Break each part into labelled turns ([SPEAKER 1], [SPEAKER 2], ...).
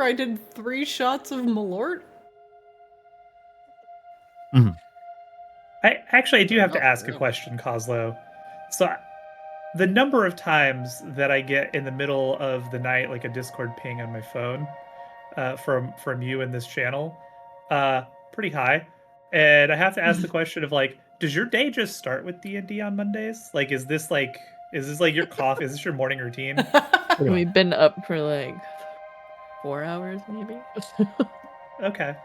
[SPEAKER 1] I did 3 shots of Malort.
[SPEAKER 2] Mm-hmm.
[SPEAKER 3] I do have to ask a question, Kozlo. So, the number of times that I get in the middle of the night, like a Discord ping on my phone, from you in this channel, pretty high. And I have to ask the question of like, does your day just start with D&D on Mondays? Like, is this like your coffee? Is this your morning routine?
[SPEAKER 4] We've been up for like 4 hours, maybe.
[SPEAKER 3] Okay.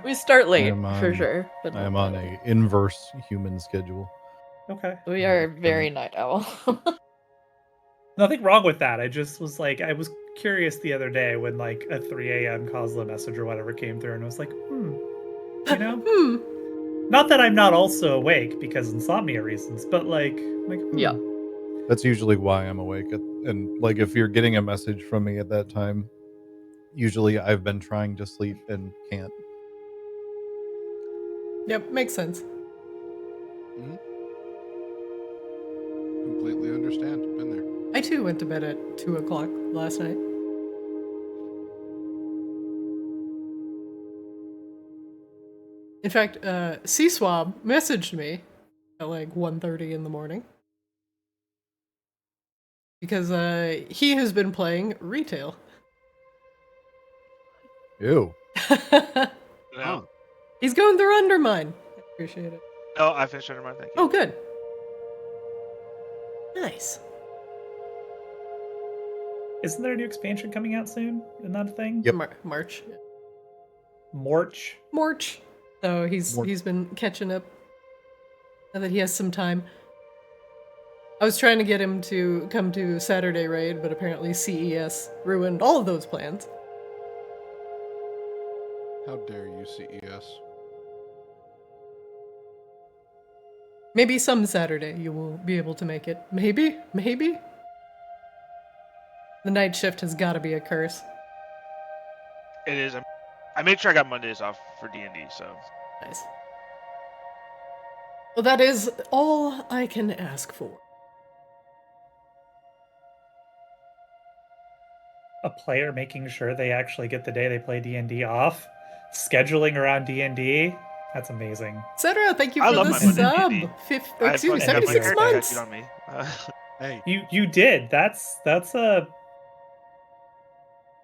[SPEAKER 4] We start late for sure, but
[SPEAKER 2] I am on a inverse human schedule.
[SPEAKER 3] Okay.
[SPEAKER 4] we are very night owl.
[SPEAKER 3] Nothing wrong with that. I just was like, I was curious the other day when like a 3 a.m. Kozlo message or whatever came through, and I was like, you know, not that I'm not also awake because insomnia reasons, but like,
[SPEAKER 4] Yeah.
[SPEAKER 2] That's usually why I'm awake. And like, if you're getting a message from me at that time, usually I've been trying to sleep and can't.
[SPEAKER 1] Yep, makes sense.
[SPEAKER 5] Mm-hmm. Completely understand. Been there.
[SPEAKER 1] I too went to bed at 2 o'clock last night. In fact, C-Swab messaged me at like 1:30 in the morning. Because he has been playing retail.
[SPEAKER 2] Ew.
[SPEAKER 6] No.
[SPEAKER 1] He's going through Undermine. I appreciate it.
[SPEAKER 6] No, I finished Undermine, thank you.
[SPEAKER 1] Oh, good. Nice.
[SPEAKER 3] Isn't there a new expansion coming out soon? Isn't that a thing?
[SPEAKER 2] Yep.
[SPEAKER 1] March.
[SPEAKER 3] March.
[SPEAKER 1] So he's been catching up. Now that he has some time. I was trying to get him to come to Saturday Raid, but apparently CES ruined all of those plans.
[SPEAKER 5] How dare you, CES?
[SPEAKER 1] Maybe some Saturday you will be able to make it. Maybe? The night shift has got to be a curse.
[SPEAKER 6] It is. I made sure I got Mondays off for D&D, so.
[SPEAKER 1] Nice. Well, that is all I can ask for.
[SPEAKER 3] A player making sure they actually get the day they play D&D off, scheduling around D&D. That's amazing.
[SPEAKER 1] Etc. Thank you
[SPEAKER 6] I
[SPEAKER 1] for
[SPEAKER 6] love
[SPEAKER 1] the
[SPEAKER 6] my Monday
[SPEAKER 1] sub.
[SPEAKER 6] D&D.
[SPEAKER 1] 76 months.
[SPEAKER 6] On me.
[SPEAKER 5] Hey,
[SPEAKER 3] You did. That's a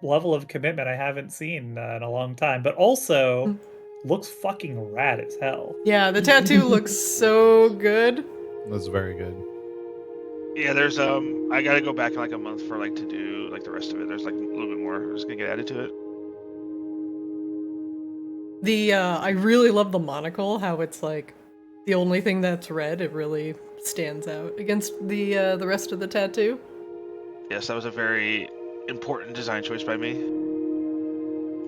[SPEAKER 3] level of commitment I haven't seen in a long time, but also looks fucking rad as hell.
[SPEAKER 1] Yeah, the tattoo looks so good.
[SPEAKER 2] That's very good.
[SPEAKER 6] Yeah, there's I gotta go back in like a month for like to do like the rest of it. There's like a little bit more. I'm just gonna get added to it.
[SPEAKER 1] I really love the monocle, how it's like the only thing that's red. It really stands out against the rest of the tattoo.
[SPEAKER 6] Yes, that was a very important design choice by me.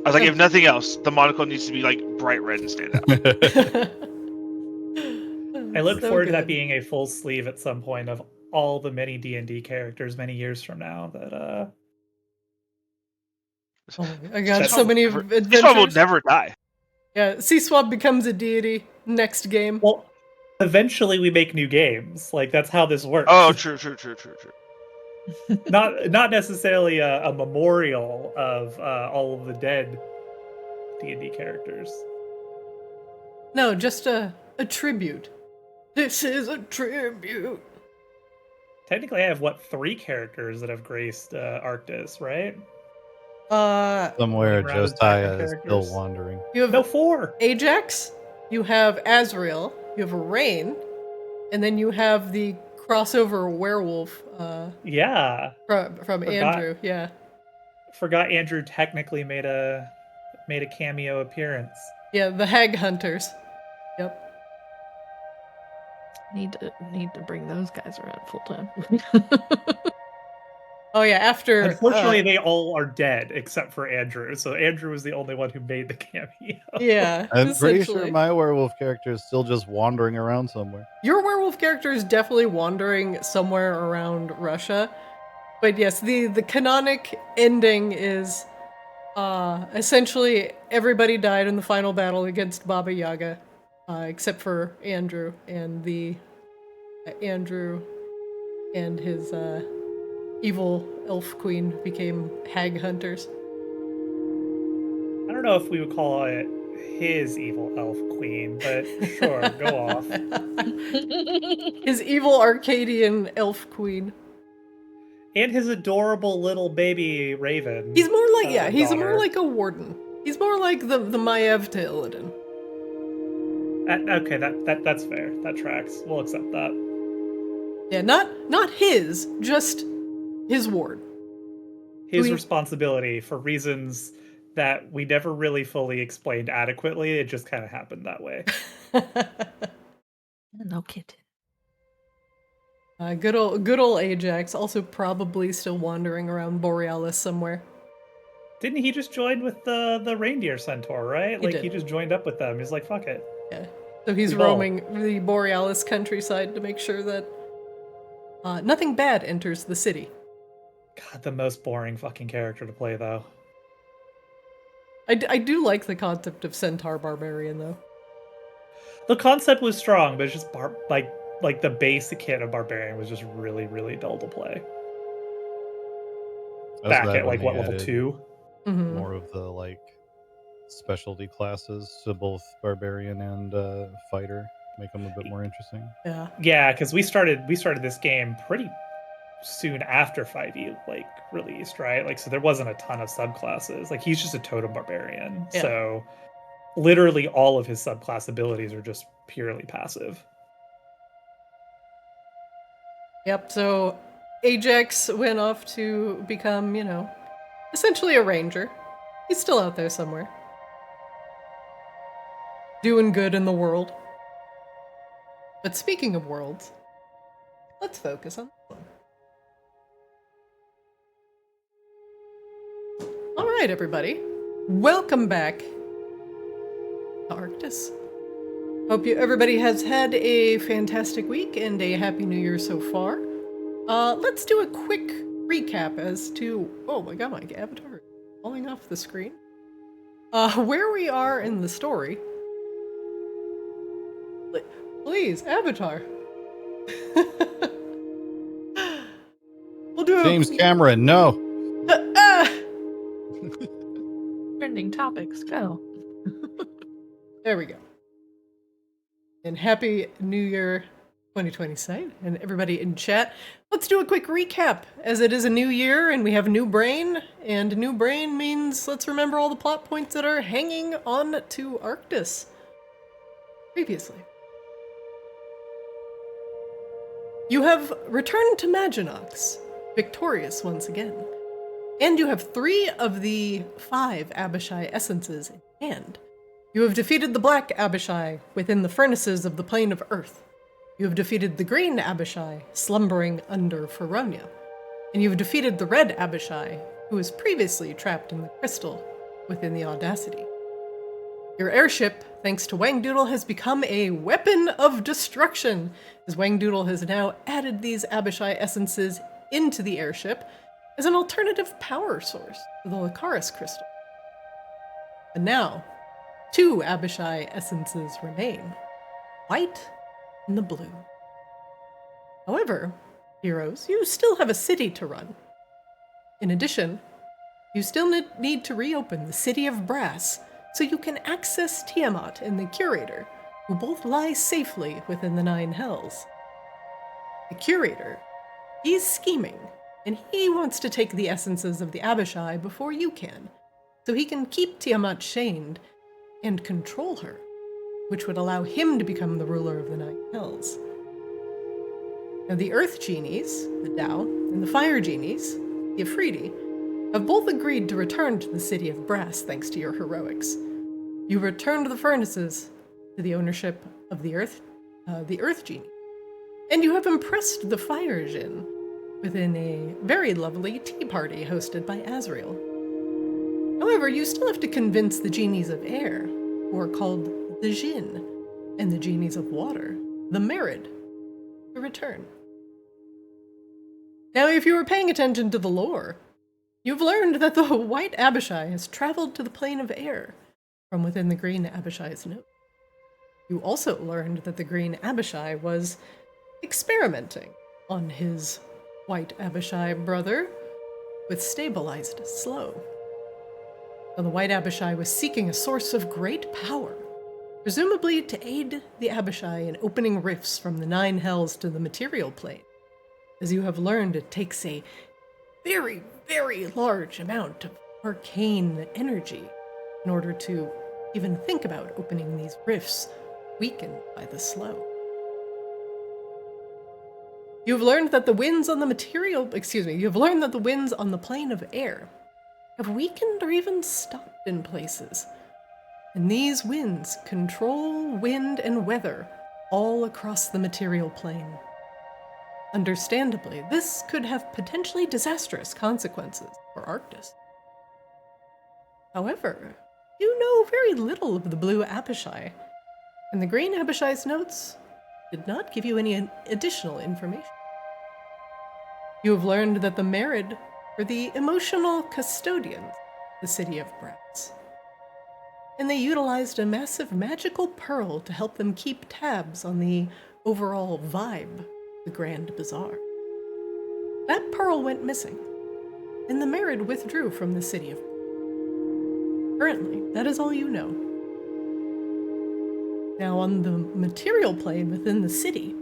[SPEAKER 6] I was like, if nothing else, the monocle needs to be like bright red and stand out.
[SPEAKER 3] I look forward to that being a full sleeve at some point of all the many D&D characters many years from now that
[SPEAKER 1] I got so many adventures.
[SPEAKER 6] This one will never die.
[SPEAKER 1] Yeah, C-Swab becomes a deity next game.
[SPEAKER 3] Well, eventually we make new games. Like, that's how this works.
[SPEAKER 6] Oh, true.
[SPEAKER 3] not necessarily a memorial of all of the dead D&D characters.
[SPEAKER 1] No, just a tribute. This is a tribute.
[SPEAKER 3] Technically, I have 3 characters that have graced Arctis, right?
[SPEAKER 2] Somewhere Josiah is still wandering.
[SPEAKER 1] You have
[SPEAKER 3] 4.
[SPEAKER 1] Ajax. You have Azrael. You have Raine, and then you have the crossover werewolf.
[SPEAKER 3] Yeah.
[SPEAKER 1] From Andrew. Yeah.
[SPEAKER 3] Forgot Andrew technically made a cameo appearance.
[SPEAKER 1] Yeah, the Hag Hunters. Yep.
[SPEAKER 4] Need to bring those guys around full time.
[SPEAKER 1] Oh yeah, after
[SPEAKER 3] unfortunately they all are dead except for Andrew. So Andrew was the only one who made the cameo.
[SPEAKER 1] Yeah.
[SPEAKER 2] I'm pretty sure my werewolf character is still just wandering around somewhere.
[SPEAKER 1] Your werewolf character is definitely wandering somewhere around Russia. But yes, the canonic ending is essentially everybody died in the final battle against Baba Yaga, except for Andrew and Andrew and his uh, ... evil elf queen became hag hunters.
[SPEAKER 3] That's
[SPEAKER 1] So,
[SPEAKER 3] don't know if we would call it his evil elf queen, but sure, go off.
[SPEAKER 1] His evil Arcadian elf queen.
[SPEAKER 3] And his adorable little baby raven.
[SPEAKER 1] He's more like he's
[SPEAKER 3] daughter.
[SPEAKER 1] more like a warden. He's more like the Maiev to Illidan.
[SPEAKER 3] Okay, that's fair. That tracks. We'll accept that.
[SPEAKER 1] Yeah, not his, just his ward.
[SPEAKER 3] His responsibility for reasons that we never really fully explained adequately. It just kind of happened that way.
[SPEAKER 4] No kitten.
[SPEAKER 1] Good old Ajax, also probably still wandering around Borealis somewhere.
[SPEAKER 3] Didn't he just join with the reindeer centaur, right? He just joined up with them. He's like, fuck it.
[SPEAKER 1] Yeah. So he's roaming the Borealis countryside to make sure that nothing bad enters the city.
[SPEAKER 3] God, the most boring fucking character to play, though.
[SPEAKER 1] I do like the concept of Centaur Barbarian, though.
[SPEAKER 3] The concept was strong, but it's just like the basic kit of Barbarian was just really, really dull to play. Back at like what, level 2?
[SPEAKER 1] Mm-hmm.
[SPEAKER 2] More of the like specialty classes, so both Barbarian and Fighter, make them a bit more interesting.
[SPEAKER 1] Yeah.
[SPEAKER 3] Yeah, because we started this game pretty soon after 5e like released, right? Like, so there wasn't a ton of subclasses. Like, he's just a totem barbarian,
[SPEAKER 1] Yeah.
[SPEAKER 3] so literally all of his subclass abilities are just purely passive.
[SPEAKER 1] Yep, so Ajax went off to become, essentially a ranger. He's still out there somewhere. Doing good in the world. But speaking of worlds, let's focus on this one. Alright, everybody. Welcome back to Arctis. Hope everybody has had a fantastic week and a happy new year so far. Let's do a quick recap as to... Oh my god, my avatar is falling off the screen. Where we are in the story. Please, avatar. We'll do a...
[SPEAKER 2] James Cameron, no.
[SPEAKER 4] Trending topics, go.
[SPEAKER 1] There we go. And happy New Year 2027, and everybody in chat. Let's do a quick recap, as it is a new year and we have a new brain, and a new brain means let's remember all the plot points that are hanging on to Arctis. Previously. You have returned to Maginox, victorious once again. And you have 3 of the 5 Abishai essences in hand. You have defeated the Black Abishai within the furnaces of the plane of Earth. You have defeated the Green Abishai, slumbering under Feronia. And you have defeated the Red Abishai, who was previously trapped in the crystal within the Audacity. Your airship, thanks to Wangdoodle, has become a weapon of destruction, as Wangdoodle has now added these Abishai essences into the airship as an alternative power source to the Lucaris crystal. And now, 2 Abishai essences remain, white and the blue. However, heroes, you still have a city to run. In addition, you still need to reopen the City of Brass so you can access Tiamat and the Curator, who both lie safely within the 9 Hells. The Curator, he's scheming, and he wants to take the essences of the Abishai before you can, so he can keep Tiamat chained and control her, which would allow him to become the ruler of the 9 Hells. Now, the Earth Genies, the Tao, and the Fire Genies, the Afridi, have both agreed to return to the City of Brass thanks to your heroics. You returned the furnaces to the ownership of the Earth Genie, and you have impressed the Fire Djinn within a very lovely tea party hosted by Azrael. However, you still have to convince the Genies of Air, who are called the Djinn, and the Genies of Water, the Merid, to return. Now, if you were paying attention to the lore, you've learned that the White Abishai has traveled to the plane of air from within the Green Abishai's nose. You also learned that the Green Abishai was experimenting on his White Abishai brother with stabilized slow. Now, the White Abishai was seeking a source of great power, presumably to aid the Abishai in opening rifts from the 9 hells to the material plane. As you have learned, it takes a very, very large amount of arcane energy in order to even think about opening these rifts, weakened by the slow. You've learned that the winds on the winds on the plane of air have weakened or even stopped in places. And these winds control wind and weather all across the material plane. Understandably, this could have potentially disastrous consequences for Arctis. However, you know very little of the Blue Abishai, and the Green Abishai's notes did not give you any additional information. You have learned that the Merid were the emotional custodians of the city of Brass, and they utilized a massive magical pearl to help them keep tabs on the overall vibe of the Grand Bazaar. That pearl went missing, and the Merid withdrew from the city of Brass. Currently, that is all you know. Now, on the material plane within the city,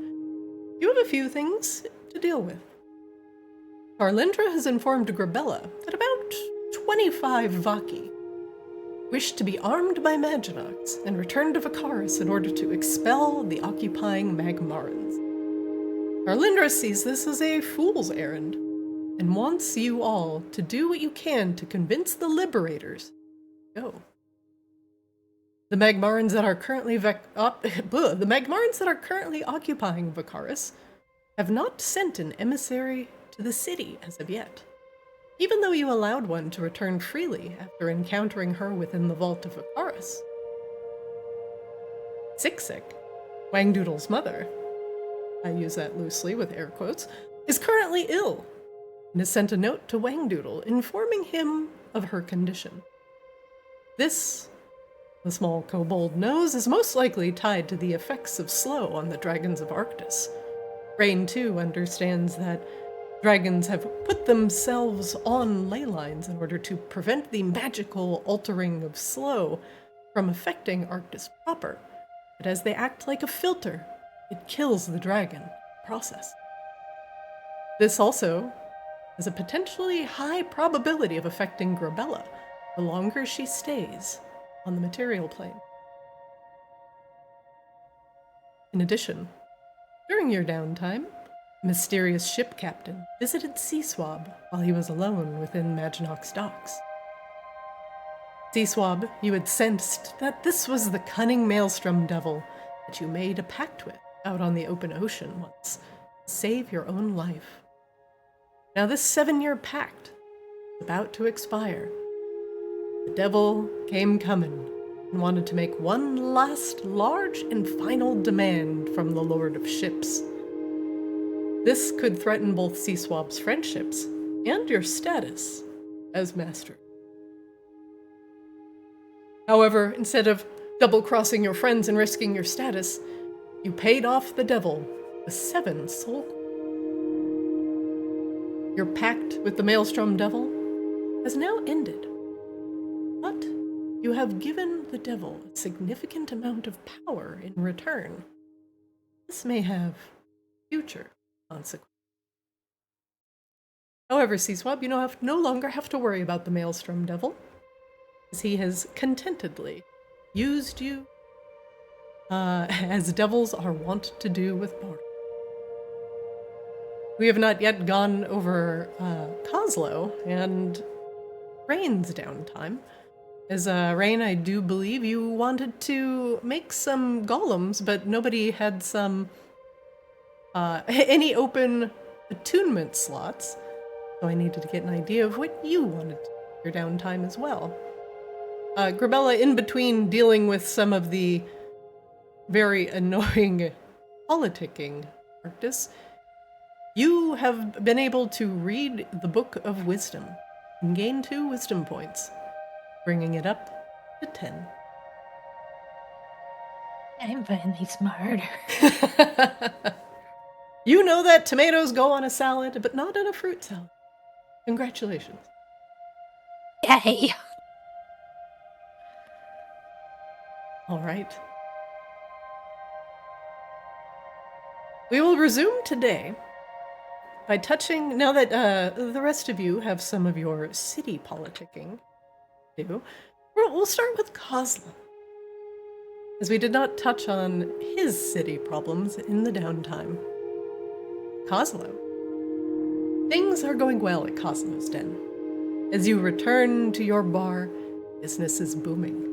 [SPEAKER 1] you have a few things to deal with. Tarlindra has informed Grabella that about 25 Vaki wish to be armed by Maginox and return to Vakaris in order to expel the occupying Magmarans. Tarlindra sees this as a fool's errand and wants you all to do what you can to convince the Liberators to go. The Magmarans that are currently occupying Vakaris have not sent an emissary to the city as of yet, even though you allowed one to return freely after encountering her within the vault of Vakaris. Siksik, Wangdoodle's mother, I use that loosely with air quotes, is currently ill and has sent a note to Wangdoodle informing him of her condition. This, the small kobold knows, is most likely tied to the effects of slow on the dragons of Arctis. Raine, too, understands that dragons have put themselves on ley lines in order to prevent the magical altering of slow from affecting Arctis proper, but as they act like a filter, it kills the dragon in the process. This also has a potentially high probability of affecting Grabella the longer she stays on the material plane. In addition, during your downtime, a mysterious ship captain visited Seaswab while he was alone within Maginox docks. Seaswab, you had sensed that this was the cunning maelstrom devil that you made a pact with out on the open ocean once to save your own life. Now this 7-year pact is about to expire. The devil came coming and wanted to make one last large and final demand from the Lord of Ships. This could threaten both Seaswab's friendships and your status as master. However, instead of double-crossing your friends and risking your status, you paid off the devil with 7 soul coins. Your pact with the Maelstrom Devil has now ended, but you have given the devil a significant amount of power in return. This may have future consequences. However, Seaswab, you no longer have to worry about the Maelstrom Devil, as he has contentedly used you as devils are wont to do with mortals. We have not yet gone over Kozlo and Raine's downtime. As Raine, I do believe you wanted to make some golems, but nobody had any open attunement slots, so I needed to get an idea of what you wanted to do your downtime as well. Grabella, in between dealing with some of the very annoying politicking Arctis, you have been able to read the Book of Wisdom and gain 2 wisdom points, bringing it up to 10.
[SPEAKER 7] I'm finally smart.
[SPEAKER 1] You know that tomatoes go on a salad, but not on a fruit salad. Congratulations.
[SPEAKER 7] Yay!
[SPEAKER 1] All right. We will resume today by touching, now that the rest of you have some of your city politicking to do, we'll start with Kozlo, as we did not touch on his city problems in the downtime. Kozlo. Things are going well at Kozlo's Den. As you return to your bar, business is booming.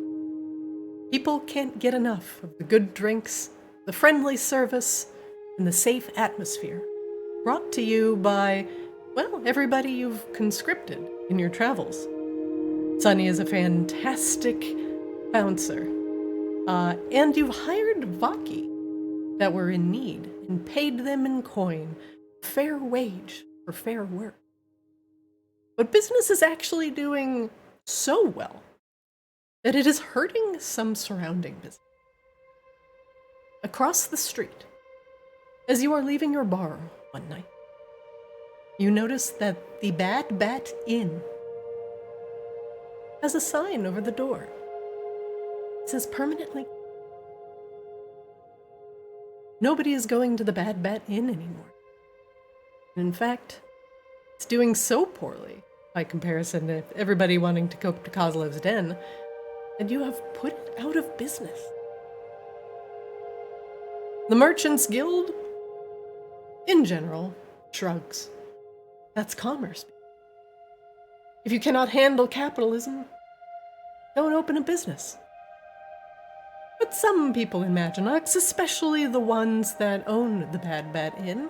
[SPEAKER 1] People can't get enough of the good drinks, the friendly service, and the safe atmosphere, brought to you by, well, everybody you've conscripted in your travels. Sunny is a fantastic bouncer, and you've hired Vaki that were in need and paid them in coin, fair wage for fair work. But business is actually doing so well that it is hurting some surrounding business. Across the street, as you are leaving your bar one night, you notice that the Bad Bat Inn has a sign over the door. It says permanently. Nobody is going to the Bad Bat Inn anymore. And in fact, it's doing so poorly by comparison to everybody wanting to go to Kozlo's Den that you have put it out of business. The Merchants Guild, in general, shrugs. That's commerce. If you cannot handle capitalism, don't open a business. But some people in Maginox, especially the ones that own the Bad Bat Inn,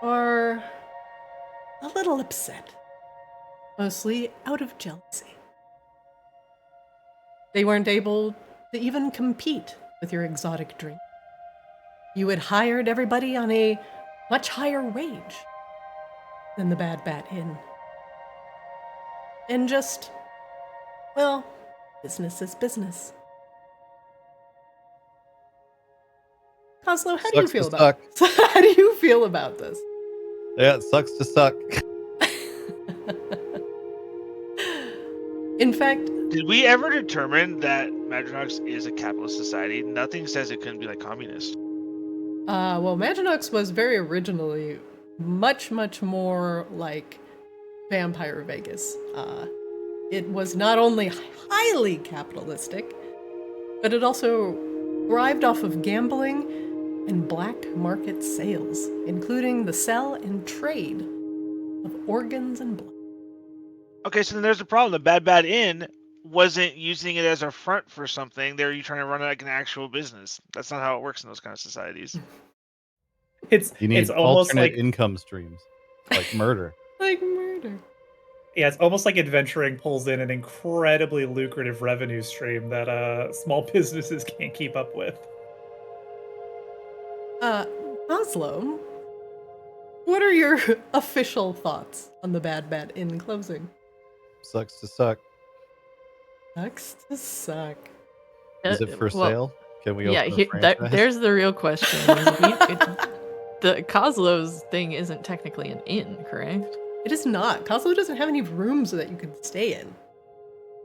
[SPEAKER 1] are a little upset, mostly out of jealousy. They weren't able to even compete with your exotic drink. You had hired everybody on a much higher wage than the Bad Bat Inn. And just, well, business is business. Kozlo, how do you feel about this? How do you feel about this?
[SPEAKER 2] Yeah, it sucks to suck.
[SPEAKER 1] In fact,
[SPEAKER 6] did we ever determine that Maginox is a capitalist society? Nothing says it couldn't be like communist.
[SPEAKER 1] Well, Maginox was very originally much, much more like Vampire Vegas. It was not only highly capitalistic, but it also thrived off of gambling and black market sales, including the sell and trade of organs and blood.
[SPEAKER 6] Okay, so then there's a problem. The Bad Bad Inn wasn't using it as a front for something. They're you trying to run it like an actual business. That's not how it works in those kind of societies.
[SPEAKER 2] You need
[SPEAKER 3] it's almost
[SPEAKER 2] alternate
[SPEAKER 3] like
[SPEAKER 2] income streams, like murder.
[SPEAKER 1] Like murder.
[SPEAKER 3] yeah, it's almost like adventuring pulls in an incredibly lucrative revenue stream that small businesses can't keep up with.
[SPEAKER 1] Kozlo, what are your official thoughts on the Bad Bat Inn closing?
[SPEAKER 2] Sucks to suck.
[SPEAKER 1] Sucks to suck.
[SPEAKER 2] Is it for
[SPEAKER 4] well,
[SPEAKER 2] sale? Can we
[SPEAKER 4] Yeah,
[SPEAKER 2] open a franchise?
[SPEAKER 4] there's the real question. The Kozlo's thing isn't technically an inn, correct?
[SPEAKER 1] It is not. Kozlo doesn't have any rooms that you could stay in.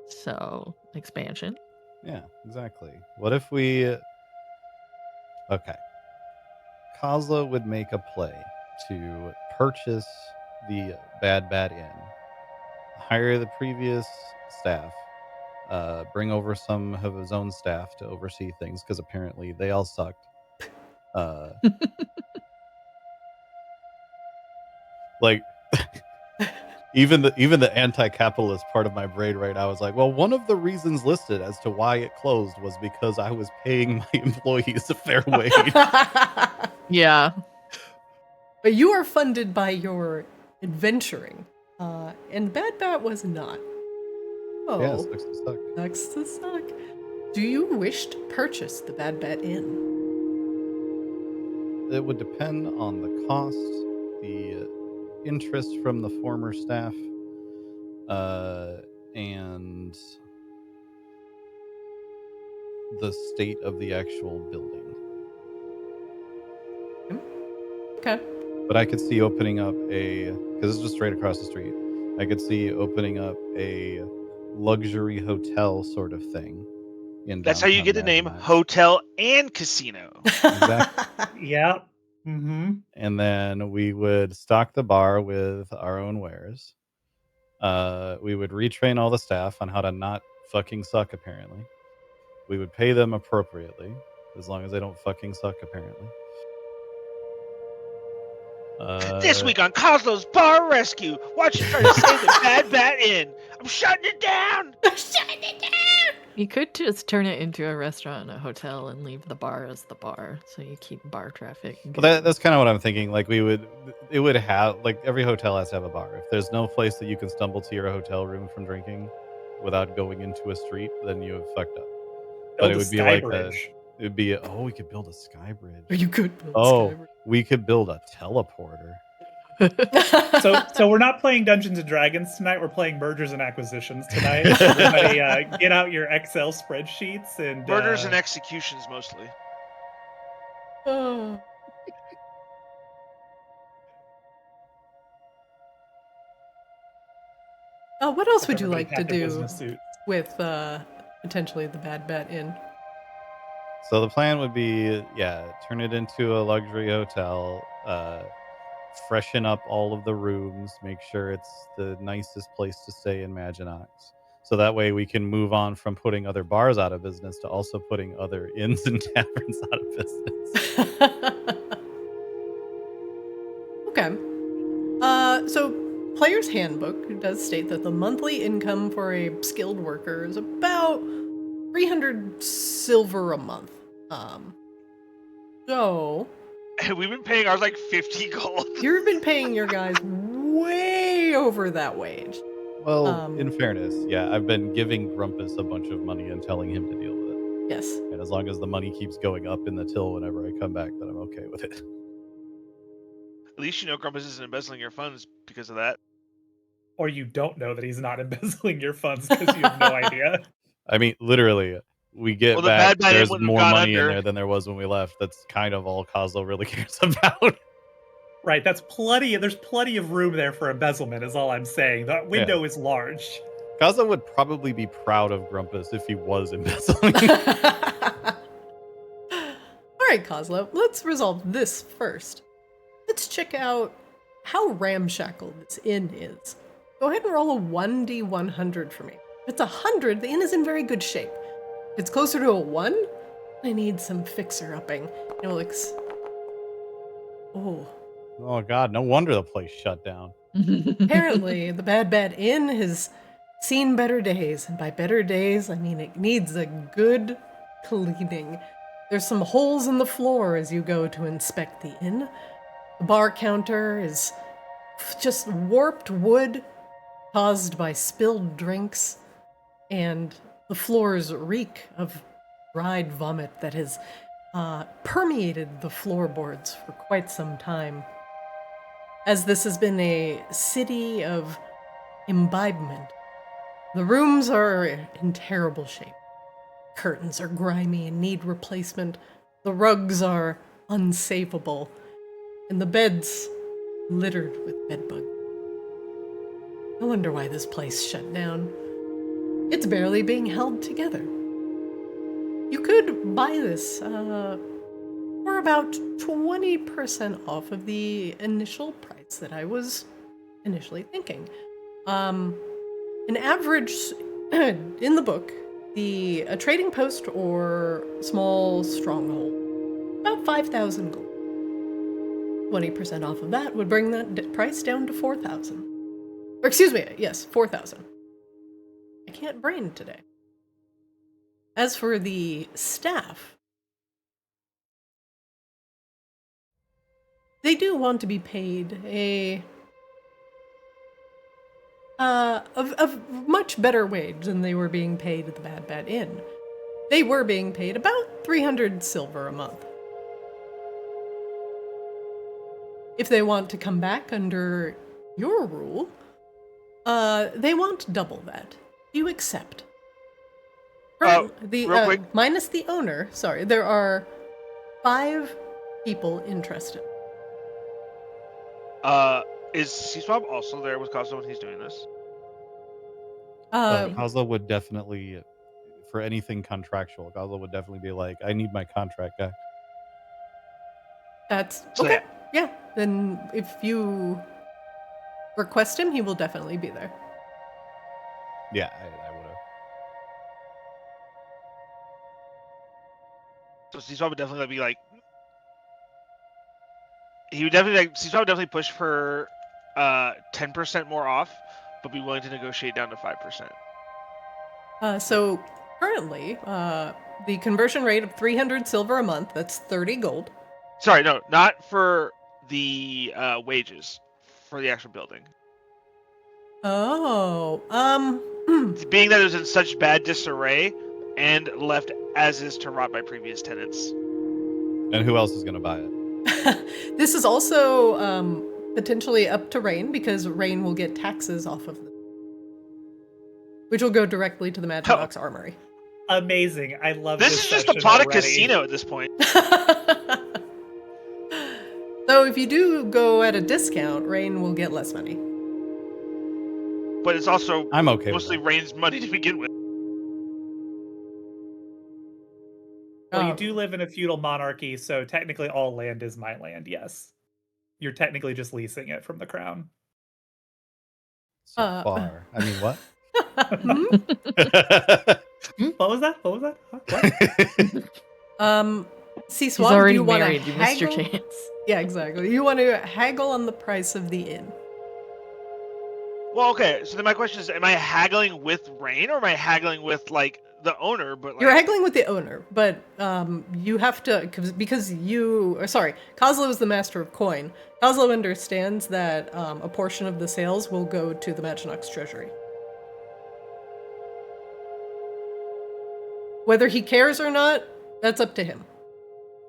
[SPEAKER 4] So, expansion.
[SPEAKER 2] Yeah, exactly. What if we... Okay. Kozlo would make a play to purchase the Bad Bad Inn, hire the previous staff, bring over some of his own staff to oversee things, because apparently they all sucked. Like... Even the anti-capitalist part of my brain right now is like, well, one of the reasons listed as to why it closed was because I was paying my employees a fair wage.
[SPEAKER 4] Yeah.
[SPEAKER 1] But you are funded by your adventuring, and Bad Bat was not. Oh,
[SPEAKER 2] Yeah, sucks to suck.
[SPEAKER 1] sucks to suck. Do you wish to purchase the Bad Bat Inn?
[SPEAKER 2] It would depend on the cost, the interest from the former staff, and the state of the actual building.
[SPEAKER 1] Okay.
[SPEAKER 2] But I could see opening up because it's just straight across the street, I could see opening up a luxury hotel sort of thing
[SPEAKER 6] That's how you
[SPEAKER 2] downtown
[SPEAKER 6] get the name
[SPEAKER 2] Maginot.
[SPEAKER 6] hotel and casino.
[SPEAKER 2] Exactly.
[SPEAKER 3] Yeah. Mm-hmm.
[SPEAKER 2] And then we would stock the bar with our own wares. We would retrain all the staff on how to not fucking suck, apparently. We would pay them appropriately, as long as they don't fucking suck, apparently.
[SPEAKER 6] This week on Kozlo's Bar Rescue, watch you try to save the Bad Bat Inn. I'm shutting it down.
[SPEAKER 4] You could just turn it into a restaurant and a hotel and leave the bar as the bar, so you keep bar traffic.
[SPEAKER 2] Well, that's kind of what I'm thinking. Like it would have, like every hotel has to have a bar. If there's no place that you can stumble to your hotel room from drinking without going into a street, then you have fucked up. But it would be like we could build a sky bridge.
[SPEAKER 1] You could build
[SPEAKER 2] Oh, we could build a teleporter.
[SPEAKER 3] So we're not playing Dungeons and Dragons tonight. We're playing mergers and acquisitions tonight. Everybody, get out your Excel spreadsheets and
[SPEAKER 6] Murders and executions mostly.
[SPEAKER 1] Oh. What else would you
[SPEAKER 3] everybody
[SPEAKER 1] like to
[SPEAKER 3] had their
[SPEAKER 1] do
[SPEAKER 3] business suits.
[SPEAKER 1] with potentially the Bad Bat Inn?
[SPEAKER 2] So the plan would be, turn it into a luxury hotel, freshen up all of the rooms, make sure it's the nicest place to stay in Maginox. So that way we can move on from putting other bars out of business to also putting other inns and taverns out of business.
[SPEAKER 1] Okay. So Player's Handbook does state that the monthly income for a skilled worker is about 300 silver a month. So
[SPEAKER 6] We've been paying ours like 50 gold.
[SPEAKER 1] you've been paying your guys way over that wage.
[SPEAKER 2] Well, in fairness, I've been giving Grumpus a bunch of money and telling him to deal with it.
[SPEAKER 1] Yes.
[SPEAKER 2] And as long as the money keeps going up in the till whenever I come back, then I'm okay with it.
[SPEAKER 6] At least you know Grumpus isn't embezzling your funds because of that.
[SPEAKER 3] Or you don't know that he's not embezzling your funds because you have no idea.
[SPEAKER 2] I mean, literally, we get
[SPEAKER 6] Well, the
[SPEAKER 2] back,
[SPEAKER 6] Bad Bat Inn
[SPEAKER 2] there's
[SPEAKER 6] wouldn't have
[SPEAKER 2] more
[SPEAKER 6] gone
[SPEAKER 2] money in
[SPEAKER 6] under.
[SPEAKER 2] there than there was when we left. That's kind of all Kozlo really cares about.
[SPEAKER 3] Right, there's plenty of room there for embezzlement is all I'm saying. The window is large.
[SPEAKER 2] Kozlo would probably be proud of Grumpus if he was embezzling.
[SPEAKER 1] Alright, Kozlo, let's resolve this first. Let's check out how ramshackle this inn is. Go ahead and roll a 1d100 for me. If it's 100, the inn is in very good shape. If it's closer to a 1, I need some fixer-upping. Looks... Oh.
[SPEAKER 2] Oh god, no wonder the place shut down.
[SPEAKER 1] Apparently, the Bad Bat Inn has seen better days, and by better days, I mean it needs a good cleaning. There's some holes in the floor as you go to inspect the inn. The bar counter is just warped wood caused by spilled drinks, and the floors reek of dried vomit that has permeated the floorboards for quite some time. As this has been a city of imbibement, the rooms are in terrible shape. Curtains are grimy and need replacement. The rugs are unsavable, and the beds littered with bedbug. I wonder why this place shut down. It's barely being held together. You could buy this for about 20% off of the initial price that I was initially thinking. An average in the book, a trading post or small stronghold, about 5,000 gold. 20% off of that would bring that price down to 4,000. Or excuse me, yes, 4,000. I can't brain today. As for the staff, they do want to be paid a much better wage than they were being paid at the Bad Bat Inn. They were being paid about 300 silver a month. If they want to come back under your rule, they want double that. Do you accept?
[SPEAKER 6] Real quick.
[SPEAKER 1] Minus the owner, sorry, there are 5 people interested.
[SPEAKER 6] Is C-Swab also there with Kozlo when he's doing this?
[SPEAKER 2] Kozlo would definitely for anything contractual. Kozlo would definitely be like, I need my contract guy.
[SPEAKER 1] That's
[SPEAKER 6] So,
[SPEAKER 1] okay. Yeah. Then if you request him, he will definitely be there.
[SPEAKER 2] Yeah, I would have.
[SPEAKER 6] So Seesaw would definitely be like, he would definitely like Seesaw would definitely push for 10% more off, but be willing to negotiate down to 5%.
[SPEAKER 1] So currently, the conversion rate of 300 silver a month, that's 30 gold.
[SPEAKER 6] Sorry, no, not for the wages, for the actual building.
[SPEAKER 1] Oh,
[SPEAKER 6] Being that it was in such bad disarray and left as is to rot by previous tenants.
[SPEAKER 2] And who else is going to buy it?
[SPEAKER 1] This is also potentially up to Raine, because Raine will get taxes off of this, which will go directly to the Maginox Armory.
[SPEAKER 3] Amazing. I love
[SPEAKER 6] This
[SPEAKER 3] this
[SPEAKER 6] is just a
[SPEAKER 3] session
[SPEAKER 6] product
[SPEAKER 3] already.
[SPEAKER 6] casino at this point.
[SPEAKER 1] So if you do go at a discount, Raine will get less money.
[SPEAKER 6] But it's also
[SPEAKER 2] I'm okay with
[SPEAKER 6] mostly
[SPEAKER 2] that.
[SPEAKER 6] Raine's money to begin with.
[SPEAKER 3] Well, you do live in a feudal monarchy, so technically all land is my land, yes. You're technically just leasing it from the crown.
[SPEAKER 2] So far. I mean, what?
[SPEAKER 3] What was that? What was that? Huh? What?
[SPEAKER 1] He's
[SPEAKER 4] He's already
[SPEAKER 1] do you wanna
[SPEAKER 4] married. You missed your
[SPEAKER 1] haggle?
[SPEAKER 4] chance.
[SPEAKER 1] Yeah, exactly. You want to haggle on the price of the inn.
[SPEAKER 6] Well, okay. So then my question is: am I haggling with Raine, or am I haggling with like the owner? But like,
[SPEAKER 1] You're haggling with the owner, but you have to, because Kozlo is the master of coin. Kozlo understands that a portion of the sales will go to the Maginox treasury. Whether he cares or not, that's up to him.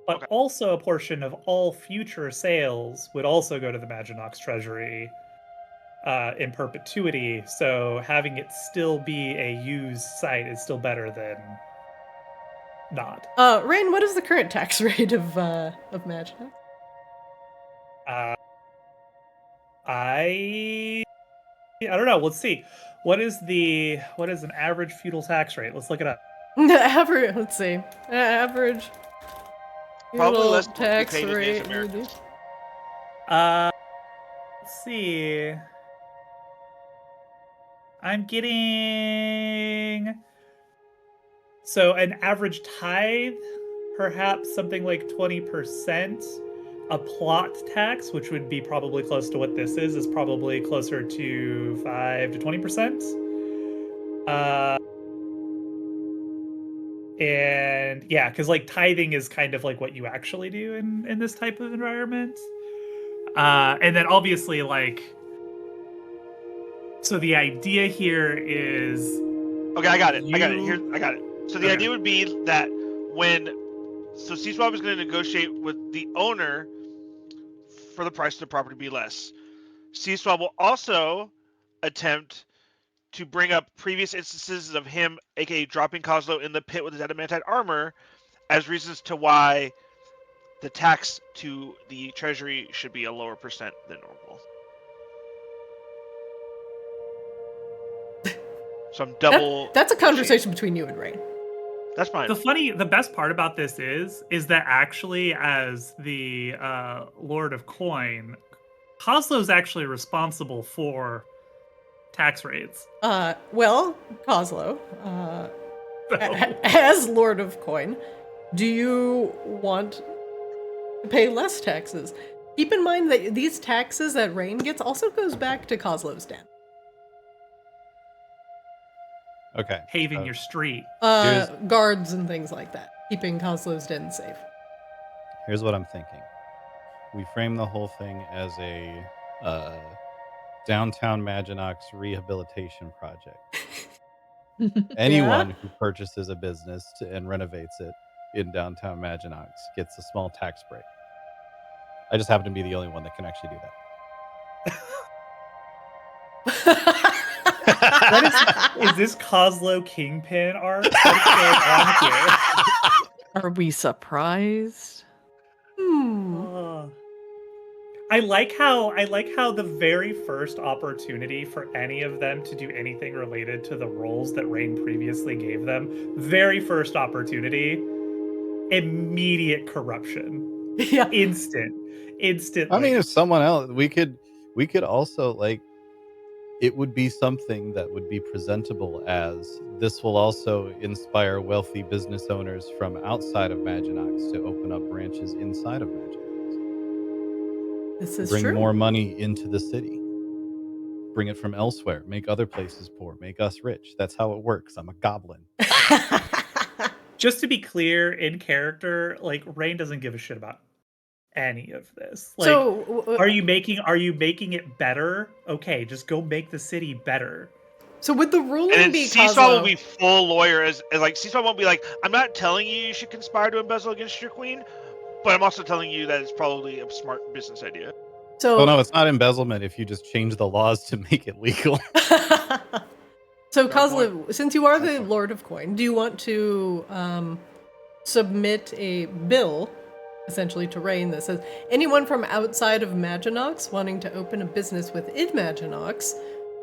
[SPEAKER 3] But
[SPEAKER 6] Okay.
[SPEAKER 3] also a portion of all future sales would also go to the Maginox treasury in perpetuity, so having it still be a used site is still better than not.
[SPEAKER 1] Raine, what is the current tax rate of Maginox?
[SPEAKER 3] I don't know. Let's see. What is an average feudal tax rate? Let's look it up.
[SPEAKER 1] Average, let's see. Average
[SPEAKER 6] Probably
[SPEAKER 1] feudal
[SPEAKER 6] less than what we
[SPEAKER 1] tax
[SPEAKER 6] pay to
[SPEAKER 1] rate.
[SPEAKER 6] Native Americans.
[SPEAKER 3] Let's see. I'm getting so an average tithe, perhaps something like 20%. A plot tax, which would be probably close to what this is probably closer to 5 to 20%. And yeah, because like tithing is kind of like what you actually do in this type of environment. And then obviously like, so the idea here is,
[SPEAKER 6] Okay, I got it. I got it. So the
[SPEAKER 3] Okay.
[SPEAKER 6] idea would be that so C-Swap is going to negotiate with the owner for the price of the property be less. C-Swap will also attempt to bring up previous instances of him, aka dropping Kozlo in the pit with his adamantite armor, as reasons to why the tax to the treasury should be a lower percent than normal. So I'm double.
[SPEAKER 1] That's a conversation between you and Raine.
[SPEAKER 6] That's fine.
[SPEAKER 3] The best part about this is that actually, as the Lord of Coin, Kozlo is actually responsible for tax rates.
[SPEAKER 1] Well, Kozlo, as Lord of Coin, do you want to pay less taxes? Keep in mind that these taxes that Raine gets also goes back to Kozlo's den.
[SPEAKER 2] Okay.
[SPEAKER 3] Paving your street.
[SPEAKER 1] Guards and things like that, keeping Kozlo's den safe.
[SPEAKER 2] Here's what I'm thinking. We frame the whole thing as a downtown Maginox rehabilitation project. Anyone who purchases a business and renovates it in downtown Maginox gets a small tax break. I just happen to be the only one that can actually do that.
[SPEAKER 3] Is this Kozlo Kingpin art? What's going on here?
[SPEAKER 4] Are we surprised?
[SPEAKER 3] Oh. I like how the very first opportunity for any of them to do anything related to the roles that Raine previously gave them, very first opportunity, immediate corruption.
[SPEAKER 1] Yeah.
[SPEAKER 3] Instant.
[SPEAKER 2] I mean,
[SPEAKER 3] Like,
[SPEAKER 2] if someone else, we could also like, it would be something that would be presentable as this will also inspire wealthy business owners from outside of Maginox to open up branches inside of Maginox.
[SPEAKER 1] This is
[SPEAKER 2] Bring
[SPEAKER 1] true.
[SPEAKER 2] more money into the city. Bring it from elsewhere. Make other places poor. Make us rich. That's how it works. I'm a goblin.
[SPEAKER 3] just to be clear, in character, like Raine doesn't give a shit about any of this. Like,
[SPEAKER 1] So,
[SPEAKER 3] are you making it better? Okay, just go make the city better.
[SPEAKER 1] so would the
[SPEAKER 6] And
[SPEAKER 1] ruling
[SPEAKER 6] then
[SPEAKER 1] be
[SPEAKER 6] Seesaw will
[SPEAKER 1] Kozlo?
[SPEAKER 6] be full lawyer as like Seesaw won't be like, I'm not telling you should conspire to embezzle against your queen, but I'm also telling you that it's probably a smart business idea.
[SPEAKER 1] So,
[SPEAKER 2] Oh no, it's not embezzlement if you just change the laws to make it legal.
[SPEAKER 1] so
[SPEAKER 5] Fair
[SPEAKER 1] Kozlo, since you are the Lord of Coin, do you want to submit a bill, essentially to Raine, that says anyone from outside of Maginox wanting to open a business within Maginox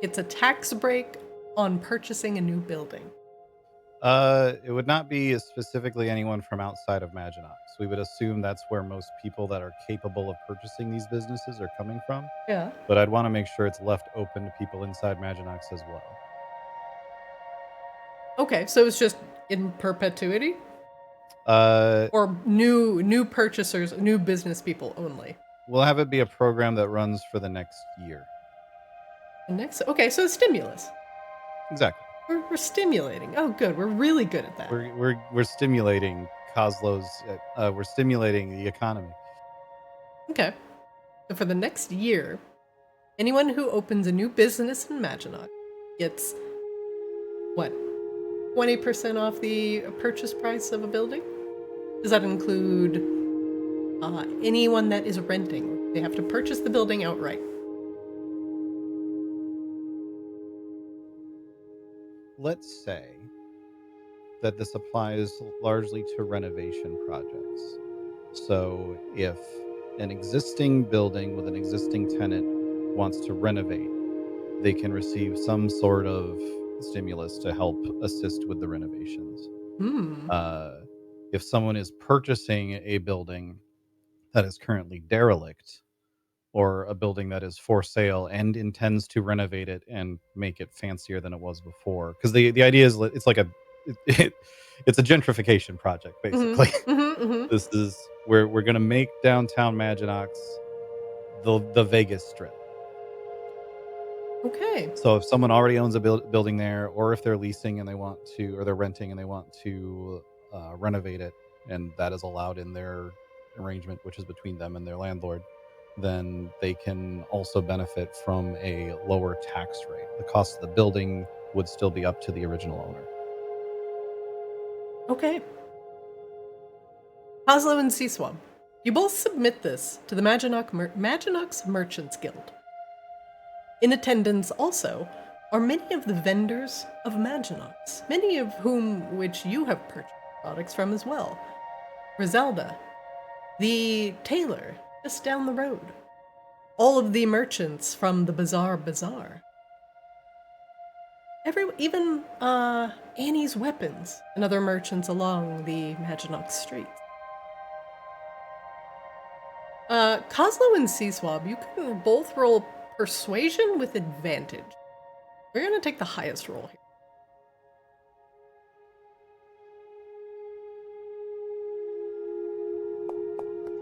[SPEAKER 1] gets a tax break on purchasing a new building?
[SPEAKER 2] It would not be specifically anyone from outside of Maginox. We would assume that's where most people that are capable of purchasing these businesses are coming from.
[SPEAKER 1] Yeah.
[SPEAKER 2] But I'd want to make sure it's left open to people inside Maginox as well.
[SPEAKER 1] Okay, so it's just in perpetuity,
[SPEAKER 2] Uh,
[SPEAKER 1] or new purchasers, new business people only.
[SPEAKER 2] we'll have it be a program that runs for the next year.
[SPEAKER 1] And next, okay, so it's stimulus.
[SPEAKER 2] Exactly.
[SPEAKER 1] We're stimulating. Oh, good. We're really good at that.
[SPEAKER 2] We're stimulating Kozlo's. We're stimulating the economy.
[SPEAKER 1] Okay. So for the next year, anyone who opens a new business in Maginox gets what? 20% off the purchase price of a building? Does that include anyone that is renting? They have to purchase the building outright.
[SPEAKER 2] Let's say that this applies largely to renovation projects. So if an existing building with an existing tenant wants to renovate, they can receive some sort of stimulus to help assist with the renovations. If someone is purchasing a building that is currently derelict, or a building that is for sale and intends to renovate it and make it fancier than it was before, because the idea is it's like it's a gentrification project basically. This is we're gonna make downtown Maginox the Vegas Strip.
[SPEAKER 1] Okay.
[SPEAKER 2] So if someone already owns a building there, or if they're leasing and they want to, or they're renting and they want to renovate it, and that is allowed in their arrangement, which is between them and their landlord, then they can also benefit from a lower tax rate. The cost of the building would still be up to the original owner.
[SPEAKER 1] Okay. Kozlo and Seaswab, you both submit this to the Maginox Merchants Guild. In attendance also are many of the vendors of Maginox, many of which you have purchased products from as well. Griselda, the tailor just down the road, all of the merchants from the Bazaar. Even Annie's Weapons and other merchants along the Maginox streets. Kozlo and Seaswab, you can both roll persuasion with advantage. We're gonna take the highest roll here.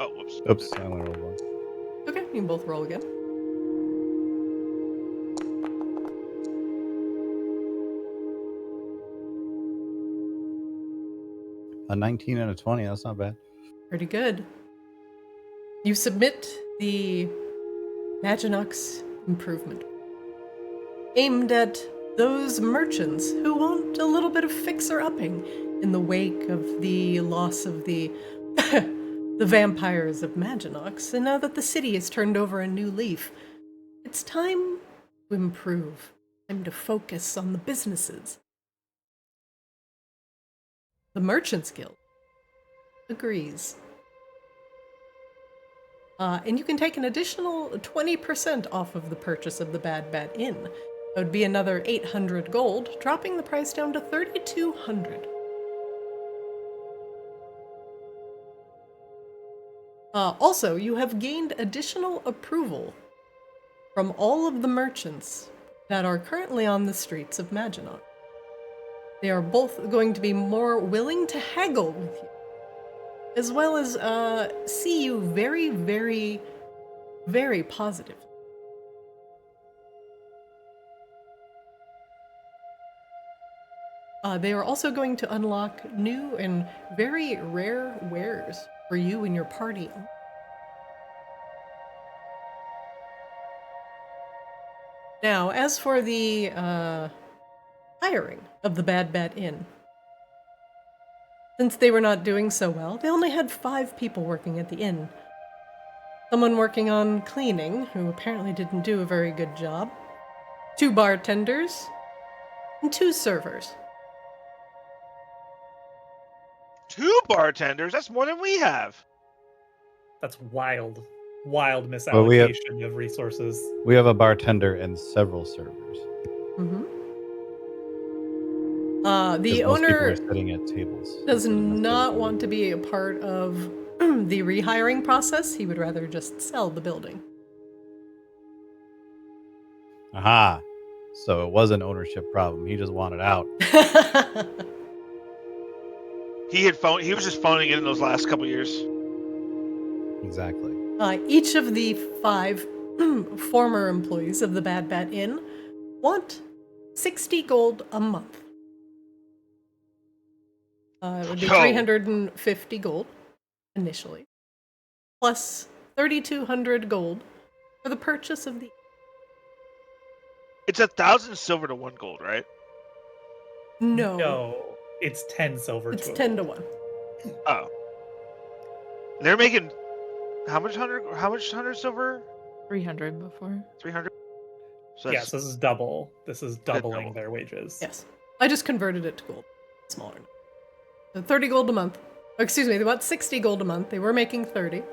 [SPEAKER 6] Oh, whoops.
[SPEAKER 2] Oops, I only rolled one.
[SPEAKER 1] Okay, you can both roll again.
[SPEAKER 2] A 19 and a 20, that's not bad.
[SPEAKER 1] Pretty good. You submit the Maginox improvement, aimed at those merchants who want a little bit of fixer-upping in the wake of the loss of the the vampires of Maginox, and now that the city has turned over a new leaf, it's time to improve. Time to focus on the businesses. The Merchants Guild agrees. And you can take an additional 20% off of the purchase of the Bad Bat Inn. That would be another 800 gold, dropping the price down to 3,200. Also, you have gained additional approval from all of the merchants that are currently on the streets of Maginot. They are both going to be more willing to haggle with you, as well as see you very, very, very positive. They are also going to unlock new and very rare wares for you and your party. Now, as for the hiring of the Bad Bat Inn, since they were not doing so well, they only had 5 people working at the inn. Someone working on cleaning, who apparently didn't do a very good job, 2 bartenders, and 2 servers.
[SPEAKER 6] 2 bartenders? That's more than we have.
[SPEAKER 3] That's wild. Wild
[SPEAKER 2] Well,
[SPEAKER 3] misallocation of resources.
[SPEAKER 2] We have a bartender and several servers.
[SPEAKER 1] Mm-hmm.
[SPEAKER 2] 'Cause
[SPEAKER 1] The
[SPEAKER 2] most people
[SPEAKER 1] owner
[SPEAKER 2] are sitting at tables.
[SPEAKER 1] does
[SPEAKER 2] instead of messing
[SPEAKER 1] not
[SPEAKER 2] with
[SPEAKER 1] want to be a part of the rehiring process. He would rather just sell the building.
[SPEAKER 2] Aha! So it was an ownership problem. He just wanted out.
[SPEAKER 6] He was just phoning in those last couple years.
[SPEAKER 2] Exactly.
[SPEAKER 1] Each of the 5 former employees of the Bad Bat Inn want 60 gold a month. It would be
[SPEAKER 6] Yo.
[SPEAKER 1] 350 gold initially, plus 3,200 gold for the purchase of the.
[SPEAKER 6] It's 1,000 silver to 1 gold, right?
[SPEAKER 3] No, it's 10 silver.
[SPEAKER 1] It's
[SPEAKER 3] to a
[SPEAKER 1] 10 to
[SPEAKER 3] gold.
[SPEAKER 1] 1.
[SPEAKER 6] Oh. They're making how much 100 silver?
[SPEAKER 4] 300 before.
[SPEAKER 6] 300. So
[SPEAKER 3] Yes, this is double. This is doubling
[SPEAKER 6] double.
[SPEAKER 3] their wages.
[SPEAKER 1] Yes. I just converted it to gold. Smaller. So 30 gold a month. Oh, excuse me, they want 60 gold a month. They were making 30.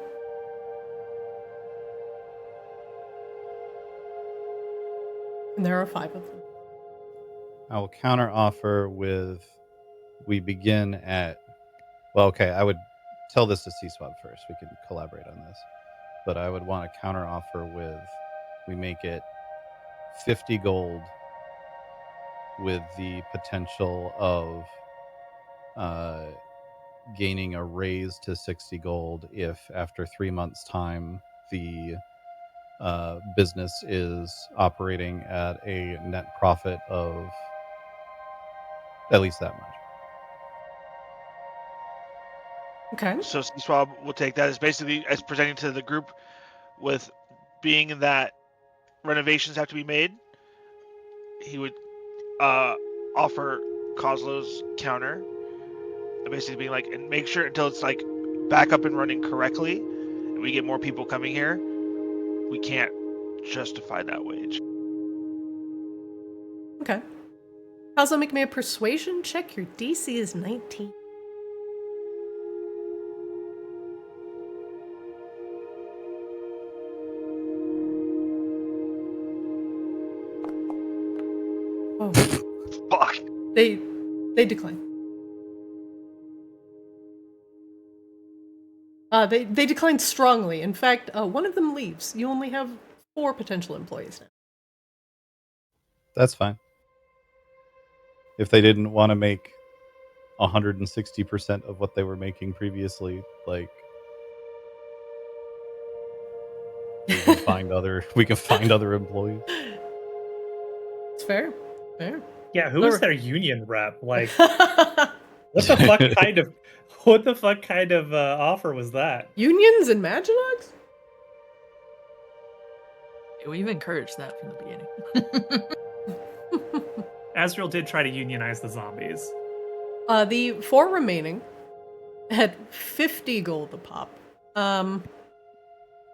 [SPEAKER 1] And there are 5 of them.
[SPEAKER 2] I will counter offer with we begin at well, okay, I would tell this to C-Swab first. We can collaborate on this. But I would want to counter offer with we make it 50 gold with the potential of gaining a raise to 60 gold if after 3 months' time the business is operating at a net profit of at least that much.
[SPEAKER 1] Okay.
[SPEAKER 6] So Swab will take that as basically as presenting to the group with being that renovations have to be made. He would offer Kozlo's counter, basically being like, and make sure until it's like back up and running correctly, and we get more people coming here, we can't justify that wage.
[SPEAKER 1] Okay. Kozlo, make me a persuasion check. Your DC is 19. Oh,
[SPEAKER 6] Fuck.
[SPEAKER 1] they decline. They decline strongly. In fact, one of them leaves. You only have 4 potential employees now.
[SPEAKER 2] That's fine. If they didn't want to make 160% of what they were making previously, like we can find other employees.
[SPEAKER 1] It's fair. Fair.
[SPEAKER 3] Yeah, who is their union rep? Like,
[SPEAKER 1] Unions
[SPEAKER 3] what the fuck kind of offer was that?
[SPEAKER 1] and Maginox?
[SPEAKER 4] We've encouraged that from the beginning.
[SPEAKER 3] Azrael did try to unionize the zombies.
[SPEAKER 1] The 4 remaining had 50 gold a pop.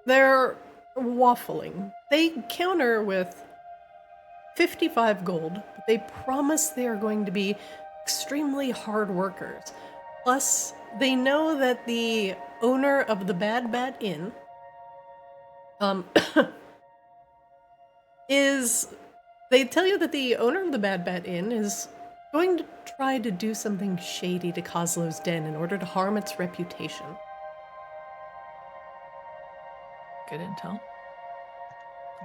[SPEAKER 1] They're waffling. They counter with 55 gold, but they promise they are going to be extremely hard workers. Plus, they know that the owner of the Bad Bat Inn is they tell you that the owner of the Bad Bat Inn is going to try to do something shady to Kozlo's den in order to harm its reputation.
[SPEAKER 4] Good intel.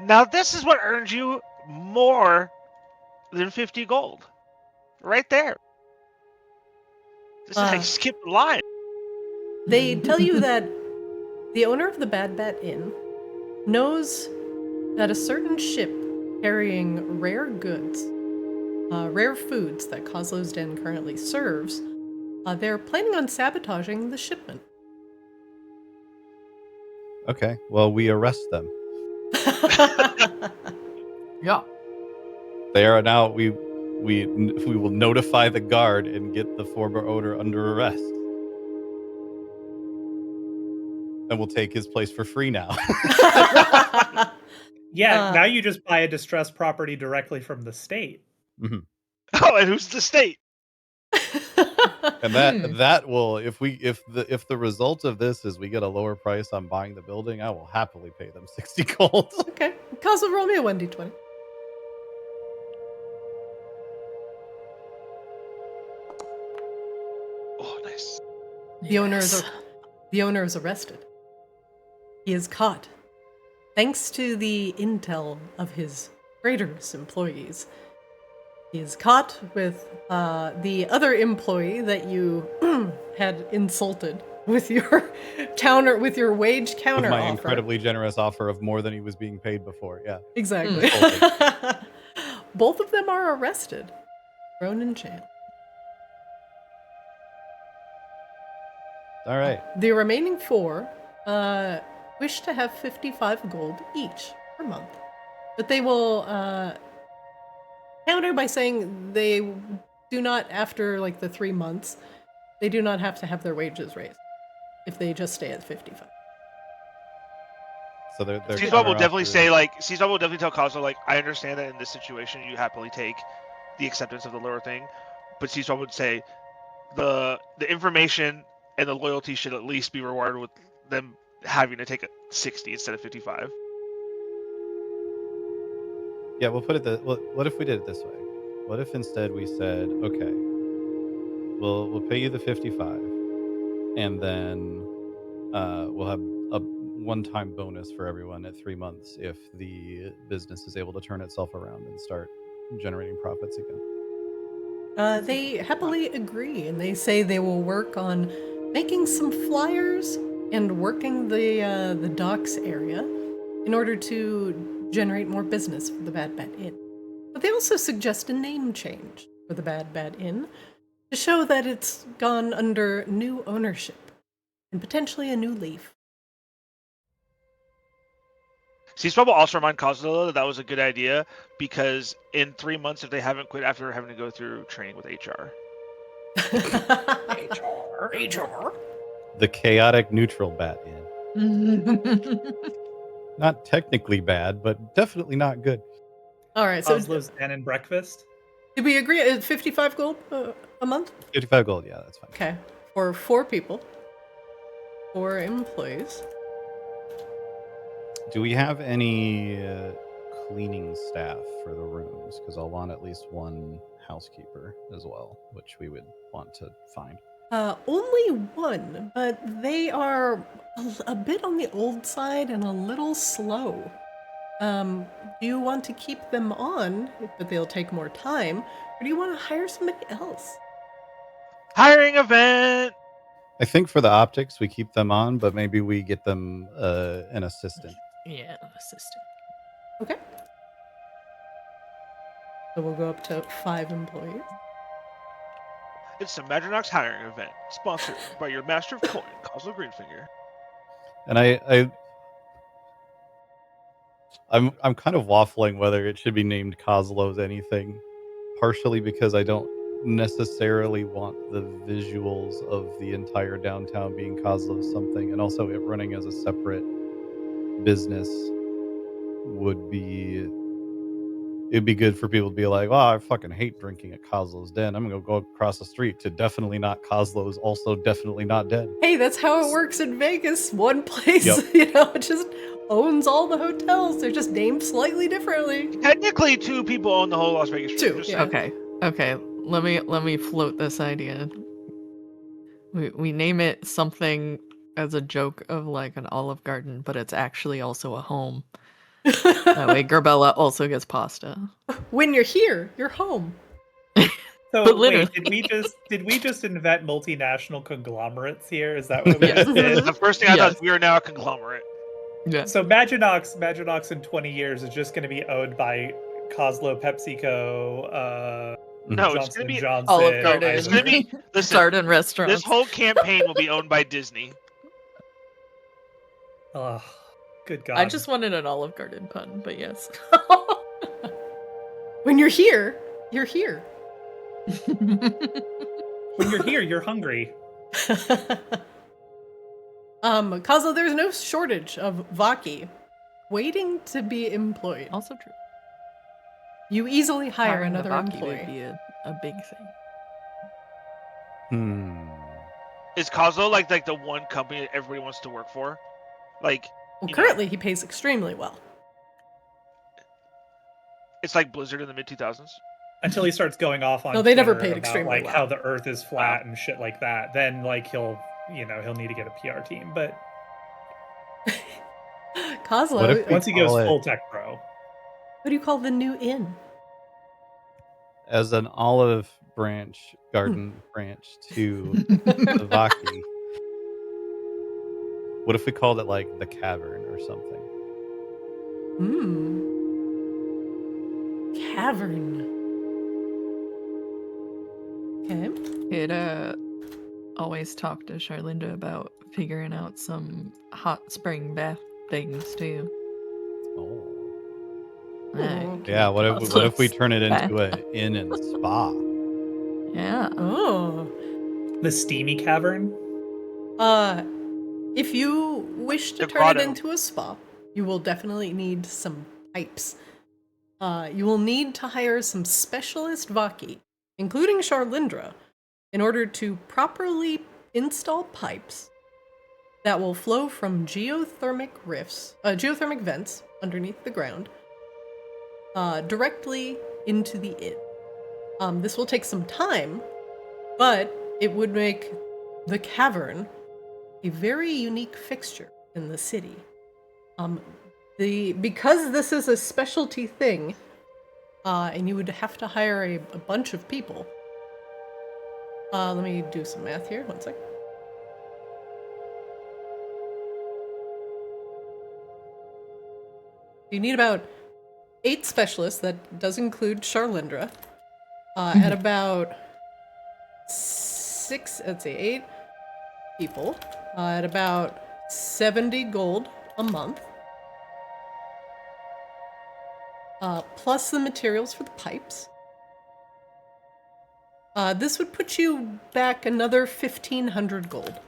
[SPEAKER 6] Now this is what earns you more than 50 gold. Right there. This is how you skip the line.
[SPEAKER 1] They tell you that the owner of the Bad Bat Inn knows that a certain ship carrying rare goods, rare foods that Kozlo's Den currently serves, they're planning on sabotaging the shipment.
[SPEAKER 2] Okay, well, we arrest them.
[SPEAKER 4] Yeah.
[SPEAKER 2] They are now. We will notify the guard and get the former owner under arrest, and we'll take his place for free now.
[SPEAKER 3] Yeah, now you just buy a distressed property directly from the state.
[SPEAKER 2] Mm-hmm.
[SPEAKER 6] Oh, and who's the state?
[SPEAKER 2] And that will, if the result of this is we get a lower price on buying the building, I will happily pay them 60 gold.
[SPEAKER 1] Okay, Kozlo, roll me a 1d20.
[SPEAKER 6] Oh, nice.
[SPEAKER 1] The owner is arrested. He is caught. Thanks to the intel of his traitorous employees, he is caught with the other employee that you had insulted with your wage counter
[SPEAKER 2] With my
[SPEAKER 1] offer.
[SPEAKER 2] incredibly generous offer of more than he was being paid before. Yeah,
[SPEAKER 1] Exactly. Both of them are arrested, thrown in jail.
[SPEAKER 2] all right.
[SPEAKER 1] The remaining 4 wish to have 55 gold each per month. But they will counter by saying they do not, after like the 3 months, they do not have to have their wages raised if they just stay at 55.
[SPEAKER 2] So they're
[SPEAKER 6] Seaswell will definitely
[SPEAKER 2] counteroffer-
[SPEAKER 6] Seaswell will definitely tell Kozlo, like, I understand that in this situation you happily take the acceptance of the lower thing, but Seaswell would say the information and the loyalty should at least be rewarded with them having to take a 60 instead of 55.
[SPEAKER 2] Yeah, we'll put it. What if we did it this way? What if instead we said, okay, we'll pay you the 55, and then we'll have a one-time bonus for everyone at 3 months if the business is able to turn itself around and start generating profits again.
[SPEAKER 1] They happily agree, and they say they will work on making some flyers and working the docks area in order to generate more business for the Bad Bat Inn. But they also suggest a name change for the Bad Bat Inn to show that it's gone under new ownership and potentially a new leaf.
[SPEAKER 6] Seaswell will also remind Kozlo that was a good idea because in 3 months, if they haven't quit after having to go through training with HR.
[SPEAKER 1] HR.
[SPEAKER 2] The chaotic neutral Bat Inn. Not technically bad, but definitely not good.
[SPEAKER 1] All right, so
[SPEAKER 3] Kozlo's Den and breakfast.
[SPEAKER 1] did we agree at 55 gold a month?
[SPEAKER 2] 55 gold, yeah, that's fine.
[SPEAKER 1] Okay, for 4 people, 4 employees.
[SPEAKER 2] Do we have any cleaning staff for the rooms? Because I'll want at least one housekeeper as well, which we would want to find.
[SPEAKER 1] Only 1, but they are a bit on the old side and a little slow. Do you want to keep them on, but they'll take more time, or do you want to hire somebody else?
[SPEAKER 6] Hiring event!
[SPEAKER 2] I think for the optics, we keep them on, but maybe we get them an assistant.
[SPEAKER 4] Yeah, assistant.
[SPEAKER 1] Okay. So we'll go up to 5 employees.
[SPEAKER 6] It's the Madronox hiring event, sponsored by your master of coin, Kozlo Greenfinger.
[SPEAKER 2] And I'm kind of waffling whether it should be named Kozlo's anything, partially because I don't necessarily want the visuals of the entire downtown being Kozlo's something, and also it running as a separate business it'd be good for people to be like, oh, I fucking hate drinking at Kozlo's Den. I'm gonna go across the street to definitely not Kozlo's, also definitely not dead.
[SPEAKER 1] Hey, that's how it works in Vegas. One place,
[SPEAKER 2] Yep.
[SPEAKER 1] just owns all the hotels. They're just named slightly differently.
[SPEAKER 6] Technically, 2 people own the whole Las Vegas Strip.
[SPEAKER 1] 2,
[SPEAKER 6] just
[SPEAKER 1] yeah.
[SPEAKER 6] saying.
[SPEAKER 4] Okay. Let me float this idea. We name it something as a joke of like an Olive Garden, but it's actually also a home. That way, Gerbella also gets pasta.
[SPEAKER 1] When you're here, you're home.
[SPEAKER 3] So
[SPEAKER 4] But
[SPEAKER 3] wait,
[SPEAKER 4] literally.
[SPEAKER 3] did we just invent multinational conglomerates here? Is that what we
[SPEAKER 4] Yes.
[SPEAKER 3] just did?
[SPEAKER 6] The first thing I thought
[SPEAKER 4] Yes.
[SPEAKER 6] is we are now a conglomerate.
[SPEAKER 4] Yeah.
[SPEAKER 3] So Maginox in 20 years is just going to be owned by Kozlo, PepsiCo,
[SPEAKER 6] No, it's
[SPEAKER 3] Johnson
[SPEAKER 6] gonna be
[SPEAKER 3] Johnson.
[SPEAKER 4] Olive
[SPEAKER 6] no,
[SPEAKER 4] Garden.
[SPEAKER 6] it's gonna be listen.
[SPEAKER 4] Garden restaurants.
[SPEAKER 6] This whole campaign will be owned by Disney.
[SPEAKER 3] Oh, good God!
[SPEAKER 4] I just wanted an Olive Garden pun, but yes.
[SPEAKER 1] When you're here, you're here.
[SPEAKER 3] When you're here, you're hungry.
[SPEAKER 1] Kozlo, there's no shortage of Vaki waiting to be employed.
[SPEAKER 4] Also true.
[SPEAKER 1] You easily hire
[SPEAKER 4] Hiring the
[SPEAKER 1] another
[SPEAKER 4] Vaki would
[SPEAKER 1] employee.
[SPEAKER 4] be a big thing.
[SPEAKER 6] Is Kozlo like the one company that everybody wants to work for? Like,
[SPEAKER 1] Well,
[SPEAKER 6] you
[SPEAKER 1] currently
[SPEAKER 6] know,
[SPEAKER 1] he pays extremely well.
[SPEAKER 6] it's like Blizzard in the mid 2000s.
[SPEAKER 3] Until he starts going off on
[SPEAKER 1] No, they never
[SPEAKER 3] Twitter
[SPEAKER 1] paid
[SPEAKER 3] about,
[SPEAKER 1] extremely
[SPEAKER 3] like
[SPEAKER 1] well.
[SPEAKER 3] how the Earth is flat and shit like that. Then like he'll need to get a PR team. But
[SPEAKER 1] Kozlo,
[SPEAKER 2] What if we
[SPEAKER 3] once he goes
[SPEAKER 2] call it-
[SPEAKER 3] full tech pro,
[SPEAKER 1] what do you call the new inn?
[SPEAKER 2] As an olive branch, garden branch to the Vaki. What if we called it like the Cavern or something?
[SPEAKER 1] Cavern. Okay.
[SPEAKER 4] It always talk to Charlinda about figuring out some hot spring bath things too.
[SPEAKER 2] Oh.
[SPEAKER 4] Yeah,
[SPEAKER 2] Yeah, what if we turn it into an inn and spa?
[SPEAKER 4] Yeah.
[SPEAKER 1] Oh.
[SPEAKER 3] the steamy cavern.
[SPEAKER 1] If you wish to
[SPEAKER 6] The
[SPEAKER 1] turn it
[SPEAKER 6] grotto.
[SPEAKER 1] into a spa, you will definitely need some pipes. You will need to hire some specialist Vaki, including Charlindra, in order to properly install pipes that will flow from geothermic vents underneath the ground, directly into the inn. This will take some time, but it would make the cavern a very unique fixture in the city. Because this is a specialty thing, and you would have to hire a bunch of people. Let me do some math here. 1 sec. You need about 8 specialists. That does include Charlindra. At about 8 people. At about 70 gold a month. Plus the materials for the pipes. This would put you back another 1,500 gold.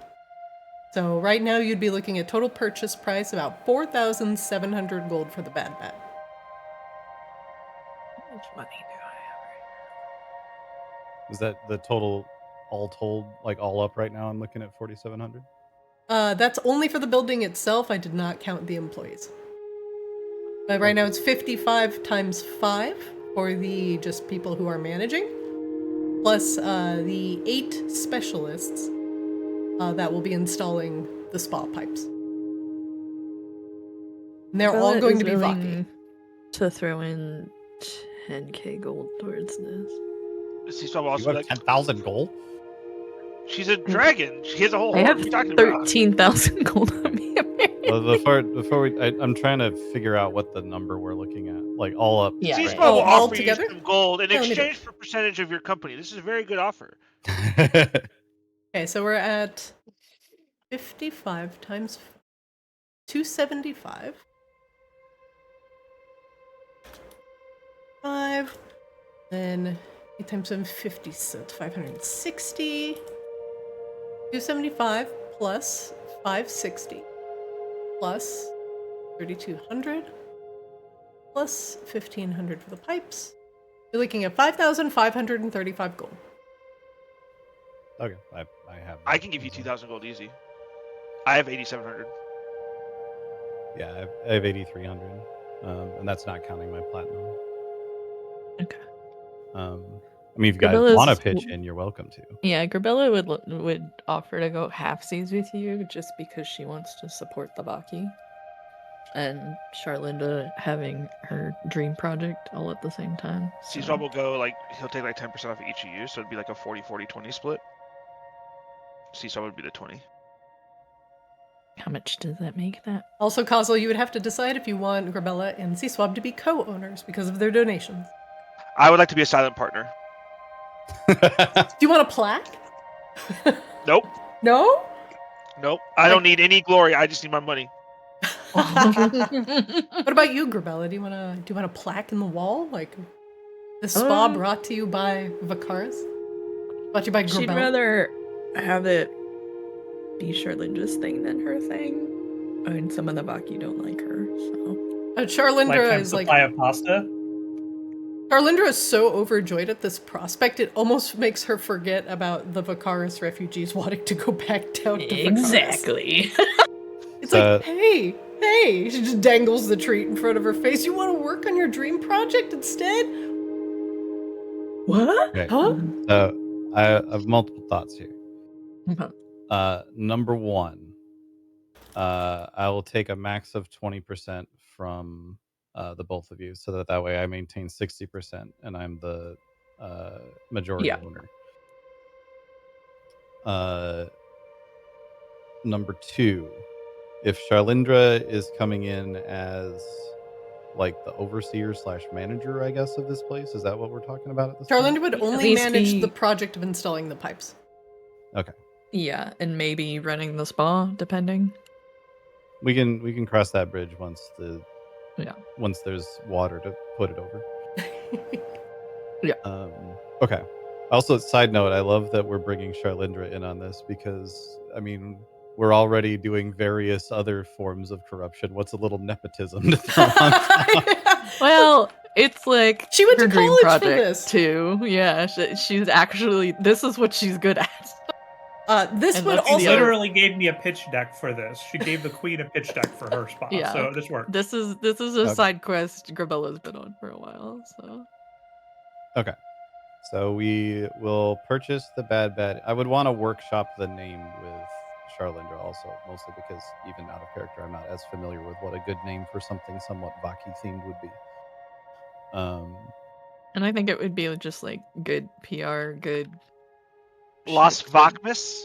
[SPEAKER 1] So right now you'd be looking at total purchase price about 4,700 gold for the bad bat.
[SPEAKER 4] How much money do I have right
[SPEAKER 2] Is that the total, all told, like all up right now? I'm looking at 4,700.
[SPEAKER 1] That's only for the building itself. I did not count the employees. But right now it's 55 times 5 for the just people who are managing, plus the 8 specialists that will be installing the spa pipes. And they're all going to be Vaki.
[SPEAKER 4] To throw in 10k gold towards this.
[SPEAKER 6] Sea Swab
[SPEAKER 2] You
[SPEAKER 6] also
[SPEAKER 2] have 10,000 gold?
[SPEAKER 6] she's a dragon. She has a whole
[SPEAKER 4] I
[SPEAKER 6] horde.
[SPEAKER 4] have
[SPEAKER 6] What are you talking about?
[SPEAKER 4] 13,000 gold on me.
[SPEAKER 2] Before I'm trying to figure out what the number we're looking at, like all up.
[SPEAKER 4] Yeah,
[SPEAKER 6] Sea
[SPEAKER 4] right.
[SPEAKER 6] Swab will
[SPEAKER 1] all
[SPEAKER 6] offer
[SPEAKER 1] together?
[SPEAKER 6] you some gold in
[SPEAKER 1] Yeah, let me do
[SPEAKER 6] exchange for percentage of your company. This is a very good offer.
[SPEAKER 1] Okay, so we're at 55 times 275. 5. Then 8 times 750, so it's 560. 275 plus 560 plus 3,200 plus 1,500 for the pipes. You're looking at 5,535 gold.
[SPEAKER 2] Okay, I have.
[SPEAKER 6] I can give you 2,000 gold easy. I have 8,700.
[SPEAKER 2] Yeah, I have 8,300, and that's not counting my platinum.
[SPEAKER 4] Okay.
[SPEAKER 2] I mean, if you guys want to pitch in, you're welcome to.
[SPEAKER 4] Yeah, Grabella would offer to go halfsies with you just because she wants to support the Baki. And Charlinda having her dream project all at the same time. So.
[SPEAKER 6] C-Swab will go, like, he'll take like 10% off of each of you, so it'd be like a 40-40-20 split. C-Swab would be the 20.
[SPEAKER 4] How much does that make that?
[SPEAKER 1] Also, Kozlo, you would have to decide if you want Grabella and C-Swab to be co-owners because of their donations.
[SPEAKER 6] I would like to be a silent partner.
[SPEAKER 1] Do you want a plaque?
[SPEAKER 6] Nope.
[SPEAKER 1] No?
[SPEAKER 6] Nope. I don't need any glory. I just need my money.
[SPEAKER 1] What about you, Grabella? Do you want a plaque in the wall? Like the spa brought to you by Vakaris? Brought to you by Grabella?
[SPEAKER 4] She'd rather have it be Charlinda's thing than her thing. I mean, some of the Baki don't like her, so.
[SPEAKER 1] Charlindra
[SPEAKER 3] Lifetime
[SPEAKER 1] is like
[SPEAKER 3] supply of pasta.
[SPEAKER 1] Charlindra is so overjoyed at this prospect, it almost makes her forget about the Vakaris refugees wanting to go back down to Vakaris.
[SPEAKER 4] Exactly.
[SPEAKER 1] It's like, hey, she just dangles the treat in front of her face. You want to work on your dream project instead?
[SPEAKER 4] What?
[SPEAKER 2] Okay.
[SPEAKER 1] Huh?
[SPEAKER 2] So I have multiple thoughts here. Number one, I will take a max of 20% from the both of you, so that way I maintain 60% and I'm the majority owner. Number two, if Charlindra is coming in as like the overseer / manager, I guess, of this place, is that what we're talking about at this point?
[SPEAKER 1] Charlindra would only manage the project of installing the pipes.
[SPEAKER 2] Okay.
[SPEAKER 4] Yeah, and maybe running the spa, depending.
[SPEAKER 2] We can cross that bridge once there's water to put it over.
[SPEAKER 4] Yeah.
[SPEAKER 2] Okay. Also, side note, I love that we're bringing Charlindra in on this because, I mean, we're already doing various other forms of corruption. What's a little nepotism to throw on top?
[SPEAKER 4] Well, it's like
[SPEAKER 1] she went
[SPEAKER 4] her
[SPEAKER 1] to
[SPEAKER 4] dream
[SPEAKER 1] college
[SPEAKER 4] project
[SPEAKER 1] for this
[SPEAKER 4] too. Yeah, she's actually, this is what she's good at.
[SPEAKER 1] This
[SPEAKER 4] And
[SPEAKER 1] would
[SPEAKER 4] that's
[SPEAKER 1] also
[SPEAKER 3] She literally gave me a pitch deck for this. She gave the queen a pitch deck for her spa.
[SPEAKER 4] Yeah.
[SPEAKER 3] So this worked.
[SPEAKER 4] This is a side quest Grabella's been on for a while. So.
[SPEAKER 2] Okay. So we will purchase the bad. I would want to workshop the name with Charlindra also, mostly because even out of character, I'm not as familiar with what a good name for something somewhat Vaki themed would be.
[SPEAKER 4] And I think it would be just like good PR, good.
[SPEAKER 6] Las Vacmas?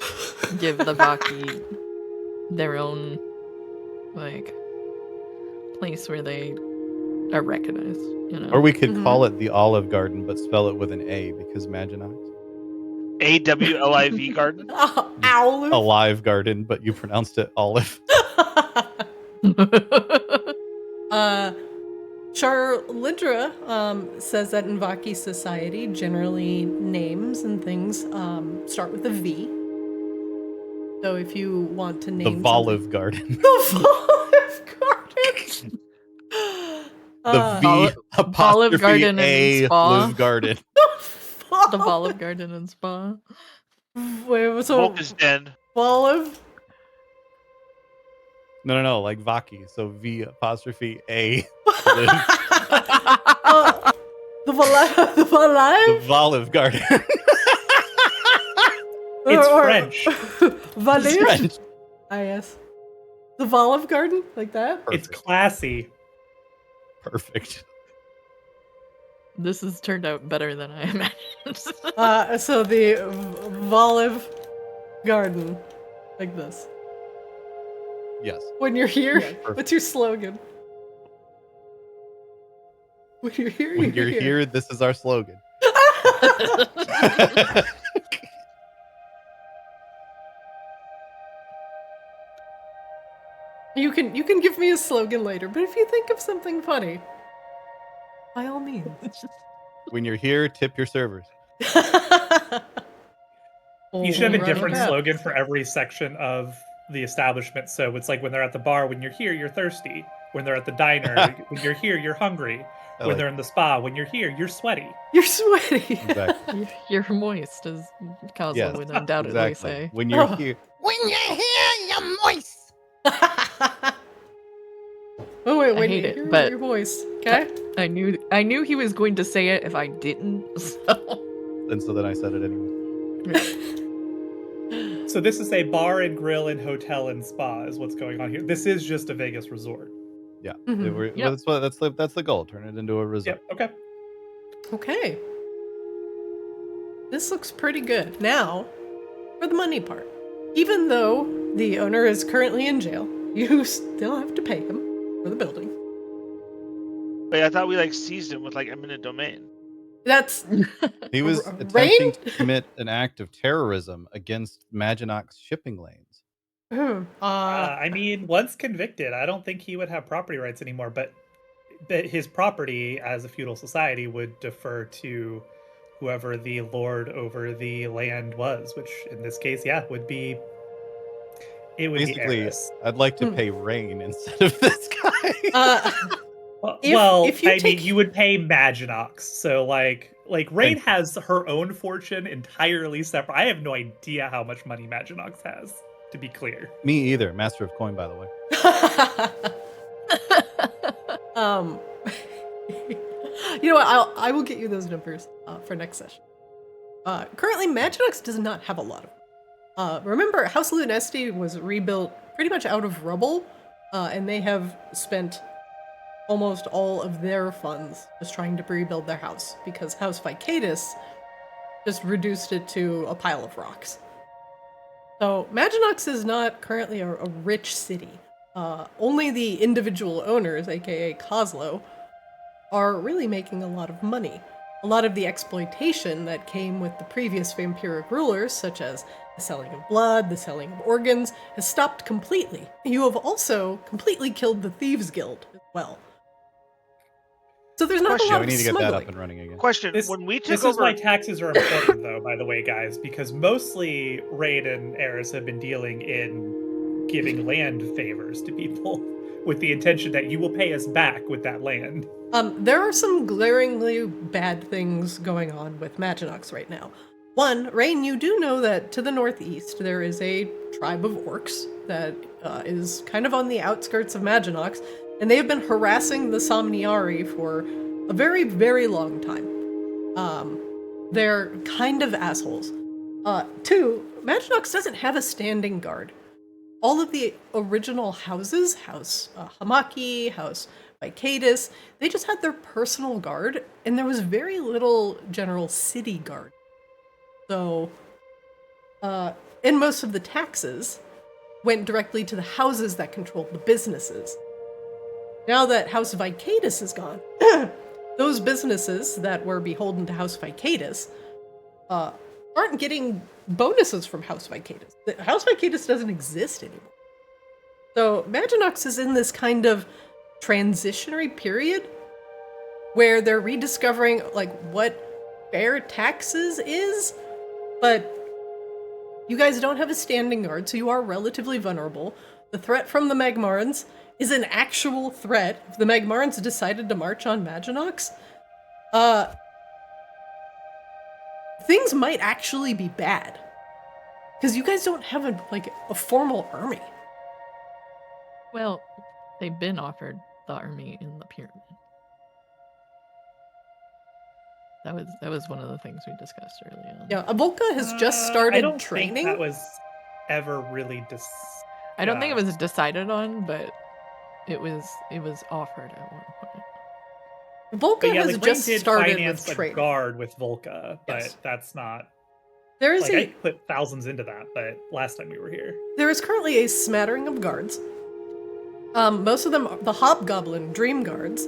[SPEAKER 4] Give the Vaki their own like place where they are recognized, you know.
[SPEAKER 2] Or we could call it the Olive Garden, but spell it with an A because Maginox.
[SPEAKER 6] AWLIV Garden?
[SPEAKER 1] Olive?
[SPEAKER 2] Alive Garden, but you pronounced it Olive.
[SPEAKER 1] Charlindra says that in Vaki society, generally names and things start with a V. So if you want to name
[SPEAKER 2] the Volive Garden.
[SPEAKER 1] The Volive Garden.
[SPEAKER 2] The V
[SPEAKER 4] Volive Garden
[SPEAKER 2] A
[SPEAKER 4] and Spa.
[SPEAKER 2] Live Garden.
[SPEAKER 4] The Volive Garden and Spa.
[SPEAKER 1] Wait, so
[SPEAKER 6] Volk is den.
[SPEAKER 1] Volive?
[SPEAKER 2] No, like Vaki. So V''A.
[SPEAKER 1] The Volive?
[SPEAKER 2] The Volive Garden.
[SPEAKER 3] It's French.
[SPEAKER 1] Volive?
[SPEAKER 2] It's French.
[SPEAKER 1] Ah, yes. The Volive Garden? Like that?
[SPEAKER 3] It's classy.
[SPEAKER 2] Perfect.
[SPEAKER 4] This has turned out better than I imagined.
[SPEAKER 1] So the Volive Garden. Like this.
[SPEAKER 2] Yes.
[SPEAKER 1] When you're here,
[SPEAKER 2] Perfect.
[SPEAKER 1] what's your slogan? When you're here,
[SPEAKER 2] When you're here, this is our slogan.
[SPEAKER 1] You can give me a slogan later, but if you think of something funny, by all means.
[SPEAKER 2] When you're here, tip your servers.
[SPEAKER 3] You should have a
[SPEAKER 1] Right
[SPEAKER 3] different
[SPEAKER 1] about.
[SPEAKER 3] slogan for every section of the establishment. So it's like when they're at the bar, when you're here, you're thirsty. When they're at the diner, when you're here, you're hungry. When they're in the spa, when you're here, you're sweaty.
[SPEAKER 1] You're sweaty.
[SPEAKER 2] Exactly.
[SPEAKER 4] You're moist, as Kozlo
[SPEAKER 2] Yes,
[SPEAKER 4] would undoubtedly
[SPEAKER 2] exactly.
[SPEAKER 4] say.
[SPEAKER 2] When you're here.
[SPEAKER 8] When you're here, you're moist.
[SPEAKER 1] Oh wait, wait,
[SPEAKER 4] hate it,
[SPEAKER 1] hear
[SPEAKER 4] but-
[SPEAKER 1] your voice. Okay.
[SPEAKER 4] I knew he was going to say it if I didn't. So.
[SPEAKER 2] And so then I said it anyway.
[SPEAKER 3] So this is a bar and grill and hotel and spa is what's going on here. This is just a Vegas resort.
[SPEAKER 2] Yeah.
[SPEAKER 1] Mhm.
[SPEAKER 4] Yep.
[SPEAKER 2] That's the goal. Turn it into a resort.
[SPEAKER 3] Yep. Okay.
[SPEAKER 1] Okay. This looks pretty good. Now, for the money part. Even though the owner is currently in jail, you still have to pay him for the building.
[SPEAKER 6] Wait, I thought we like seized him with like eminent domain.
[SPEAKER 1] That's
[SPEAKER 2] He was
[SPEAKER 1] Raine?
[SPEAKER 2] attempting to commit an act of terrorism against Maginot's shipping lanes.
[SPEAKER 3] I mean, once convicted, I don't think he would have property rights anymore. But his property, as a feudal society, would defer to whoever the lord over the land was, which in this case, yeah, would be. It would
[SPEAKER 2] Basically,
[SPEAKER 3] be Eris.
[SPEAKER 2] I'd like to pay Raine instead of this guy.
[SPEAKER 1] If you
[SPEAKER 3] I
[SPEAKER 1] take-
[SPEAKER 3] mean, you would pay Maginox. So like Raine has her own fortune entirely separate. I have no idea how much money Maginox has, to be clear.
[SPEAKER 2] Me either. Master of coin, by the way.
[SPEAKER 1] You know what? I will get you those numbers for next session. Currently, Maginox does not have a lot of. Remember, House Lunesti was rebuilt pretty much out of rubble, and they have spent almost all of their funds just trying to rebuild their house because House Vicatus just reduced it to a pile of rocks. So Maginox is not currently a rich city. Only the individual owners, aka Kozlo, are really making a lot of money. A lot of the exploitation that came with the previous vampiric rulers, such as the selling of blood, the selling of organs, has stopped completely. You have also completely killed the Thieves Guild as well. So there's not
[SPEAKER 6] Question.
[SPEAKER 1] a lot
[SPEAKER 2] We
[SPEAKER 1] of
[SPEAKER 2] need to get
[SPEAKER 1] smuggling.
[SPEAKER 2] that up and running again.
[SPEAKER 6] Question:
[SPEAKER 3] This,
[SPEAKER 6] When we took
[SPEAKER 3] this
[SPEAKER 6] over,
[SPEAKER 3] is why taxes are important, though, by the way, guys, because mostly Raine and Eris have been dealing in giving land favors to people with the intention that you will pay us back with that land.
[SPEAKER 1] There are some glaringly bad things going on with Maginox right now. One, Raine, you do know that to the northeast there is a tribe of orcs that is kind of on the outskirts of Maginox, and they have been harassing the Somniari for a very, very long time. They're kind of assholes. Two, Maginox doesn't have a standing guard. All of the original houses, House Hamaki, House Vicatus, they just had their personal guard, and there was very little general city guard. So, and most of the taxes went directly to the houses that controlled the businesses. Now that House Vicatus is gone, those businesses that were beholden to House Vicatus aren't getting bonuses from House Vicatus. House Vicatus doesn't exist anymore. So Maginox is in this kind of transitionary period where they're rediscovering like what fair taxes is, but you guys don't have a standing guard, so you are relatively vulnerable. The threat from the Magmarans is an actual threat. If the Magmarans decided to march on Maginox, things might actually be bad. Because you guys don't have a formal army.
[SPEAKER 4] Well, they've been offered the army in the pyramid. That was one of the things we discussed early on.
[SPEAKER 1] Yeah, Volca has just
[SPEAKER 3] I
[SPEAKER 1] started
[SPEAKER 3] don't
[SPEAKER 1] training.
[SPEAKER 3] think that was ever really
[SPEAKER 4] I don't think it was decided on, but it was offered at one point.
[SPEAKER 1] Volca
[SPEAKER 3] But yeah,
[SPEAKER 1] has
[SPEAKER 3] like Raine
[SPEAKER 1] just
[SPEAKER 3] did
[SPEAKER 1] started
[SPEAKER 3] finance
[SPEAKER 1] with
[SPEAKER 3] a
[SPEAKER 1] training.
[SPEAKER 3] guard with Volca, but
[SPEAKER 1] Yes.
[SPEAKER 3] that's not.
[SPEAKER 1] There is
[SPEAKER 3] Like I put thousands into that, but last time we were here.
[SPEAKER 1] There is currently a smattering of guards. Most of them, the Hobgoblin Dream Guards,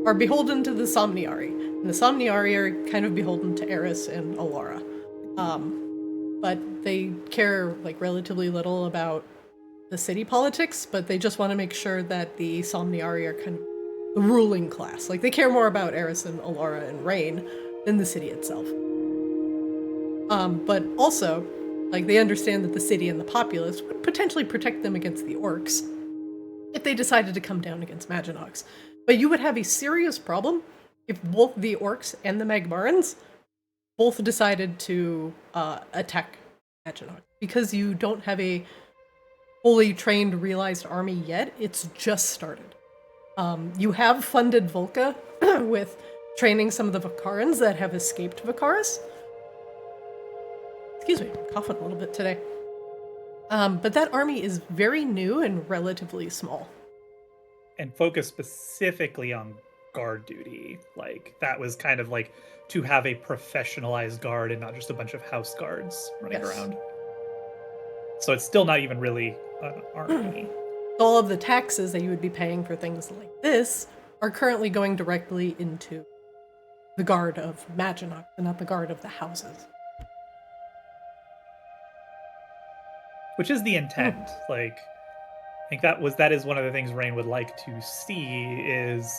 [SPEAKER 1] are beholden to the Somniari. And the Somniari are kind of beholden to Eris and Alara. But they care relatively little about the city politics, but they just want to make sure that the Somniari are kind of the ruling class. Like, they care more about Eris and Alara and Raine than the city itself. But also, they understand that the city and the populace would potentially protect them against the orcs if they decided to come down against Maginox. But you would have a serious problem if both the orcs and the Magmarans both decided to attack Maginox. Because you don't have a fully trained, realized army yet, it's just started. You have funded Volca with training some of the Vakarans that have escaped Vakaris. Excuse me, I'm coughing a little bit today. But that army is very new and relatively small.
[SPEAKER 3] And focused specifically on guard duty. Like, that was kind of like to have a professionalized guard and not just a bunch of house guards running
[SPEAKER 1] Yes.
[SPEAKER 3] around. So it's still not even really an army.
[SPEAKER 1] All of the taxes that you would be paying for things like this are currently going directly into the guard of Maginox and not the guard of the houses.
[SPEAKER 3] Which is the intent. Like, I think that is one of the things Raine would like to see is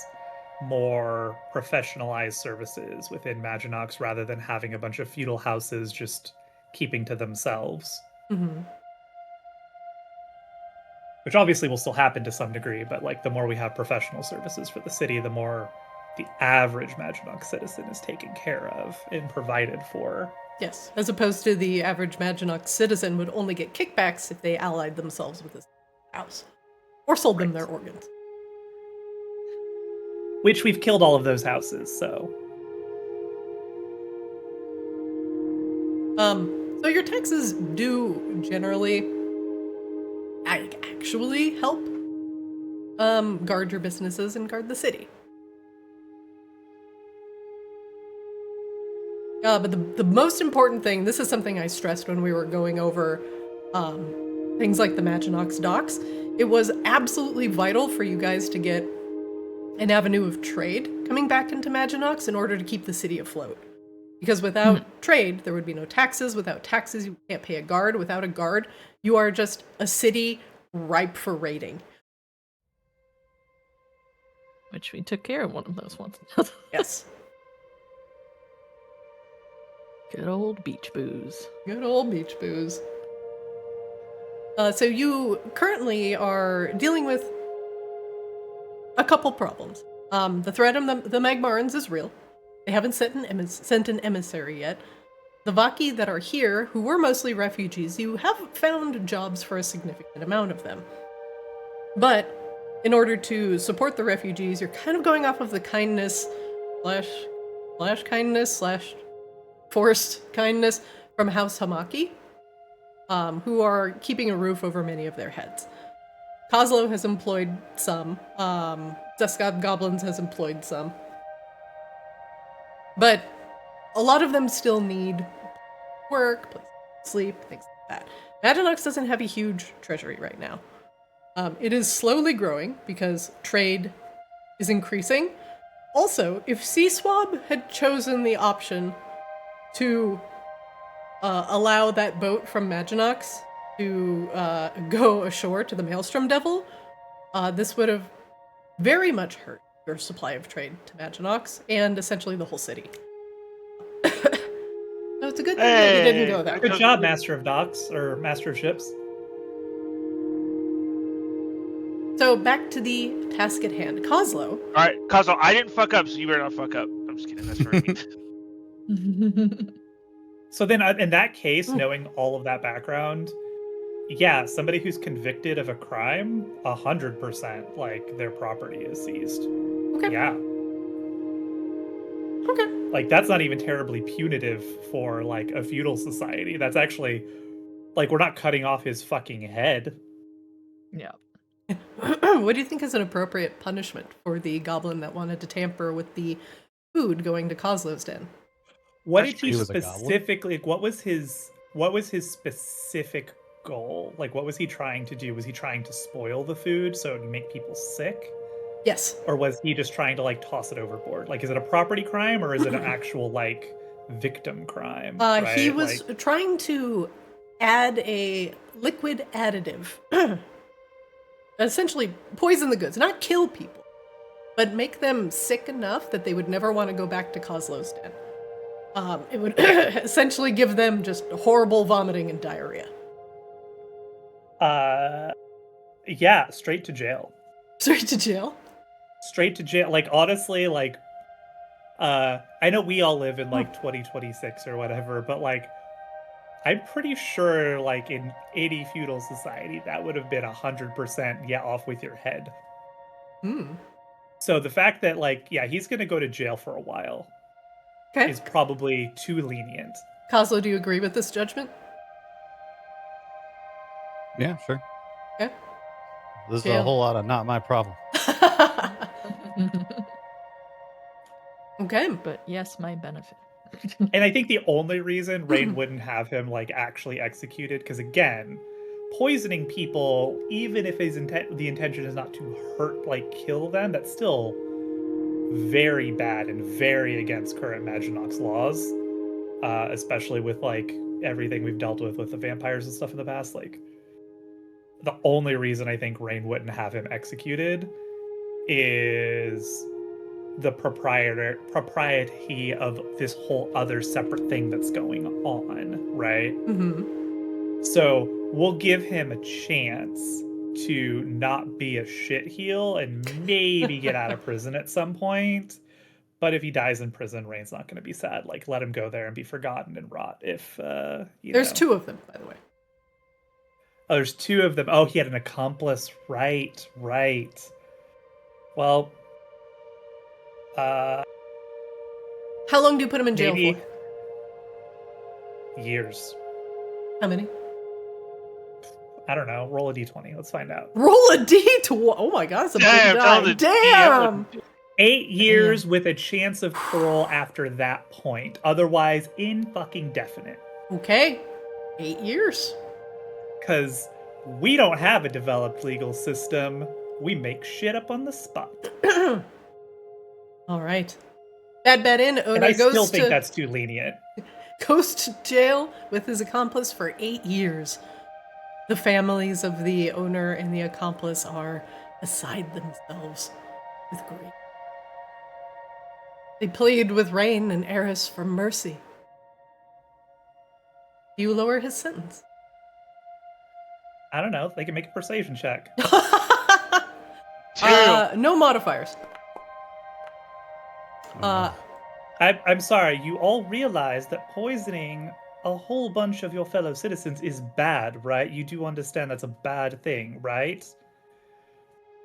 [SPEAKER 3] more professionalized services within Maginox rather than having a bunch of feudal houses just keeping to themselves.
[SPEAKER 1] Mm-hmm.
[SPEAKER 3] Which obviously will still happen to some degree, but like the more we have professional services for the city, the more the average Maginox citizen is taken care of and provided for.
[SPEAKER 1] Yes, as opposed to the average Maginox citizen would only get kickbacks if they allied themselves with this house or sold them their organs.
[SPEAKER 3] Which we've killed all of those houses, so.
[SPEAKER 1] So your taxes do generally actually help guard your businesses and guard the city. But the most important thing, this is something I stressed when we were going over things like the Maginox docks. It was absolutely vital for you guys to get an avenue of trade coming back into Maginox in order to keep the city afloat. Because without trade, there would be no taxes. Without taxes, you can't pay a guard. Without a guard, you are just a city ripe for raiding.
[SPEAKER 4] Which we took care of one of those ones.
[SPEAKER 1] Yes.
[SPEAKER 4] Good old beach booze.
[SPEAKER 1] Good old beach booze. So you currently are dealing with a couple problems. The threat of the Magmarans is real. They haven't sent an emissary yet. The Vaki that are here, who were mostly refugees, you have found jobs for a significant amount of them. But in order to support the refugees, you're kind of going off of the kindness slash kindness slash forced kindness from House Hamaki, who are keeping a roof over many of their heads. Kozlo has employed some. Deskab Goblins has employed some. But a lot of them still need work, place to sleep, things like that. Maginox doesn't have a huge treasury right now. It is slowly growing because trade is increasing. Also, if C-Swab had chosen the option to allow that boat from Maginox to go ashore to the Maelstrom Devil, this would have very much hurt your supply of trade to Maginox and essentially the whole city. So it's a good thing that we didn't go that way.
[SPEAKER 3] Good job, Master of Docks, or Master of Ships.
[SPEAKER 1] So back to the task at hand. Kozlo.
[SPEAKER 6] All right, Kozlo, I didn't fuck up, so you better not fuck up. I'm just kidding. That's very mean.
[SPEAKER 3] So then, in that case, knowing all of that background, yeah, somebody who's convicted of a crime, 100%, like, their property is seized.
[SPEAKER 1] Okay.
[SPEAKER 3] Yeah.
[SPEAKER 1] Okay.
[SPEAKER 3] Like, that's not even terribly punitive for, like, a feudal society. That's actually, like, we're not cutting off his fucking head.
[SPEAKER 4] Yeah.
[SPEAKER 1] What do you think is an appropriate punishment for the goblin that wanted to tamper with the food going to Kozlo's den?
[SPEAKER 3] What did he
[SPEAKER 2] He was a goblin?
[SPEAKER 3] specifically, what was his specific goal? Like, what was he trying to do? Was he trying to spoil the food so it would make people sick?
[SPEAKER 1] Yes.
[SPEAKER 3] Or was he just trying to, like, toss it overboard? Like, is it a property crime or is it an actual, like, victim crime?
[SPEAKER 1] He
[SPEAKER 3] right?
[SPEAKER 1] was
[SPEAKER 3] Like,
[SPEAKER 1] trying to add a liquid additive. Essentially poison the goods, not kill people, but make them sick enough that they would never want to go back to Kozlo's den. It would essentially give them just horrible vomiting and diarrhea.
[SPEAKER 3] yeah, straight to jail.
[SPEAKER 1] Straight to jail?
[SPEAKER 3] Straight to jail. Like, honestly, like, I know we all live in, like, 2026 or whatever, but, like, I'm pretty sure, like, in 80 feudal society, that would have been 100%, yeah, off with your head. So the fact that, like, yeah, he's going to go to jail for a while
[SPEAKER 1] Okay.
[SPEAKER 3] is probably too lenient.
[SPEAKER 1] Kozlo, do you agree with this judgment?
[SPEAKER 2] Yeah, sure.
[SPEAKER 1] Okay.
[SPEAKER 2] This is
[SPEAKER 1] Jail.
[SPEAKER 2] a whole lot of not my problem.
[SPEAKER 1] Okay.
[SPEAKER 4] But yes, my benefit.
[SPEAKER 3] And I think the only reason Raine wouldn't have him, like, actually executed, because again, poisoning people, even if the intention is not to hurt, like, kill them, that's still very bad and very against current Maginox laws, especially with, like, everything we've dealt with the vampires and stuff in the past. Like, the only reason I think Raine wouldn't have him executed is the propriety of this whole other separate thing that's going on, right?
[SPEAKER 1] Mm-hmm.
[SPEAKER 3] So we'll give him a chance to not be a shitheel and maybe get out of prison at some point. But if he dies in prison, Raine's not going to be sad. Like, let him go there and be forgotten and rot. If
[SPEAKER 1] There's 2 of them, by the way.
[SPEAKER 3] Oh, there's 2 of them. Oh, he had an accomplice. Right. Well,
[SPEAKER 1] How long do you put him in jail
[SPEAKER 3] maybe
[SPEAKER 1] for?
[SPEAKER 3] years.
[SPEAKER 1] How many?
[SPEAKER 3] I don't know. Roll a d20. Let's find out.
[SPEAKER 1] Roll a d20. Oh my god, it's a
[SPEAKER 6] Damn,
[SPEAKER 1] big
[SPEAKER 6] tell
[SPEAKER 1] die.
[SPEAKER 6] the
[SPEAKER 1] Damn!
[SPEAKER 3] 8 years with a chance of parole after that point. Otherwise, indefinite.
[SPEAKER 1] Okay. 8 years.
[SPEAKER 3] Because we don't have a developed legal system. We make shit up on the spot.
[SPEAKER 1] All right. Bad Inn owner
[SPEAKER 3] And I
[SPEAKER 1] goes
[SPEAKER 3] still think
[SPEAKER 1] to
[SPEAKER 3] that's too lenient.
[SPEAKER 1] goes to jail with his accomplice for 8 years. The families of the owner and the accomplice are beside themselves with grief. They plead with Raine and Eris for mercy. You lower his sentence.
[SPEAKER 3] I don't know. They can make a persuasion check.
[SPEAKER 1] No modifiers.
[SPEAKER 3] I'm sorry. You all realize that poisoning a whole bunch of your fellow citizens is bad, right? You do understand that's a bad thing, right?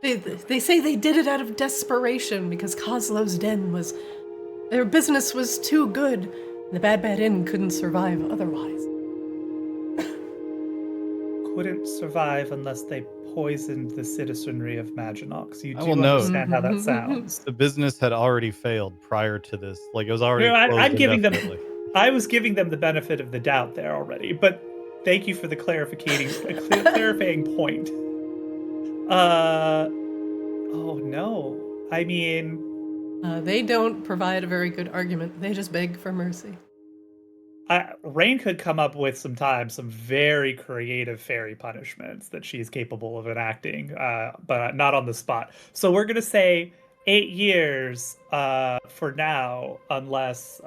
[SPEAKER 1] They say they did it out of desperation because Kozlo's den was... Their business was too good. And the Bad Inn couldn't survive otherwise.
[SPEAKER 3] Couldn't survive unless they poisoned the citizenry of Maginox. You
[SPEAKER 2] I
[SPEAKER 3] do
[SPEAKER 2] will note-
[SPEAKER 3] understand how that sounds.
[SPEAKER 2] The business had already failed prior to this. Like, it was already
[SPEAKER 3] No,
[SPEAKER 2] closed
[SPEAKER 3] I'm giving them.
[SPEAKER 2] indefinitely.
[SPEAKER 3] I was giving them the benefit of the doubt there already, but thank you for the clarifying point. Oh no. I mean,
[SPEAKER 1] They don't provide a very good argument. They just beg for mercy.
[SPEAKER 3] Raine could come up with some very creative fairy punishments that she's capable of enacting, but not on the spot. So we're gonna say 8 years for now, unless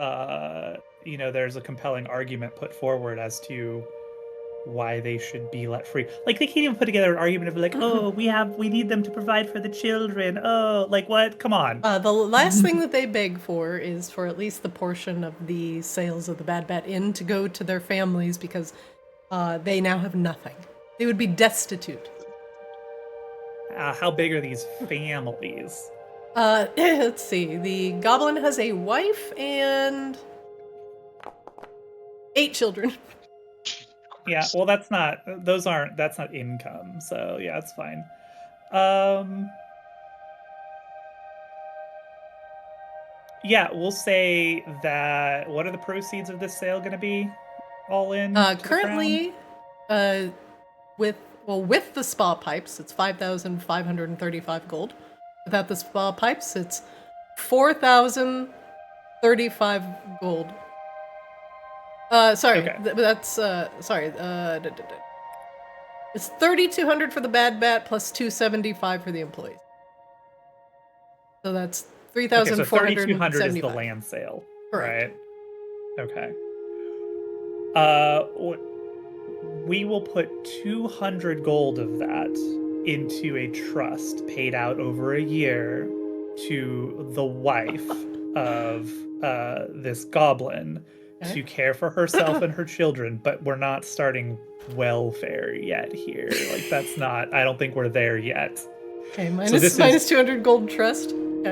[SPEAKER 3] there's a compelling argument put forward as to why they should be let free. Like, they can't even put together an argument of like, oh, we need them to provide for the children. Oh, like what? Come on.
[SPEAKER 1] The last thing that they beg for is for at least the portion of the sales of the Bad Inn to go to their families because they now have nothing. They would be destitute.
[SPEAKER 3] How big are these families?
[SPEAKER 1] Let's see. The goblin has a wife and 8 children.
[SPEAKER 3] Yeah, well, that's not income, so yeah, it's fine. Yeah, we'll say that. What are the proceeds of this sale going to be? All in.
[SPEAKER 1] Currently, with the spa pipes, it's 5,535 gold. Without the spa pipes, it's 4,035 gold. Sorry,
[SPEAKER 3] Okay.
[SPEAKER 1] That's it's 3,200 for the Bad Bat plus 275 for the employees. So that's
[SPEAKER 3] Okay, so
[SPEAKER 1] 3,475.
[SPEAKER 3] 3,200 is the land sale,
[SPEAKER 1] Correct.
[SPEAKER 3] right? Okay. We will put 200 gold of that into a trust paid out over a year to the wife of this goblin to care for herself and her children, but we're not starting welfare yet here. Like, that's not, I don't think we're there yet.
[SPEAKER 1] Okay,
[SPEAKER 3] this is-
[SPEAKER 1] minus 200 gold trust. Okay.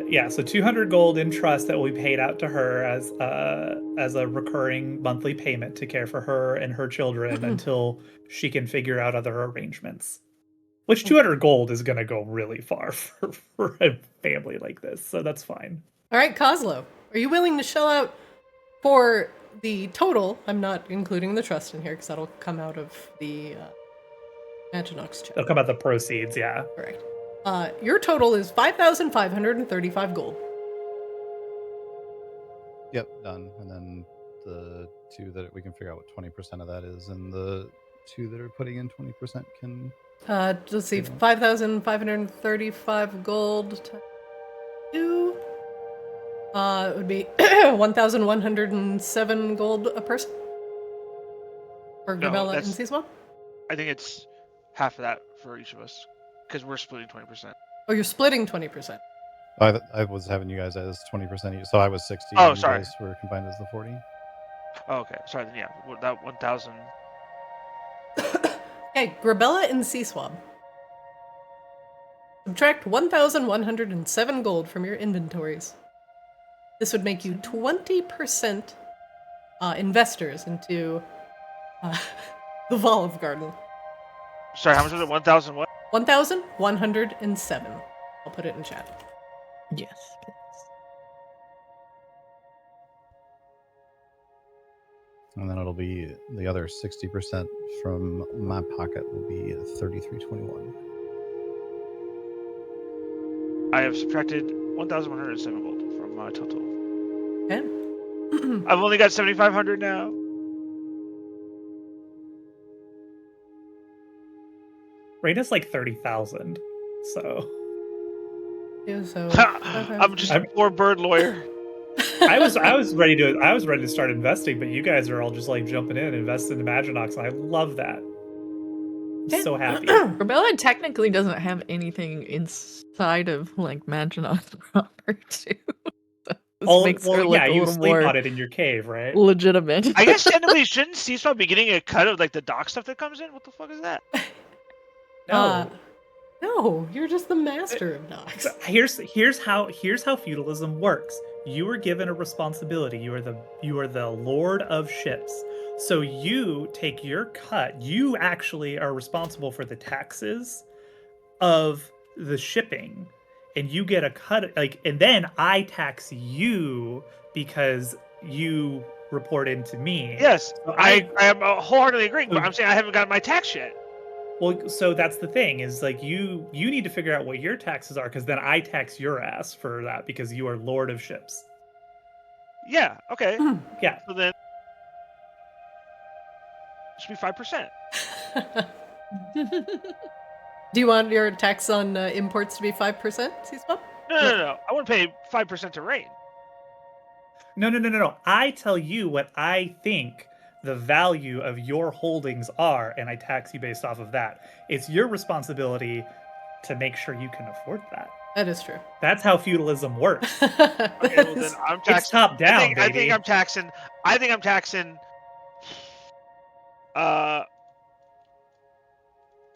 [SPEAKER 3] Yeah, so 200 gold in trust that will be paid out to her as a recurring monthly payment to care for her and her children until she can figure out other arrangements. Which 200 gold is going to go really far for a family like this, so that's fine.
[SPEAKER 1] All right, Kozlo, are you willing to shell out for the total? I'm not including the trust in here because that'll come out of the Maginox check.
[SPEAKER 3] They'll come out the proceeds, yeah.
[SPEAKER 1] Correct. Your total is 5,535 gold.
[SPEAKER 2] Yep, done. And then the 2 that we can figure out what 20% of that is, and the 2 that are putting in 20% can.
[SPEAKER 1] Let's see, 5,535 gold times 2. It would be 1,107 gold a person. For
[SPEAKER 6] No,
[SPEAKER 1] Gabella and
[SPEAKER 6] that's-
[SPEAKER 1] Seaswell?
[SPEAKER 6] I think it's half of that for each of us because we're splitting 20%.
[SPEAKER 1] Oh, you're splitting 20%.
[SPEAKER 2] I was having you guys as 20% each, so I was 60.
[SPEAKER 6] Oh,
[SPEAKER 2] and
[SPEAKER 6] sorry.
[SPEAKER 2] You guys were combined as the 40.
[SPEAKER 6] Oh, okay. Sorry, then yeah, that 1,000.
[SPEAKER 1] Okay, Grabella and Seaswab. Subtract 1,107 gold from your inventories. This would make you 20% investors into the Olive Garden.
[SPEAKER 6] Sorry, how much was it? 1,000 what?
[SPEAKER 1] 1,107. I'll put it in chat.
[SPEAKER 4] Yes.
[SPEAKER 2] And then it'll be the other 60% from my pocket will be 3321.
[SPEAKER 6] I have subtracted 1,107 gold from my total.
[SPEAKER 1] Okay.
[SPEAKER 6] I've only got 7,500 now.
[SPEAKER 3] Raina's like 30,000, so.
[SPEAKER 1] Yeah, so
[SPEAKER 6] I'm just a poor bird lawyer.
[SPEAKER 3] I was ready to start investing, but you guys are all just like jumping in, investing in Maginox, and I love that. I'm so happy.
[SPEAKER 4] Rebella technically doesn't have anything inside of like Maginox proper too. This makes her look a
[SPEAKER 3] you
[SPEAKER 4] little
[SPEAKER 3] sleep
[SPEAKER 4] more
[SPEAKER 3] on it in your cave, right?
[SPEAKER 4] legitimate.
[SPEAKER 6] I guess technically shouldn't Seaswell be getting a cut of like the dock stuff that comes in? What the fuck is that?
[SPEAKER 3] No.
[SPEAKER 1] No, you're just the master of dogs.
[SPEAKER 3] So here's how feudalism works. You are given a responsibility. You are the lord of ships. So you take your cut. You actually are responsible for the taxes of the shipping, and you get a cut. And then I tax you because you report into me.
[SPEAKER 6] Yes,
[SPEAKER 3] So
[SPEAKER 6] I am wholeheartedly agreeing, but I'm saying I haven't gotten my tax yet.
[SPEAKER 3] Well, so that's the thing is like you need to figure out what your taxes are because then I tax your ass for that because you are lord of ships.
[SPEAKER 6] Yeah, okay.
[SPEAKER 3] Yeah.
[SPEAKER 6] So then it should be 5%.
[SPEAKER 1] Do you want your tax on imports to be 5%, Seaswap?
[SPEAKER 6] No. I want to pay 5% to Raine.
[SPEAKER 3] No. I tell you what I think the value of your holdings are, and I tax you based off of that. It's your responsibility to make sure you can afford that.
[SPEAKER 1] That is true.
[SPEAKER 3] That's how feudalism works.
[SPEAKER 6] Okay, well then I'm taxing.
[SPEAKER 3] It's top down,
[SPEAKER 6] I
[SPEAKER 3] baby.
[SPEAKER 6] think I'm taxing.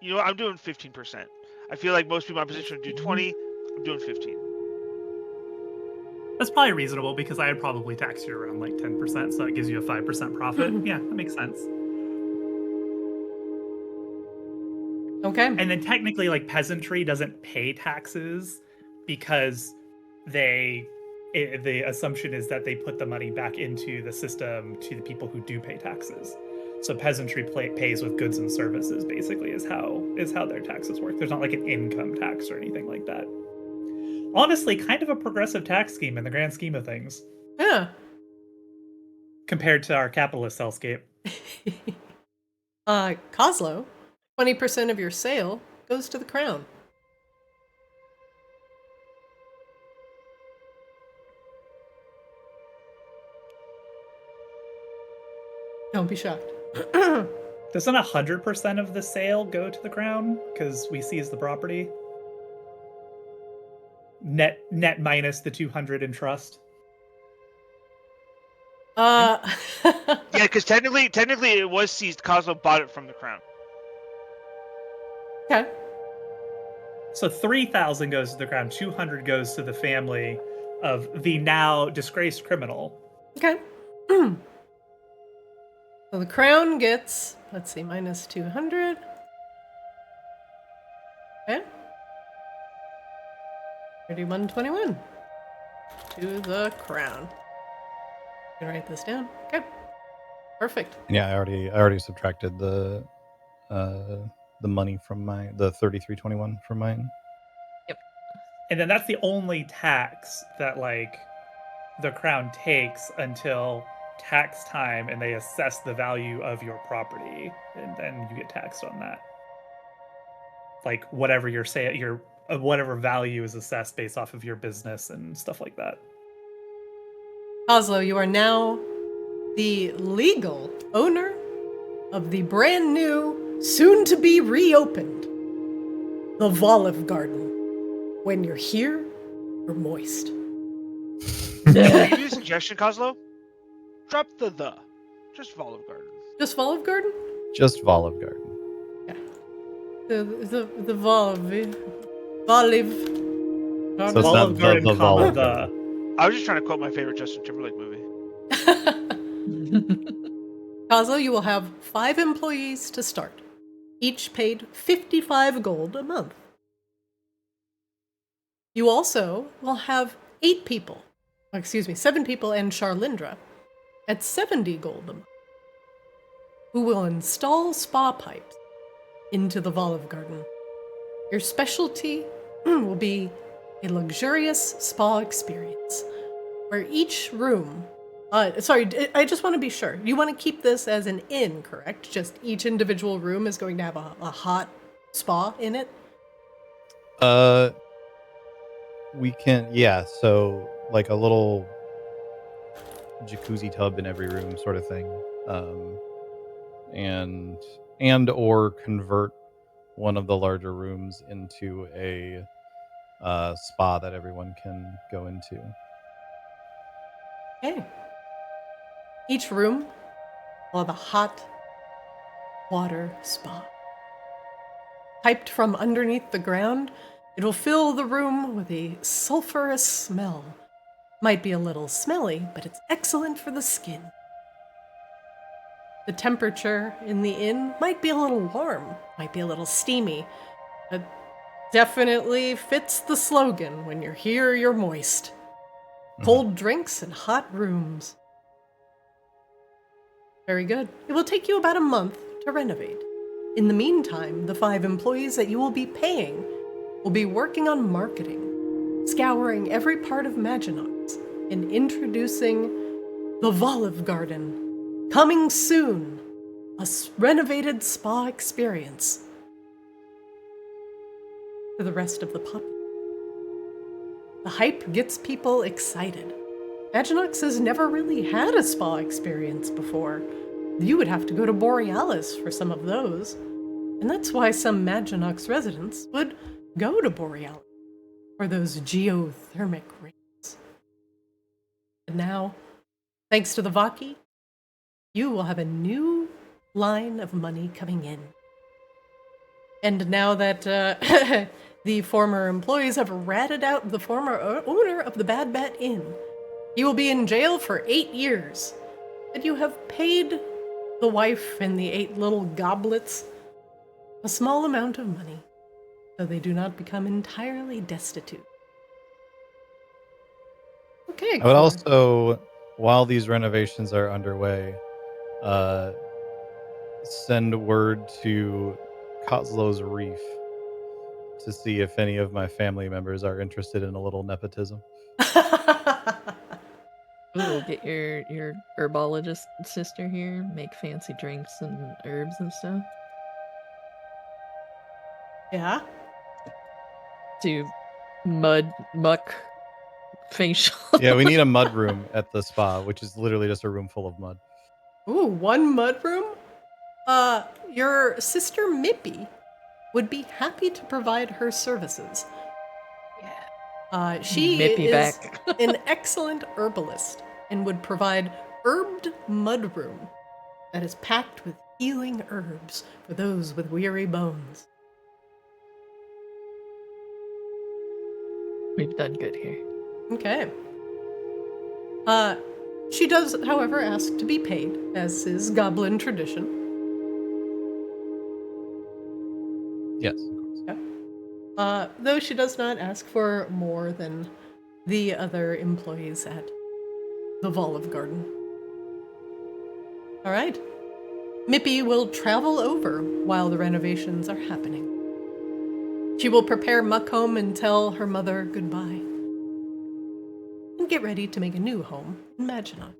[SPEAKER 6] You know, I'm doing 15%. I feel like most people in my position would do 20. I'm doing 15.
[SPEAKER 3] That's probably reasonable because I would probably tax you around like 10%, so it gives you a 5% profit. Yeah, that makes sense.
[SPEAKER 1] Okay.
[SPEAKER 3] And then technically, like peasantry doesn't pay taxes because the assumption is that they put the money back into the system to the people who do pay taxes. So peasantry pays with goods and services. Basically, is how their taxes work. There's not like an income tax or anything like that. Honestly, kind of a progressive tax scheme in the grand scheme of things.
[SPEAKER 1] Yeah.
[SPEAKER 3] Compared to our capitalist hellscape.
[SPEAKER 1] Kozlo, 20% of your sale goes to the crown. Don't be shocked.
[SPEAKER 3] Doesn't 100% of the sale go to the crown because we seize the property? Net minus the 200 in trust.
[SPEAKER 6] Yeah, because technically it was seized. Kozlo bought it from the crown.
[SPEAKER 1] Okay.
[SPEAKER 3] So 3,000 goes to the crown, 200 goes to the family of the now disgraced criminal.
[SPEAKER 1] Okay. So the crown gets, let's see, minus 200. Okay. 3121 to the crown. I'm gonna write this down. Okay. Perfect.
[SPEAKER 2] Yeah, I already subtracted the money from the 3321 from mine.
[SPEAKER 3] And then that's the only tax that like the crown takes until tax time, and they assess the value of your property, and then you get taxed on that. Like whatever whatever value is assessed based off of your business and stuff like that.
[SPEAKER 1] Kozlo, you are now the legal owner of the brand new, soon to be reopened, the Olive Garden. When you're here, you're moist.
[SPEAKER 6] Can I give you a suggestion, Kozlo? Drop the. Just Olive Garden.
[SPEAKER 1] Just Olive Garden?
[SPEAKER 2] Just Olive Garden.
[SPEAKER 1] Yeah. The Olive
[SPEAKER 2] So it's
[SPEAKER 3] Olive
[SPEAKER 2] not
[SPEAKER 3] Garden,
[SPEAKER 2] the
[SPEAKER 3] comma,
[SPEAKER 2] Olive
[SPEAKER 3] the.
[SPEAKER 6] I was just trying to quote my favorite Justin Timberlake movie.
[SPEAKER 1] Kozlo, you will have 5 employees to start, each paid 55 gold a month. You also will have 7 people and Charlindra at 70 gold a month, who will install spa pipes into the Olive Garden. Your specialty will be a luxurious spa experience, where each room... I just want to be sure. You want to keep this as an inn, correct? Just each individual room is going to have a hot spa in it?
[SPEAKER 2] We can, yeah, so like a little jacuzzi tub in every room sort of thing. And or convert one of the larger rooms into a spa that everyone can go into.
[SPEAKER 1] Okay. Each room will have a hot water spa. Piped from underneath the ground, it will fill the room with a sulfurous smell. Might be a little smelly, but it's excellent for the skin. The temperature in the inn might be a little warm, might be a little steamy, but definitely fits the slogan, when you're here, you're moist. Cold drinks and hot rooms. Very good. It will take you about a month to renovate. In the meantime, the 5 employees that you will be paying will be working on marketing, scouring every part of Maginox, and introducing the Olive Garden. Coming soon, a renovated spa experience to the rest of the population. The hype gets people excited. Maginox has never really had a spa experience before. You would have to go to Borealis for some of those. And that's why some Maginox residents would go to Borealis for those geothermic rays. And now, thanks to the Vaki, you will have a new line of money coming in. And now that the former employees have ratted out the former owner of the Bad Bat Inn, he will be in jail for 8 years. And you have paid the wife and the 8 little goblets a small amount of money, so they do not become entirely destitute. Okay,
[SPEAKER 2] I would also, while these renovations are underway, send word to Kozlo's Reef to see if any of my family members are interested in a little nepotism.
[SPEAKER 4] Ooh, get your herbologist sister here, make fancy drinks and herbs and stuff.
[SPEAKER 1] Yeah?
[SPEAKER 4] Do muck facial.
[SPEAKER 2] Yeah, we need a mud room at the spa, which is literally just a room full of mud.
[SPEAKER 1] Ooh, 1 mud room? Your sister Mippy would be happy to provide her services. She
[SPEAKER 4] Mippy
[SPEAKER 1] is
[SPEAKER 4] back.
[SPEAKER 1] an excellent herbalist and would provide herbed mud room that is packed with healing herbs for those with weary bones.
[SPEAKER 4] We've done good here.
[SPEAKER 1] Okay. She does, however, ask to be paid, as is goblin tradition.
[SPEAKER 2] Yes, of course.
[SPEAKER 1] Though she does not ask for more than the other employees at the Olive Garden. All right. Mippy will travel over while the renovations are happening. She will prepare Muck home and tell her mother goodbye. And get ready to make a new home in Maginot.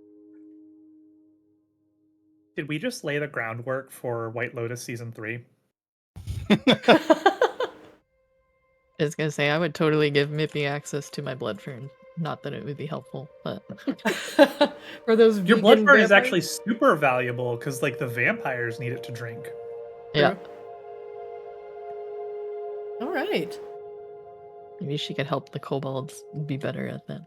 [SPEAKER 3] Did we just lay the groundwork for White Lotus Season 3?
[SPEAKER 4] I was gonna say, I would totally give Mippy access to my blood fern. Not that it would be helpful, but
[SPEAKER 1] For those
[SPEAKER 3] Your blood
[SPEAKER 1] vegan
[SPEAKER 3] fern is
[SPEAKER 1] vampires?
[SPEAKER 3] actually super valuable because, like, the vampires need it to drink.
[SPEAKER 4] yeah,
[SPEAKER 1] All right.
[SPEAKER 4] maybe she could help the kobolds be better at that.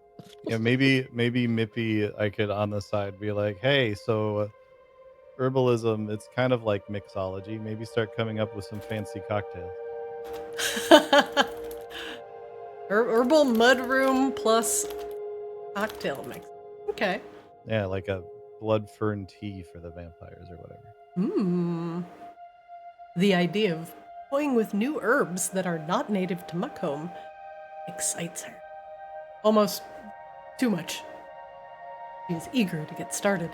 [SPEAKER 2] Yeah, maybe Mippy, I could on the side be like, hey, so herbalism, it's kind of like mixology. Maybe start coming up with some fancy cocktails.
[SPEAKER 1] Herbal mudroom plus cocktail mix. Okay.
[SPEAKER 2] Yeah, like a blood fern tea for the vampires or whatever.
[SPEAKER 1] The idea of toying with new herbs that are not native to Muckhome excites her. Almost too much. She is eager to get started.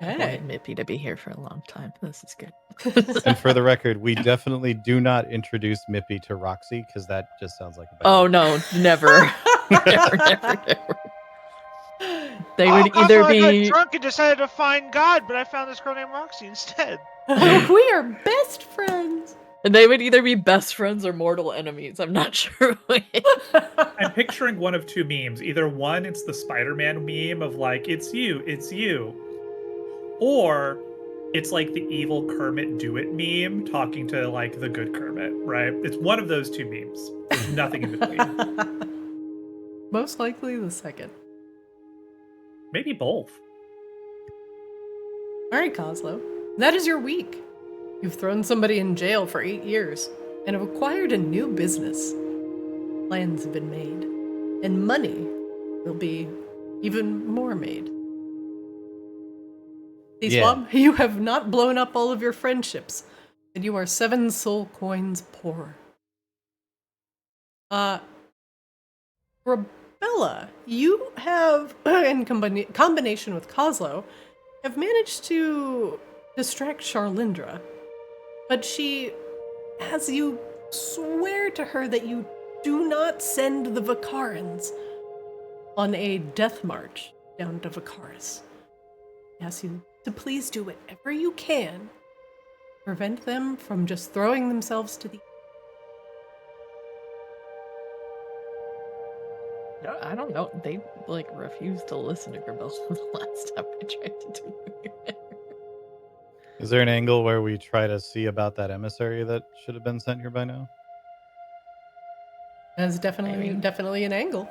[SPEAKER 4] I
[SPEAKER 1] Hey.
[SPEAKER 4] wanted Mippy to be here for a long time. This is good.
[SPEAKER 2] And for the record, we definitely do not introduce Mippy to Roxy because that just sounds like a bad
[SPEAKER 4] Oh
[SPEAKER 2] idea.
[SPEAKER 4] no, never. never. They would
[SPEAKER 6] Cosmo,
[SPEAKER 4] either
[SPEAKER 6] I got
[SPEAKER 4] be
[SPEAKER 6] drunk and decided to find God, but I found this girl named Roxy instead.
[SPEAKER 1] We are best friends.
[SPEAKER 4] best friends or mortal enemies. I'm not sure which.
[SPEAKER 3] I'm picturing one of two memes. Either one, it's the Spider-Man meme of like, it's you. Or it's like the evil Kermit Do It meme talking to like the good Kermit, right? It's one of those two memes. There's nothing in between.
[SPEAKER 1] Most likely the second.
[SPEAKER 3] Maybe both.
[SPEAKER 1] All right, Kozlo. That is your week. You've thrown somebody in jail for 8 years and have acquired a new business. Plans have been made, and money will be even more made. Swab, you have not blown up all of your friendships, and you are 7 soul coins poorer. Rebella, you have, in combination with Kozlo, have managed to distract Charlindra, but she has you swear to her that you do not send the Vicarans on a death march down to Vicaris. She asks you to please do whatever you can to prevent them from just throwing themselves to the...
[SPEAKER 4] No, I don't know. They like refused to listen to Gribble the last time I tried to do it.
[SPEAKER 2] Is there an angle where we try to see about that emissary that should have been sent here by now?
[SPEAKER 1] That's definitely an angle.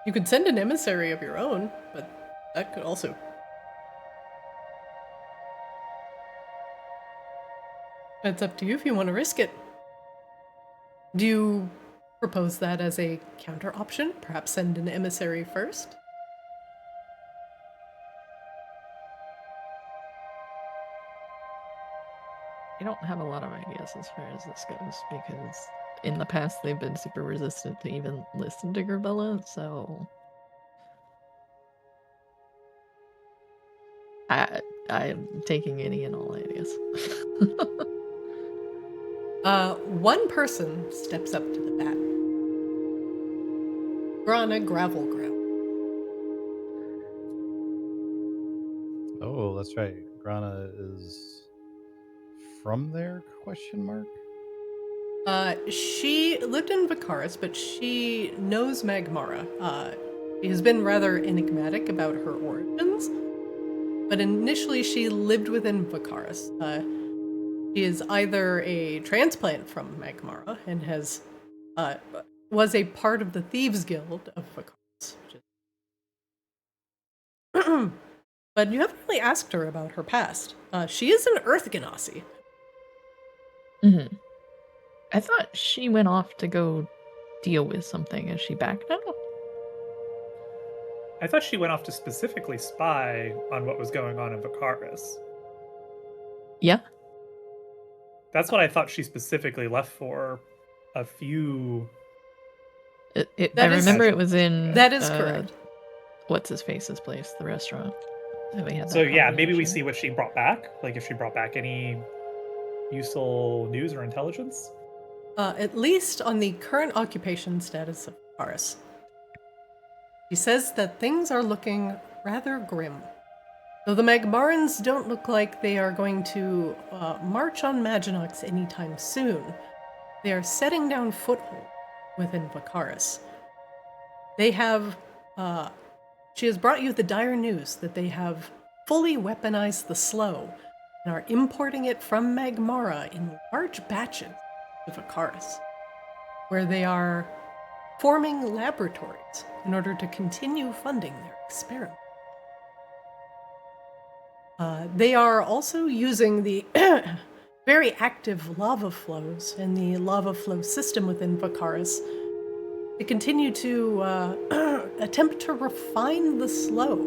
[SPEAKER 1] You could send an emissary of your own, but that could also... It's up to you if you want to risk it. Do you propose that as a counter option? Perhaps send an emissary first?
[SPEAKER 4] I don't have a lot of ideas as far as this goes, because in the past they've been super resistant to even listen to Gribella, so... I'm taking any and all ideas.
[SPEAKER 1] One person steps up to the bat. Grana Gravelground.
[SPEAKER 2] Oh, that's right. Grana is from there? Question mark.
[SPEAKER 1] She lived in Vicaris, but she knows Magmara. She has been rather enigmatic about her origins, but initially she lived within Vicaris. She is either a transplant from Magmara and was a part of the Thieves Guild of Vicaris. But you haven't really asked her about her past. She is an Earth Ganassi.
[SPEAKER 4] Mm-hmm. I thought she went off to go deal with something. Is she back now?
[SPEAKER 3] I thought she went off to specifically spy on what was going on in Vicaris.
[SPEAKER 4] Yeah.
[SPEAKER 3] That's what I thought she specifically left for a few.
[SPEAKER 4] I
[SPEAKER 1] That is-
[SPEAKER 4] remember it was in.
[SPEAKER 1] That is correct.
[SPEAKER 4] What's his face's place? The restaurant. That we had.
[SPEAKER 3] So
[SPEAKER 4] that
[SPEAKER 3] yeah, maybe we
[SPEAKER 4] conversation.
[SPEAKER 3] see what she brought back. Like if she brought back any useful news or intelligence.
[SPEAKER 1] At least on the current occupation status of Paris. He says that things are looking rather grim. Though the Magmarans don't look like they are going to march on Maginox anytime soon, they are setting down foothold within Vicaris. They have, she has brought you the dire news that they have fully weaponized the slow and are importing it from Magmara in large batches to Vicaris, where they are forming laboratories in order to continue funding their experiments. They are also using the very active lava flows and the lava flow system within Vicaris to continue to attempt to refine the slow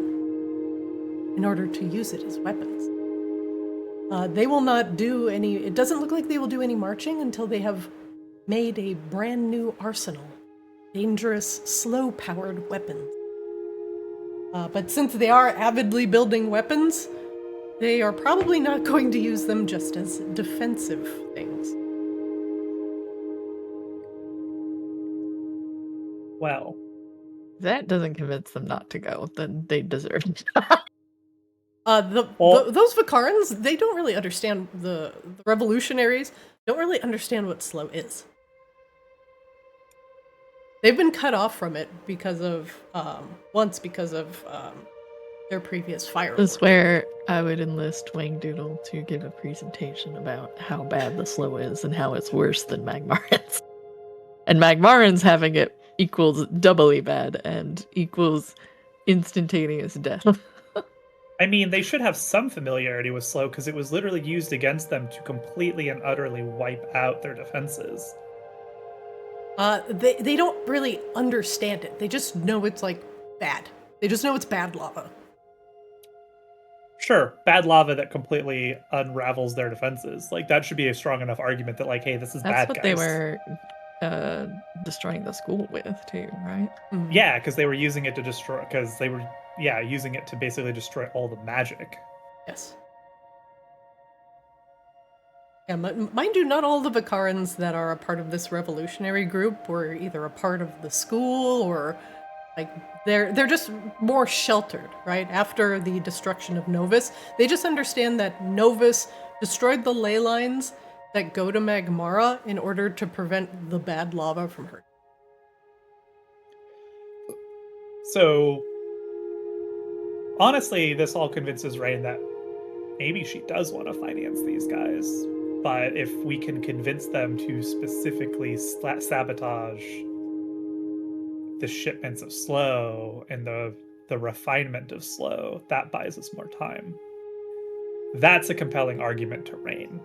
[SPEAKER 1] in order to use it as weapons. They will not do any, it doesn't look like they will do any marching until they have made a brand new arsenal. Dangerous, slow-powered weapons. But since they are avidly building weapons, they are probably not going to use them just as defensive things.
[SPEAKER 3] Well,
[SPEAKER 4] That doesn't convince them not to go. Then they deserve it.
[SPEAKER 1] Those Vicarans, they don't really understand, the revolutionaries don't really understand what slow is. They've been cut off from it because of, their previous fire.
[SPEAKER 4] This is where I would enlist Wang Doodle to give a presentation about how bad the slow is and how it's worse than Magmarans. And Magmarans having it equals doubly bad and equals instantaneous death.
[SPEAKER 3] I mean, they should have some familiarity with slow because it was literally used against them to completely and utterly wipe out their defenses.
[SPEAKER 1] They don't really understand it. They just know it's, like, bad. They just know it's bad lava.
[SPEAKER 3] Sure, bad lava that completely unravels their defenses. Like, that should be a strong enough argument that, like, hey, this is
[SPEAKER 4] That's
[SPEAKER 3] bad,
[SPEAKER 4] what
[SPEAKER 3] guys.
[SPEAKER 4] they were destroying the school with, too, right?
[SPEAKER 1] Mhm.
[SPEAKER 3] Yeah, because they were using it to destroy, using it to basically destroy all the magic.
[SPEAKER 1] Yes. Yeah, mind you, not all the Vicarans that are a part of this revolutionary group were either a part of the school or, like, they're just more sheltered, right? After the destruction of Novus, they just understand that Novus destroyed the ley lines that go to Magmara in order to prevent the bad lava from hurting.
[SPEAKER 3] So, honestly, this all convinces Raine that maybe she does want to finance these guys. But if we can convince them to specifically sabotage the shipments of slow and the refinement of slow, that buys us more time. That's a compelling argument to Raine.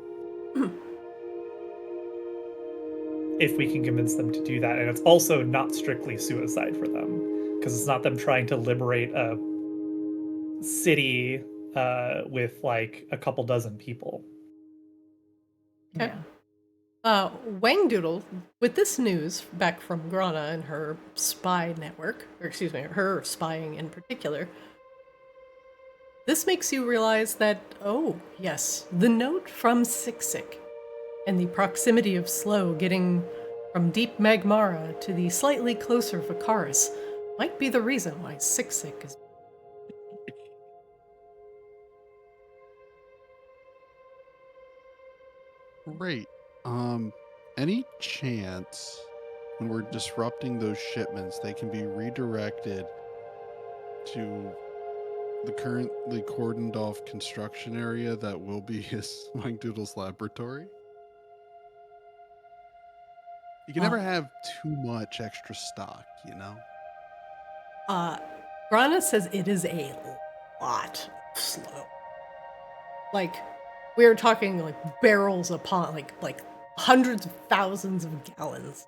[SPEAKER 3] If we can convince them to do that. And it's also not strictly suicide for them, because it's not them trying to liberate a city with like a couple dozen people.
[SPEAKER 1] Okay.
[SPEAKER 4] Yeah.
[SPEAKER 1] Wang Doodle, with this news back from Grana and her spy network, or excuse me, her spying in particular, this makes you realize that, oh, yes, the note from Siksik and the proximity of Slow getting from deep Magmara to the slightly closer Vicaris might be the reason why Siksik is.
[SPEAKER 5] Great. Any chance when we're disrupting those shipments, they can be redirected to the currently cordoned off construction area that will be his Mike Doodle's laboratory? You can never have too much extra stock, you know?
[SPEAKER 1] Grana says it is a lot of Slow. Like, we're talking like barrels upon, like hundreds of thousands of gallons.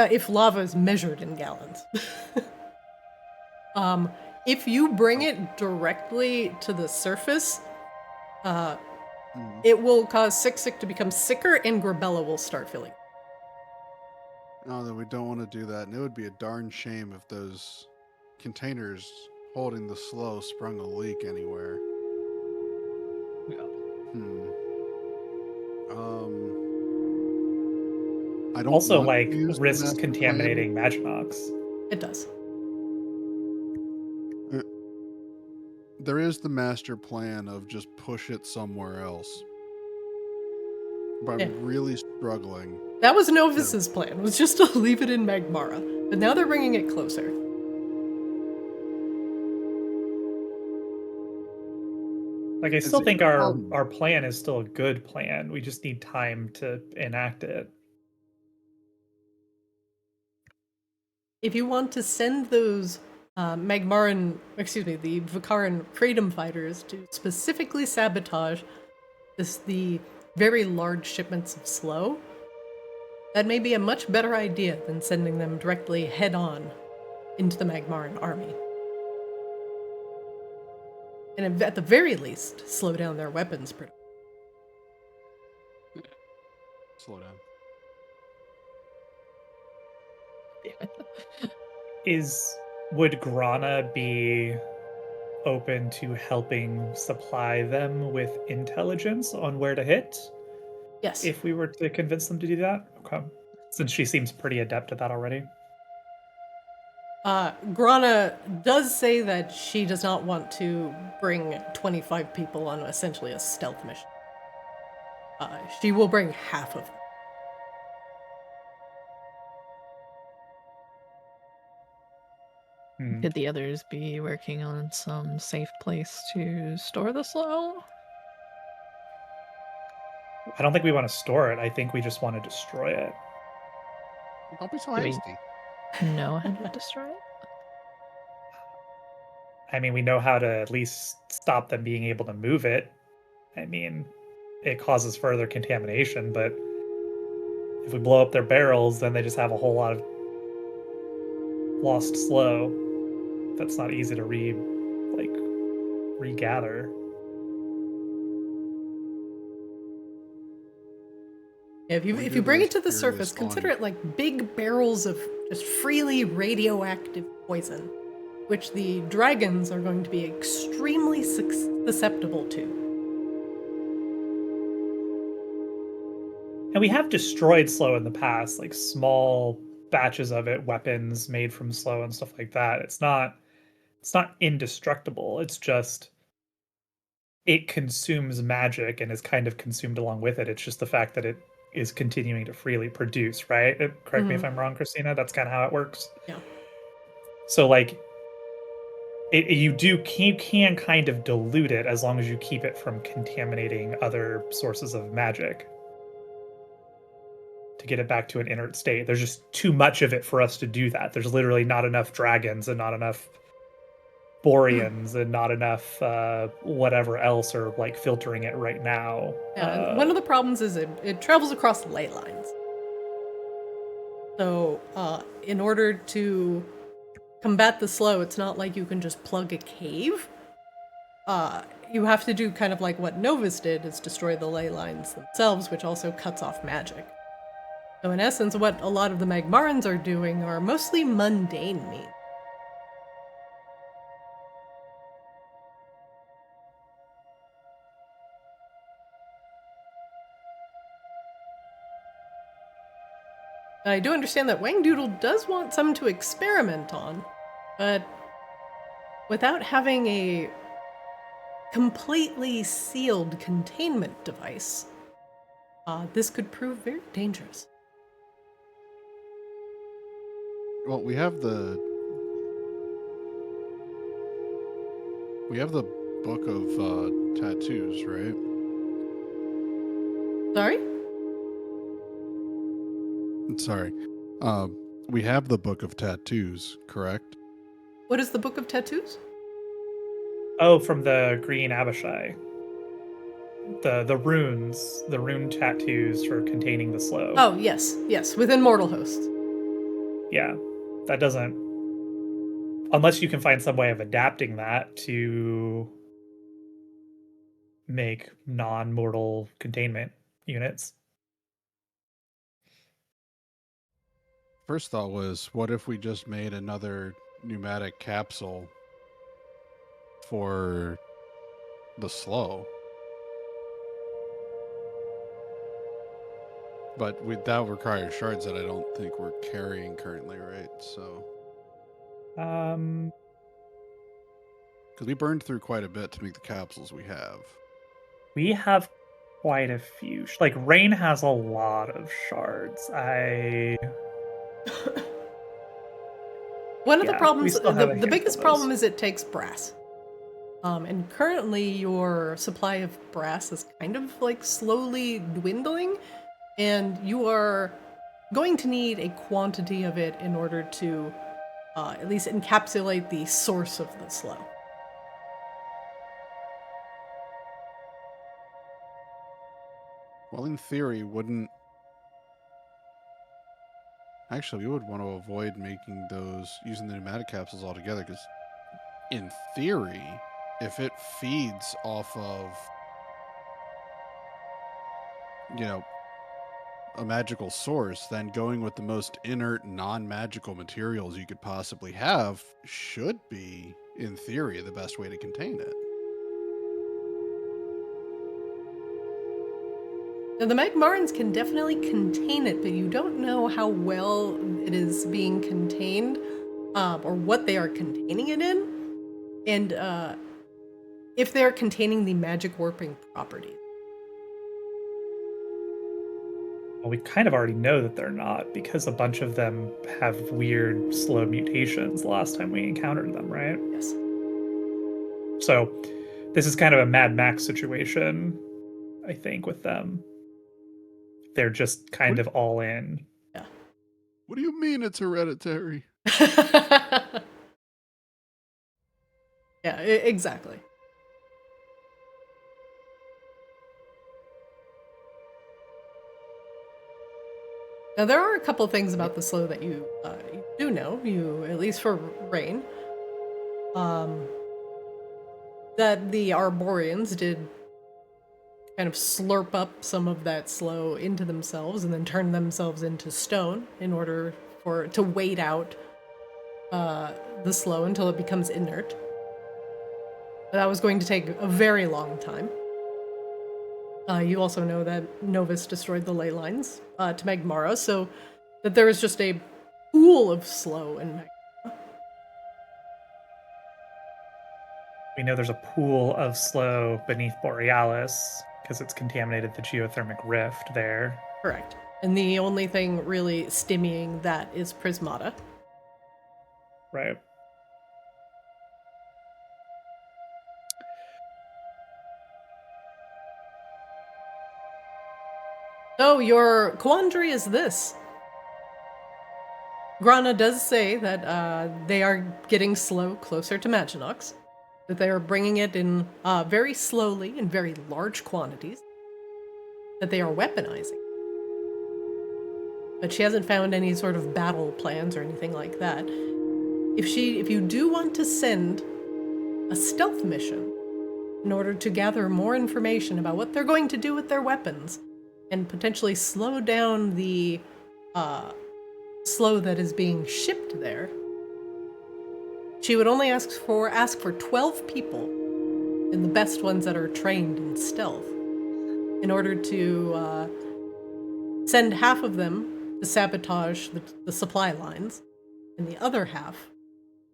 [SPEAKER 1] if lava is measured in gallons. If you bring it directly to the surface, it will cause Sick to become sicker, and Grabella will start filling.
[SPEAKER 5] No, then we don't want to do that. And it would be a darn shame if those containers holding the slow sprung a leak anywhere.
[SPEAKER 3] Yeah.
[SPEAKER 5] I don't
[SPEAKER 3] Also,
[SPEAKER 5] want
[SPEAKER 3] like,
[SPEAKER 5] to use the
[SPEAKER 3] risks
[SPEAKER 5] master
[SPEAKER 3] contaminating Maginox.
[SPEAKER 1] It does.
[SPEAKER 5] plan. There is the master plan of just push it somewhere else. But I'm really struggling.
[SPEAKER 1] That was Novus's plan, was just to leave it in Magmara. But now they're bringing it closer.
[SPEAKER 3] Like, I still think our plan is still a good plan. We just need time to enact it.
[SPEAKER 1] If you want to send those the Vikaran freedom fighters to specifically sabotage the very large shipments of slow, that may be a much better idea than sending them directly head-on into the Magmaran army. And at the very least, slow down their weapons production.
[SPEAKER 5] Slow down.
[SPEAKER 3] Would Grana be open to helping supply them with intelligence on where to hit?
[SPEAKER 1] Yes.
[SPEAKER 3] If we were to convince them to do that? Okay. Since she seems pretty adept at that already.
[SPEAKER 1] Grana does say that she does not want to bring 25 people on essentially a stealth mission. She will bring half of them.
[SPEAKER 4] Could the others be working on some safe place to store the slow?
[SPEAKER 3] I don't think we want to store it. I think we just want to destroy it.
[SPEAKER 5] Don't be so
[SPEAKER 4] Do we-
[SPEAKER 5] hasty.
[SPEAKER 4] Know how to destroy it?
[SPEAKER 3] I mean, we know how to at least stop them being able to move it. I mean, it causes further contamination, but if we blow up their barrels, then they just have a whole lot of lost slow. That's not easy to regather.
[SPEAKER 1] If you bring it to the surface, consider it like big barrels of just freely radioactive poison, which the dragons are going to be extremely susceptible to.
[SPEAKER 3] And we have destroyed slow in the past, like small batches of it, weapons made from slow and stuff like that. It's not indestructible. It's just it consumes magic and is kind of consumed along with it. It's just the fact that it is continuing to freely produce, right? Correct me if I'm wrong, Christina. That's kind of how it works.
[SPEAKER 1] Yeah.
[SPEAKER 3] So like, you can kind of dilute it as long as you keep it from contaminating other sources of magic to get it back to an inert state. There's just too much of it for us to do that. There's literally not enough dragons and not enough Boreans and not enough whatever else are like filtering it right now.
[SPEAKER 1] One of the problems is it travels across ley lines. So in order to combat the slow, it's not like you can just plug a cave. You have to do kind of like what Novus did, is destroy the ley lines themselves, which also cuts off magic. So in essence, what a lot of the Magmarans are doing are mostly mundane means. I do understand that Wangdoodle does want some to experiment on, but without having a completely sealed containment device, this could prove very dangerous.
[SPEAKER 5] Well, we have the book of tattoos, right?
[SPEAKER 1] Sorry?
[SPEAKER 5] Sorry. We have the book of tattoos, correct?
[SPEAKER 1] What is the Book of Tattoos?
[SPEAKER 3] Oh, from the Green Abishai. The runes, the rune tattoos for containing the slow.
[SPEAKER 1] Oh, yes, within Mortal Host.
[SPEAKER 3] yeah, that doesn't, unless you can find some way of adapting that to make non-mortal containment units.
[SPEAKER 5] First thought was, what if we just made another pneumatic capsule for the slow? But that requires shards that I don't think we're carrying currently, right? So, because we burned through quite a bit to make the capsules we have.
[SPEAKER 3] We have quite a few. Like, Raine has a lot of shards.
[SPEAKER 1] One of the
[SPEAKER 3] Yeah, we
[SPEAKER 1] problems,
[SPEAKER 3] still have a
[SPEAKER 1] the
[SPEAKER 3] handful
[SPEAKER 1] biggest
[SPEAKER 3] of
[SPEAKER 1] problem
[SPEAKER 3] those.
[SPEAKER 1] is it takes brass. And currently your supply of brass is kind of like slowly dwindling, and you are going to need a quantity of it in order to at least encapsulate the source of the slow.
[SPEAKER 5] Well, in theory, wouldn't... Actually, we would want to avoid making those, using the pneumatic capsules altogether, because in theory, if it feeds off of, you know, a magical source, then going with the most inert, non-magical materials you could possibly have should be, in theory, the best way to contain it.
[SPEAKER 1] Now, the Magmarans can definitely contain it, but you don't know how well it is being contained, or what they are containing it in, and if they're containing the magic warping properties.
[SPEAKER 3] Well, we kind of already know that they're not, because a bunch of them have weird slow mutations the last time we encountered them, right?
[SPEAKER 1] Yes.
[SPEAKER 3] So this is kind of a Mad Max situation, I think, with them. They're just kind of all in.
[SPEAKER 1] Yeah.
[SPEAKER 5] What do you mean it's hereditary?
[SPEAKER 1] Yeah, exactly. Now, there are a couple things about the slow that you do know, at least for Raine, that the Arborians did kind of slurp up some of that slow into themselves and then turn themselves into stone in order to wait out the slow until it becomes inert. That was going to take a very long time. You also know that Novus destroyed the ley lines to Magmara, so that there is just a pool of slow in Magmara.
[SPEAKER 3] We know there's a pool of slow beneath Borealis, because it's contaminated the geothermic rift there.
[SPEAKER 1] Correct. And the only thing really stimmying that is Prismata.
[SPEAKER 3] Right.
[SPEAKER 1] So your quandary is this. Grana does say that they are getting slow closer to Maginox, that they are bringing it in very slowly in very large quantities, that they are weaponizing. But she hasn't found any sort of battle plans or anything like that. If you do want to send a stealth mission in order to gather more information about what they're going to do with their weapons and potentially slow down the slow that is being shipped there, she would only ask for 12 people, and the best ones that are trained in stealth, in order to send half of them to sabotage the supply lines, and the other half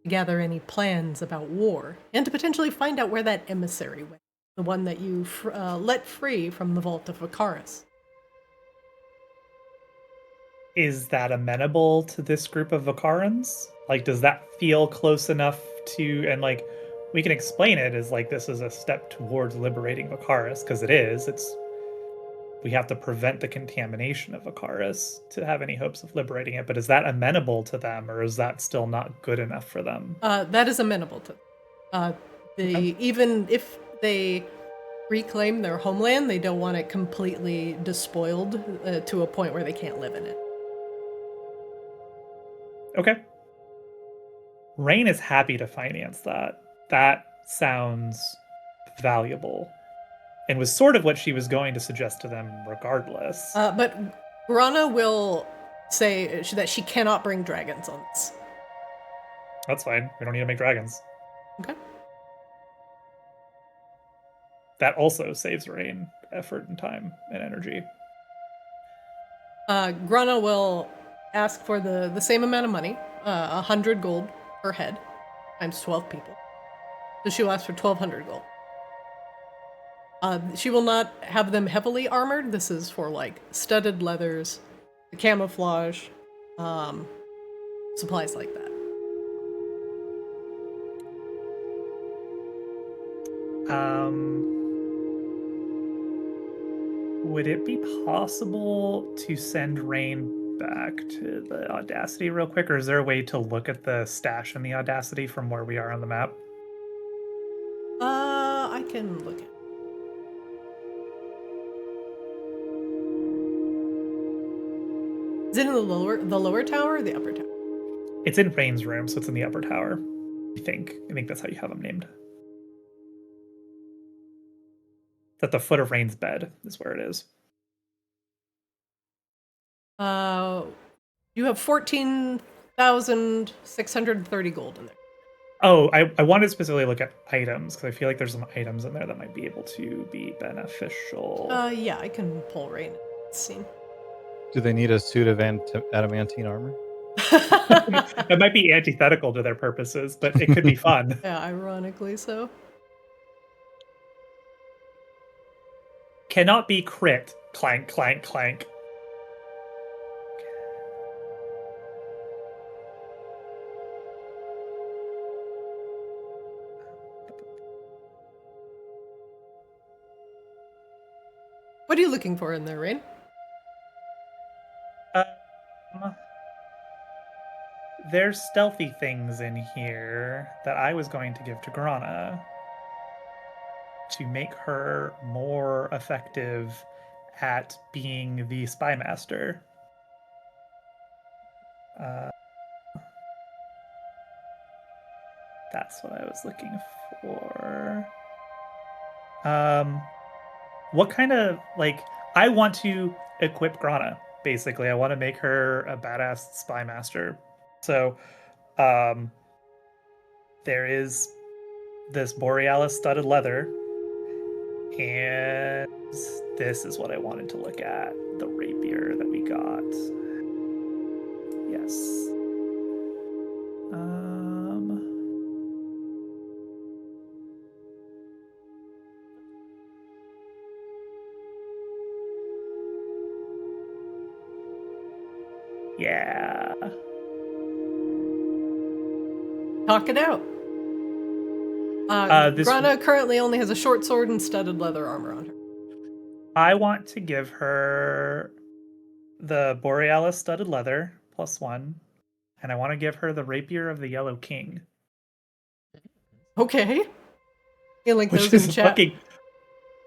[SPEAKER 1] to gather any plans about war, and to potentially find out where that emissary went, the one that you let free from the Vault of Icarus.
[SPEAKER 3] Is that amenable to this group of Vakarans? Like, does that feel close enough to, and like, we can explain it as like this is a step towards liberating Vakarus, because it is. We have to prevent the contamination of Vakarus to have any hopes of liberating it. But is that amenable to them, or is that still not good enough for them?
[SPEAKER 1] That is amenable to them. Even if they reclaim their homeland, they don't want it completely despoiled to a point where they can't live in it.
[SPEAKER 3] Okay. Raine is happy to finance that. That sounds valuable. And was sort of what she was going to suggest to them regardless.
[SPEAKER 1] But Grana will say that she cannot bring dragons on this.
[SPEAKER 3] That's fine. We don't need to make dragons.
[SPEAKER 1] Okay.
[SPEAKER 3] That also saves Raine effort and time and energy.
[SPEAKER 1] Grana will ask for the same amount of money, 100 gold per head, times 12 people. So she'll ask for 1,200 gold. She will not have them heavily armored. This is for like studded leathers, the camouflage, supplies like that.
[SPEAKER 3] Would it be possible to send Raine back to the Audacity real quick, or is there a way to look at the stash in the Audacity from where we are on the map?
[SPEAKER 1] I can look at. Is it in the lower tower or the upper tower?
[SPEAKER 3] It's in Raine's room, so it's in the upper tower. I think that's how you have them named. It's at the foot of Raine's bed is where it is.
[SPEAKER 1] You have 14,630 gold in there.
[SPEAKER 3] Oh, I wanted to specifically look at items because I feel like there's some items in there that might be able to be beneficial.
[SPEAKER 1] Yeah, I can pull Raine in this scene.
[SPEAKER 2] Do they need a suit of adamantine armor?
[SPEAKER 3] It might be antithetical to their purposes, but it could be fun.
[SPEAKER 1] Yeah, ironically so.
[SPEAKER 3] Cannot be crit. Clank, clank, clank.
[SPEAKER 1] What are you looking for in there, Raine?
[SPEAKER 3] There's stealthy things in here that I was going to give to Grana to make her more effective at being the spy master. That's what I was looking for. What kind of, like, I want to equip Grana, basically. I want to make her a badass spy master. So, there is this Borealis studded leather, and this is what I wanted to look at, the rapier that we got. Yes. Yeah.
[SPEAKER 1] Talk it out. Grana currently only has a short sword and studded leather armor on her.
[SPEAKER 3] I want to give her the Borealis studded leather +1, and I want to give her the rapier of the Yellow King.
[SPEAKER 1] Okay. You link
[SPEAKER 3] Which
[SPEAKER 1] those in
[SPEAKER 3] is
[SPEAKER 1] chat.
[SPEAKER 3] fucking.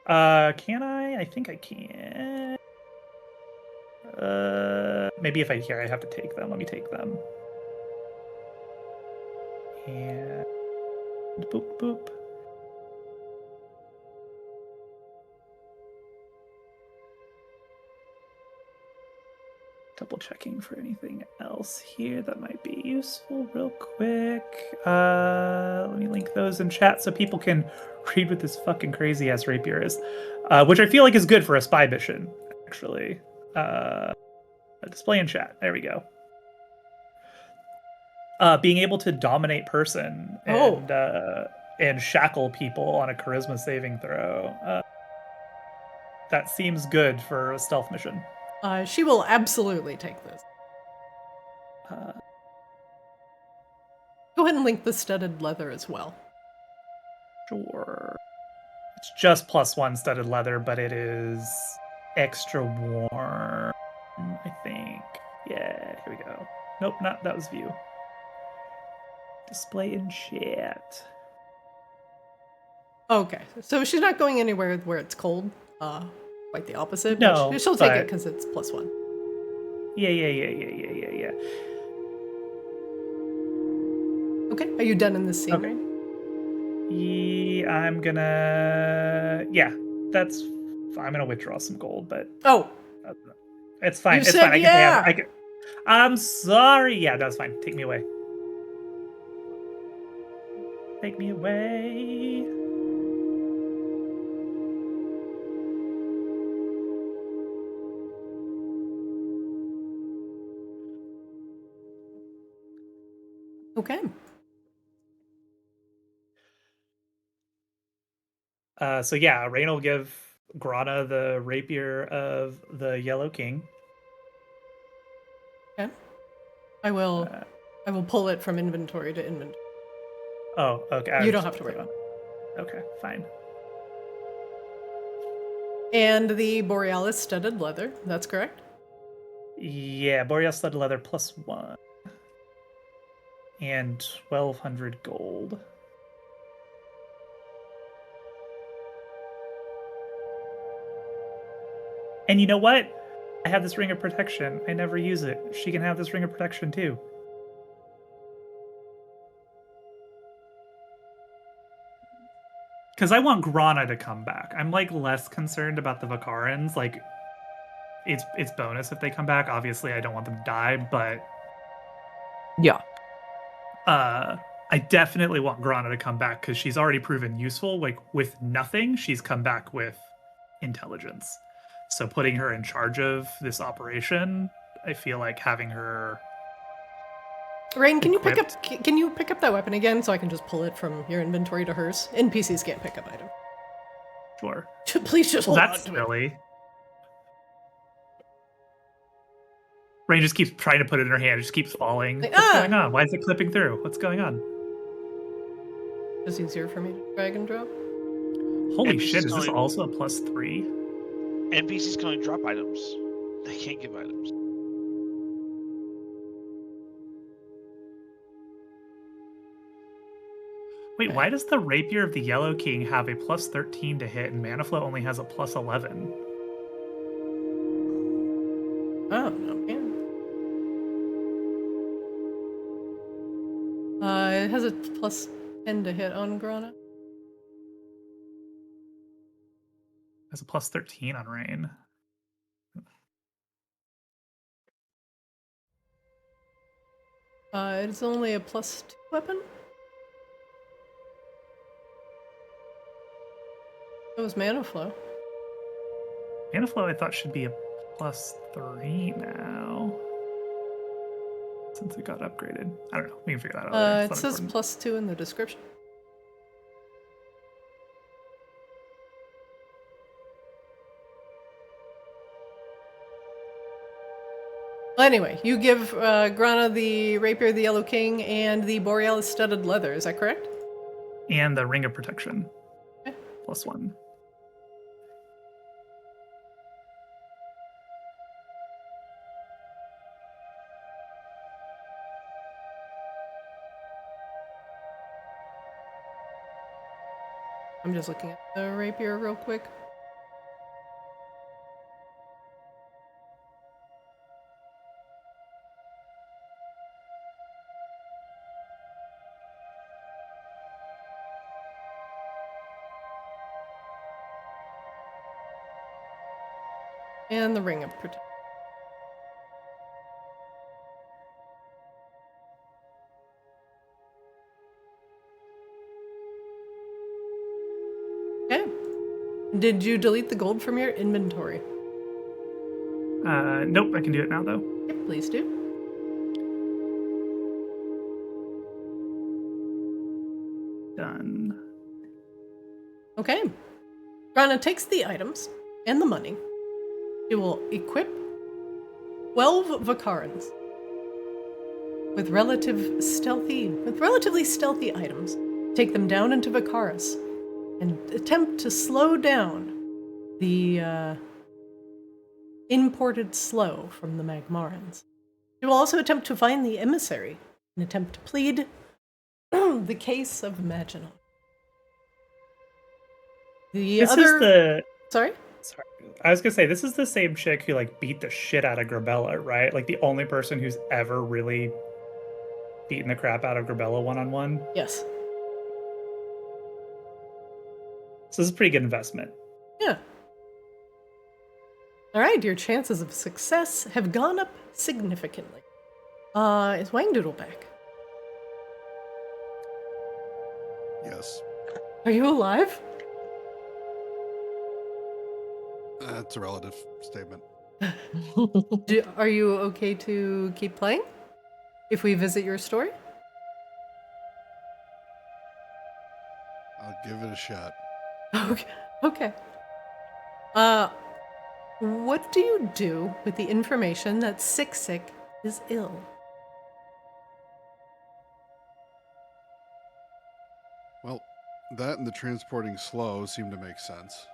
[SPEAKER 3] Can I? I think I can. Maybe if I hear, I have to take them. Let me take them. And boop boop. Double checking for anything else here that might be useful real quick. Let me link those in chat so people can read what this fucking crazy ass rapier is. Which I feel like is good for a spy mission, actually. A display in chat. There we go. Being able to dominate person and shackle people on a charisma saving throw. That seems good for a stealth mission.
[SPEAKER 1] She will absolutely take this. Go ahead and link the studded leather as well.
[SPEAKER 3] Sure. It's just +1 studded leather, but it is extra warm, I think. Yeah, here we go. Nope, that was view. Display in chat.
[SPEAKER 1] Okay, so she's not going anywhere where it's cold. Quite the opposite.
[SPEAKER 3] No,
[SPEAKER 1] she'll take it because it's +1.
[SPEAKER 3] Yeah.
[SPEAKER 1] Okay, are you done in this scene,
[SPEAKER 3] Okay.
[SPEAKER 1] Raine?
[SPEAKER 3] I'm gonna. Yeah, that's. I'm gonna withdraw some gold, but
[SPEAKER 1] Oh,
[SPEAKER 3] it's fine.
[SPEAKER 1] you
[SPEAKER 3] It's
[SPEAKER 1] said
[SPEAKER 3] fine. I can pay.
[SPEAKER 1] yeah.
[SPEAKER 3] I can. I'm sorry. Yeah, that's fine. Take me away. Take me away.
[SPEAKER 1] Okay.
[SPEAKER 3] So yeah, Raine will give Grana the rapier of the Yellow King.
[SPEAKER 1] Okay. I will
[SPEAKER 3] Uh,
[SPEAKER 1] pull it from inventory to inventory.
[SPEAKER 3] Oh, okay.
[SPEAKER 1] You don't have to worry.
[SPEAKER 3] Okay, fine.
[SPEAKER 1] And the Borealis studded leather, that's correct?
[SPEAKER 3] Yeah, Boreal studded leather +1. And 1,200 gold. And you know what? I have this ring of protection. I never use it. She can have this ring of protection too. Because I want Grana to come back. I'm like less concerned about the Vakarans. Like, it's bonus if they come back. Obviously, I don't want them to die, but
[SPEAKER 4] Yeah.
[SPEAKER 3] I definitely want Grana to come back because she's already proven useful. Like with nothing, she's come back with intelligence. So putting her in charge of this operation, I feel like having her.
[SPEAKER 1] Raine, can
[SPEAKER 3] equipped.
[SPEAKER 1] you pick up that weapon again so I can just pull it from your inventory to hers? NPCs can't pick up items.
[SPEAKER 3] Sure.
[SPEAKER 1] Please just hold
[SPEAKER 3] That's
[SPEAKER 1] on to it.
[SPEAKER 3] silly. Raine just keeps trying to put it in her hand. It just keeps falling.
[SPEAKER 1] Like,
[SPEAKER 3] What's going on? Why is it clipping through? What's going on?
[SPEAKER 1] It's easier for me to drag and drop.
[SPEAKER 3] Holy
[SPEAKER 6] NPCs
[SPEAKER 3] shit, is this
[SPEAKER 6] only-
[SPEAKER 3] also a +3?
[SPEAKER 6] NPCs can only drop items. They can't give items.
[SPEAKER 3] Wait, why does the Rapier of the Yellow King have a +13 to hit and Manaflow only has a +11?
[SPEAKER 1] Oh, no, man. It has a +10 to hit on Grana.
[SPEAKER 3] It has a +13 on Raine.
[SPEAKER 1] It's only a +2 weapon? It was mana flow.
[SPEAKER 3] Manaflow I thought should be a +3 now. Since it got upgraded. I don't know. We can figure that out later.
[SPEAKER 1] It
[SPEAKER 3] It's
[SPEAKER 1] says
[SPEAKER 3] not important.
[SPEAKER 1] +2 in the description. Well, anyway, you give Grana the Rapier of the Yellow King and the Borealis studded leather, is that correct?
[SPEAKER 3] And the Ring of Protection.
[SPEAKER 1] Okay.
[SPEAKER 3] +1.
[SPEAKER 1] I'm just looking at the Rapier real quick. And the Ring of Protection. Okay. Did you delete the gold from your inventory?
[SPEAKER 3] Nope, I can do it now though.
[SPEAKER 1] Yep, please do.
[SPEAKER 3] Done.
[SPEAKER 1] Okay. Grana takes the items and the money. She will equip 12 Vakarans with relatively stealthy items. Take them down into Vakaris and attempt to slow down the imported slow from the Magmarans. She will also attempt to find the emissary and attempt to plead the case of Maginot.
[SPEAKER 3] This is the.
[SPEAKER 1] Sorry?
[SPEAKER 3] Sorry. I was gonna say, this is the same chick who, like, beat the shit out of Grabella, right? Like, the only person who's ever really beating the crap out of Grabella one-on-one.
[SPEAKER 1] Yes.
[SPEAKER 3] So this is a pretty good investment.
[SPEAKER 1] Yeah. All right, your chances of success have gone up significantly. Is Wangdoodle back?
[SPEAKER 5] Yes.
[SPEAKER 1] Are you alive?
[SPEAKER 5] That's a relative statement.
[SPEAKER 1] Are you okay to keep playing? If we visit your story?
[SPEAKER 5] I'll give it a shot.
[SPEAKER 1] Okay. Okay. What do you do with the information that Sick is ill?
[SPEAKER 5] Well, that and the transporting slow seem to make sense.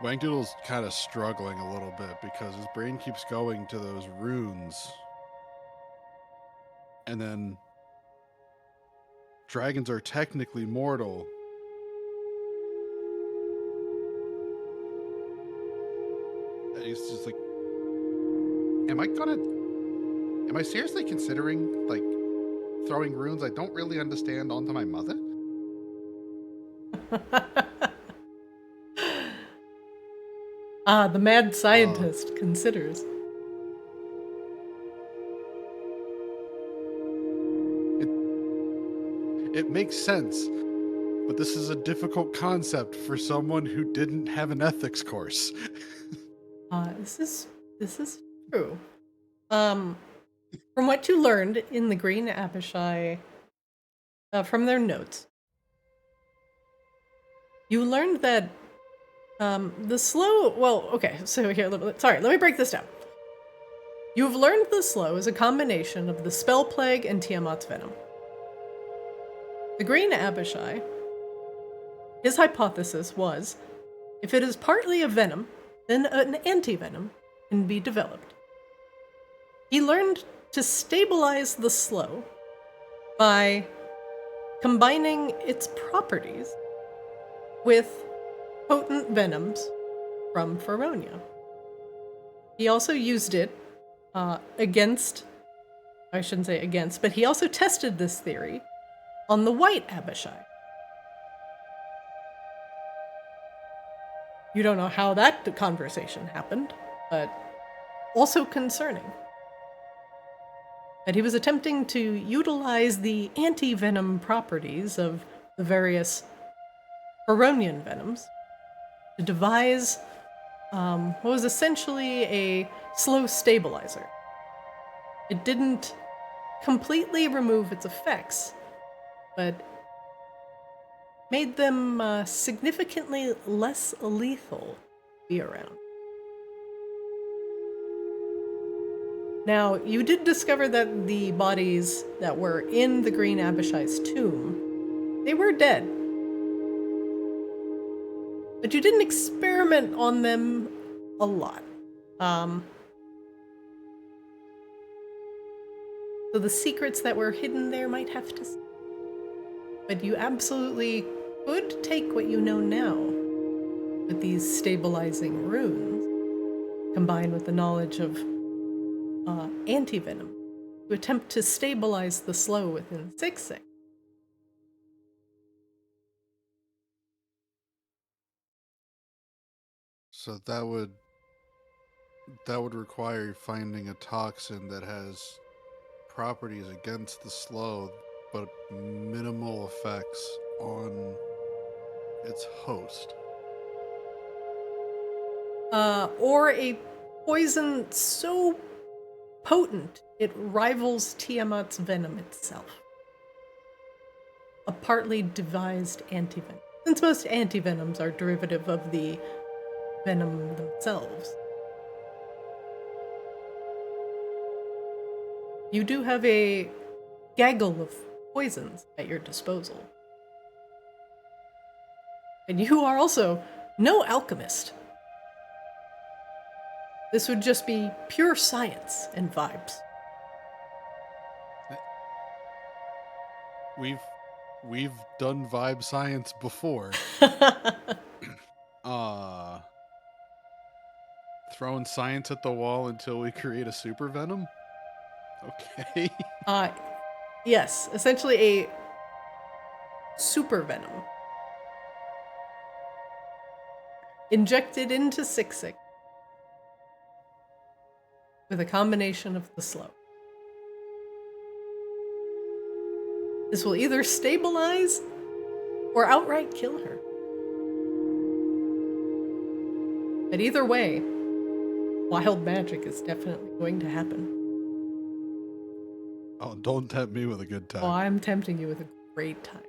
[SPEAKER 5] Wangdoodle's kind of struggling a little bit because his brain keeps going to those runes. And then dragons are technically mortal. He's just like, am I seriously considering, like, throwing runes I don't really understand onto my mother?
[SPEAKER 1] The mad scientist considers.
[SPEAKER 5] It makes sense, but this is a difficult concept for someone who didn't have an ethics course.
[SPEAKER 1] This is true. From what you learned in the Green Abishai, from their notes, you learned that the slow. Well, okay. So here, let me break this down. You've learned the slow is a combination of the spell plague and Tiamat's venom. The Green Abishai, his hypothesis was, if it is partly a venom, then an anti-venom can be developed. He learned to stabilize the slow by combining its properties with potent venoms from Feronia. He also used it against, I shouldn't say against, but he also tested this theory on the White Abishai. You don't know how that conversation happened, but also concerning. That he was attempting to utilize the anti-venom properties of the various Feronian venoms to devise what was essentially a slow stabilizer. It didn't completely remove its effects, but made them significantly less lethal to be around. Now, you did discover that the bodies that were in the Green Abishai's tomb, they were dead. But you didn't experiment on them a lot. So the secrets that were hidden there might have to stay. But you absolutely could take what you know now with these stabilizing runes, combined with the knowledge of anti-venom, to attempt to stabilize the slow within Sick.
[SPEAKER 5] So that would require finding a toxin that has properties against the slow, but minimal effects on its host.
[SPEAKER 1] Or a poison so potent it rivals Tiamat's venom itself. A partly devised antivenom. Since most antivenoms are derivative of the venom themselves. You do have a gaggle of poisons at your disposal. And you are also no alchemist. This would just be pure science and vibes.
[SPEAKER 5] We've done vibe science before. Throwing science at the wall until we create a super venom? Okay.
[SPEAKER 1] Yes, essentially a super venom. Injected into Siksik with a combination of the slow. This will either stabilize or outright kill her. But either way, wild magic is definitely going to happen.
[SPEAKER 5] Oh, don't tempt me with a good time.
[SPEAKER 1] Oh, I'm tempting you with a great time.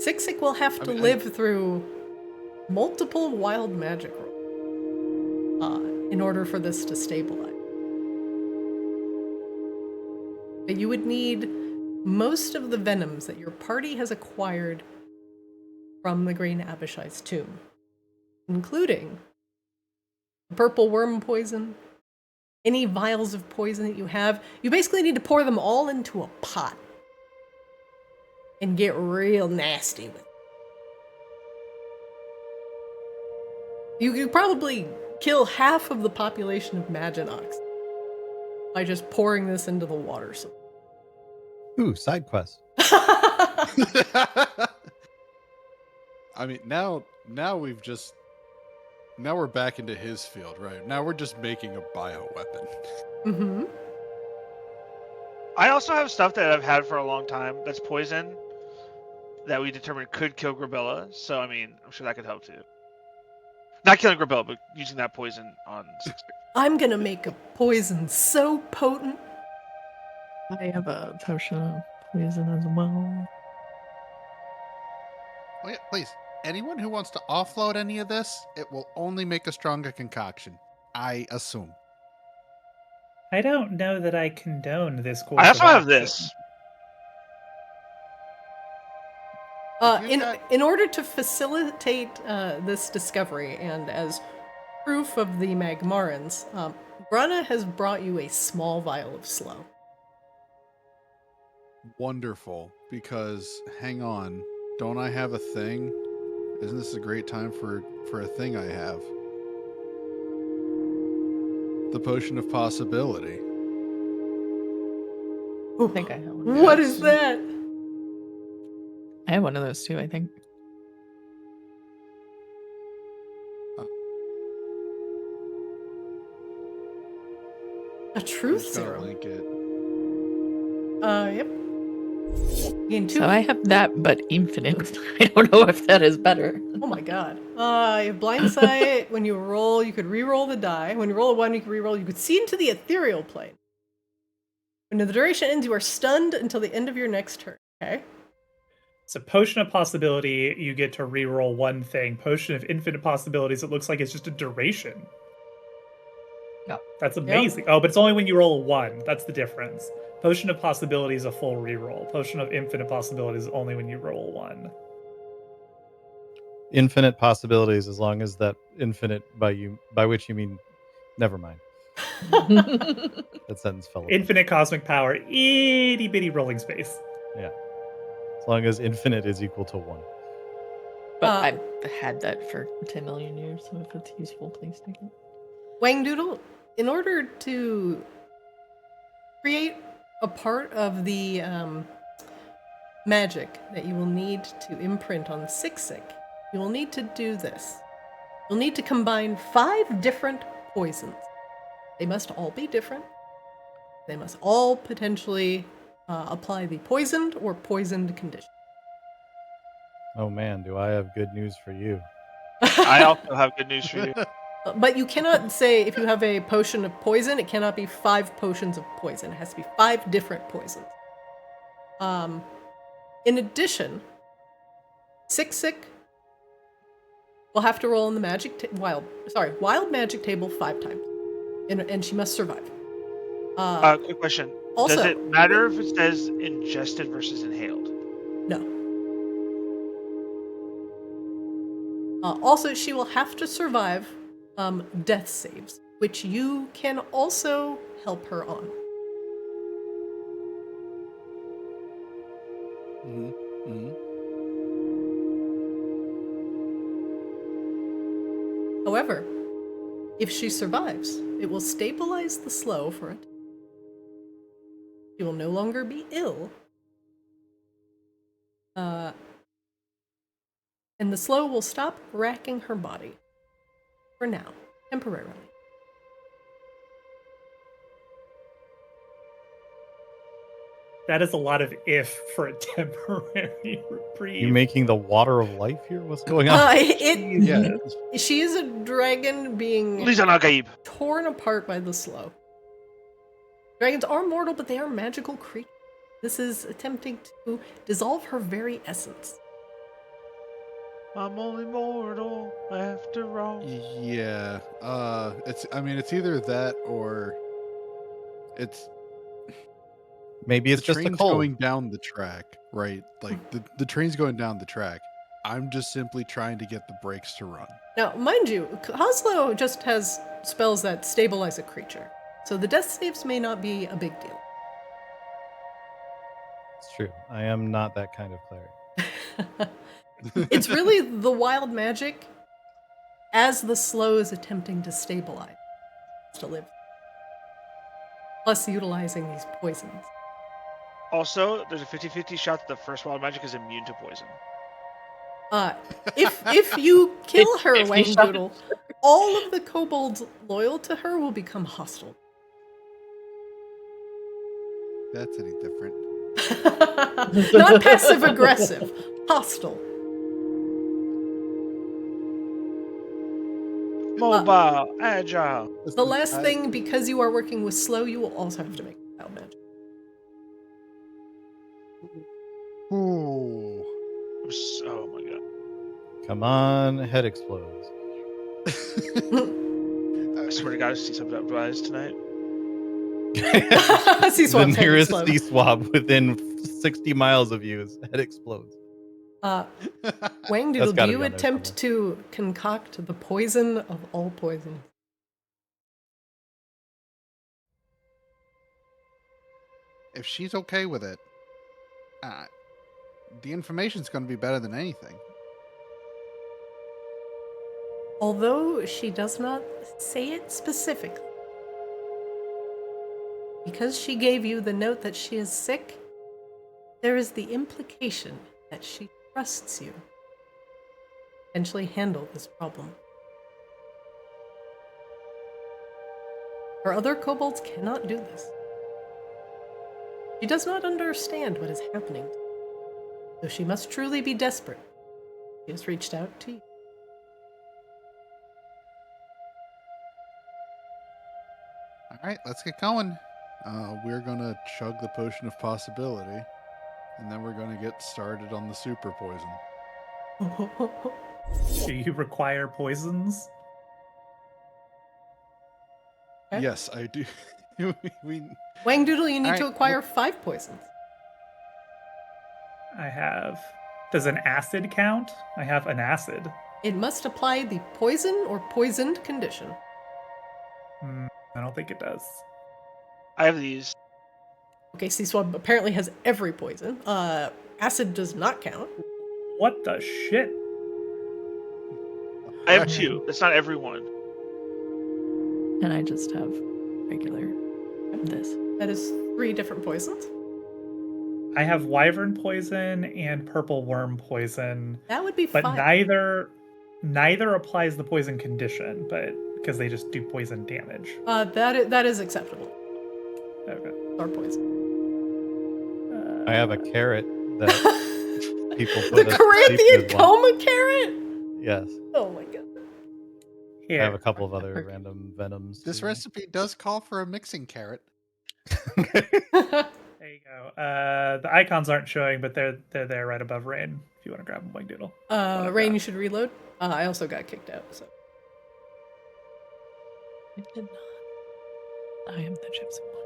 [SPEAKER 1] Siksik will have to live through multiple wild magic rolls in order for this to stabilize. But you would need most of the venoms that your party has acquired from the Green Abishai's tomb, including the purple worm poison, any vials of poison that you have. You basically need to pour them all into a pot and get real nasty with it. You could probably kill half of the population of Maginox by just pouring this into the water.
[SPEAKER 2] Ooh, side quest.
[SPEAKER 5] I mean, now we're back into his field, right? Now we're just making a bioweapon.
[SPEAKER 1] Mm-hmm.
[SPEAKER 6] I also have stuff that I've had for a long time that's poison that we determined could kill Grabella. So, I mean, I'm sure that could help too. Not killing Grabella, but using that poison on Siksik.
[SPEAKER 1] I'm gonna make a poison so potent.
[SPEAKER 4] I have a potion of poison as well.
[SPEAKER 5] Oh yeah, please. Anyone who wants to offload any of this, it will only make a stronger concoction. I assume.
[SPEAKER 3] I don't know that I condone this course.
[SPEAKER 6] I also
[SPEAKER 3] of
[SPEAKER 6] have
[SPEAKER 3] action.
[SPEAKER 6] this.
[SPEAKER 1] In order to facilitate this discovery, and as proof of the Magmarans, Grana has brought you a small vial of slow.
[SPEAKER 5] Wonderful, because hang on, don't I have a thing? Isn't this a great time for a thing I have? The potion of possibility.
[SPEAKER 4] I think I have one.
[SPEAKER 1] What is that?
[SPEAKER 4] I have one of those too, I think.
[SPEAKER 1] A truth
[SPEAKER 5] Just gotta
[SPEAKER 1] serum.
[SPEAKER 5] link it.
[SPEAKER 1] Yep. Gain 2.
[SPEAKER 4] So I have that, but infinite. I don't know if that is better.
[SPEAKER 1] Oh my god. You have blind sight. When you roll, you could re-roll the die. When you roll a 1, you can re-roll. You could see into the ethereal plane. When the duration ends, you are stunned until the end of your next turn. Okay?
[SPEAKER 3] So potion of possibility, you get to re-roll one thing. Potion of infinite possibilities, it looks like it's just a duration.
[SPEAKER 4] Yeah.
[SPEAKER 3] That's amazing. Oh, but it's only when you roll a 1. That's the difference. Potion of possibility is a full re-roll. Potion of infinite possibilities is only when you roll a 1.
[SPEAKER 2] Infinite possibilities, as long as that infinite by which you mean, never mind. That sentence fell apart.
[SPEAKER 3] Infinite cosmic power, itty bitty rolling space.
[SPEAKER 2] Yeah. As long as infinite is equal to 1.
[SPEAKER 4] But I've had that for 10 million years, so if it's useful, please take it.
[SPEAKER 1] Wang Doodle, in order to create a part of the magic that you will need to imprint on Siksik, you will need to do this. You'll need to combine 5 different poisons. They must all be different. They must all potentially apply the poisoned or poisoned condition.
[SPEAKER 2] Oh man, do I have good news for you.
[SPEAKER 6] I also have good news for you.
[SPEAKER 1] But you cannot say if you have a potion of poison, it cannot be 5 potions of poison. It has to be 5 different poisons. In addition, Siksik will have to roll in the wild magic table 5 times, and she must survive.
[SPEAKER 6] Quick question.
[SPEAKER 1] Also,
[SPEAKER 6] does it matter if it says ingested versus inhaled?
[SPEAKER 1] No. Also, she will have to survive death saves, which you can also help her on. However, if she survives, it will stabilize the slow for it. She will no longer be ill. And the slow will stop racking her body. For now, temporarily.
[SPEAKER 3] That is a lot of if for a temporary reprieve.
[SPEAKER 2] You making the water of life here? What's going on?
[SPEAKER 5] Yeah.
[SPEAKER 1] She is a dragon being
[SPEAKER 6] Lisa Nagaib.
[SPEAKER 1] torn apart by the slow. Dragons are mortal, but they are magical creatures. This is attempting to dissolve her very essence.
[SPEAKER 6] I'm only mortal after all.
[SPEAKER 5] Yeah. It's either that or it's
[SPEAKER 2] Maybe it's
[SPEAKER 5] the
[SPEAKER 2] just a
[SPEAKER 5] train's
[SPEAKER 2] cold.
[SPEAKER 5] going down the track, right? Like the train's going down the track. I'm just simply trying to get the brakes to run.
[SPEAKER 1] Now, mind you, Kozlo just has spells that stabilize a creature, so the death saves may not be a big deal.
[SPEAKER 2] It's true. I am not that kind of cleric.
[SPEAKER 1] It's really the wild magic as the slow is attempting to stabilize to live. Plus utilizing these poisons.
[SPEAKER 6] Also, there's a 50-50 shot that the first wild magic is immune to poison.
[SPEAKER 1] If you kill her,
[SPEAKER 4] If you
[SPEAKER 1] Wang
[SPEAKER 4] shot-
[SPEAKER 1] Doodle, all of the kobolds loyal to her will become hostile.
[SPEAKER 5] That's any different.
[SPEAKER 1] Not passive aggressive, hostile.
[SPEAKER 6] Mobile, agile.
[SPEAKER 1] The last thing, because you are working with slow, you will also have to make wild magic.
[SPEAKER 5] Ooh.
[SPEAKER 6] Oh my god.
[SPEAKER 2] Come on, head explodes.
[SPEAKER 6] I swear to God, I see something up my eyes tonight.
[SPEAKER 1] Sea
[SPEAKER 2] The
[SPEAKER 1] swab's head
[SPEAKER 2] nearest
[SPEAKER 1] explodes.
[SPEAKER 2] sea swab within 60 miles of you is head explodes.
[SPEAKER 1] Wang Doodle, do
[SPEAKER 2] gotta
[SPEAKER 1] you
[SPEAKER 2] be on there
[SPEAKER 1] attempt to concoct the poison of all poison?
[SPEAKER 5] If she's okay with it, the information's going to be better than anything.
[SPEAKER 1] Although she does not say it specifically. Because she gave you the note that she is sick, there is the implication that she trusts you. Potentially handle this problem. Her other kobolds cannot do this. She does not understand what is happening. So she must truly be desperate. She has reached out to you.
[SPEAKER 5] All right, let's get going. We're going to chug the potion of possibility, and then we're going to get started on the super poison.
[SPEAKER 3] Do you require poisons?
[SPEAKER 1] Okay.
[SPEAKER 5] Yes, I do. we
[SPEAKER 1] Wang Doodle, you need
[SPEAKER 5] All
[SPEAKER 1] to
[SPEAKER 5] right,
[SPEAKER 1] acquire 5 poisons.
[SPEAKER 3] I have. Does an acid count? I have an acid.
[SPEAKER 1] It must apply the poison or poisoned condition.
[SPEAKER 3] I don't think it does.
[SPEAKER 6] I have these.
[SPEAKER 1] Okay, Sea Swab apparently has every poison. Acid does not count.
[SPEAKER 3] What the shit?
[SPEAKER 6] I have 2. That's not everyone.
[SPEAKER 4] And I just have regular this.
[SPEAKER 1] That is 3 different poisons.
[SPEAKER 3] I have wyvern poison and purple worm poison,
[SPEAKER 1] That would be
[SPEAKER 3] but
[SPEAKER 1] 5.
[SPEAKER 3] neither applies the poison condition, but because they just do poison damage.
[SPEAKER 1] That is acceptable.
[SPEAKER 3] Okay.
[SPEAKER 1] Or poison.
[SPEAKER 2] I have a carrot that people put
[SPEAKER 1] The
[SPEAKER 2] us to sleep
[SPEAKER 1] Corinthian
[SPEAKER 2] with
[SPEAKER 1] coma carrot?
[SPEAKER 2] Yes.
[SPEAKER 1] Oh my god.
[SPEAKER 3] Here.
[SPEAKER 2] I have a couple of other random venoms.
[SPEAKER 5] This
[SPEAKER 2] too.
[SPEAKER 5] recipe does call for a mixing carrot.
[SPEAKER 3] There you go. The icons aren't showing, but they're there right above Raine. If you want to grab them, Wang Doodle.
[SPEAKER 1] Raine, you should reload. I also got kicked out, so.
[SPEAKER 4] I did not. I am the gypsy one.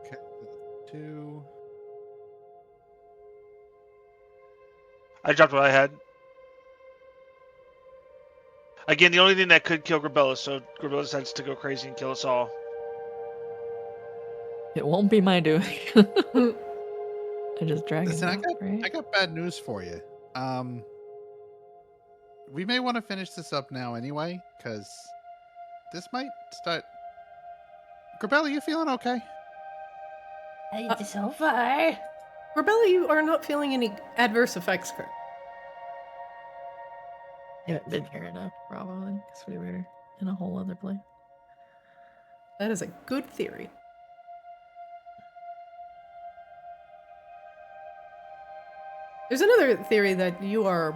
[SPEAKER 5] Okay, 2.
[SPEAKER 6] I dropped what I had. Again, the only thing that could kill Grabella, so Grabella decides to go crazy and kill us all.
[SPEAKER 4] It won't be my doing. just drag
[SPEAKER 5] Listen,
[SPEAKER 4] it out, right?
[SPEAKER 5] I got bad news for you. We may want to finish this up now anyway, because this might start. Grabella, you feeling okay?
[SPEAKER 7] So far.
[SPEAKER 1] Rebella, you are not feeling any adverse effects, correct?
[SPEAKER 4] I haven't been here enough, probably, because we were in a whole other place.
[SPEAKER 1] That is a good theory. There's another theory that you are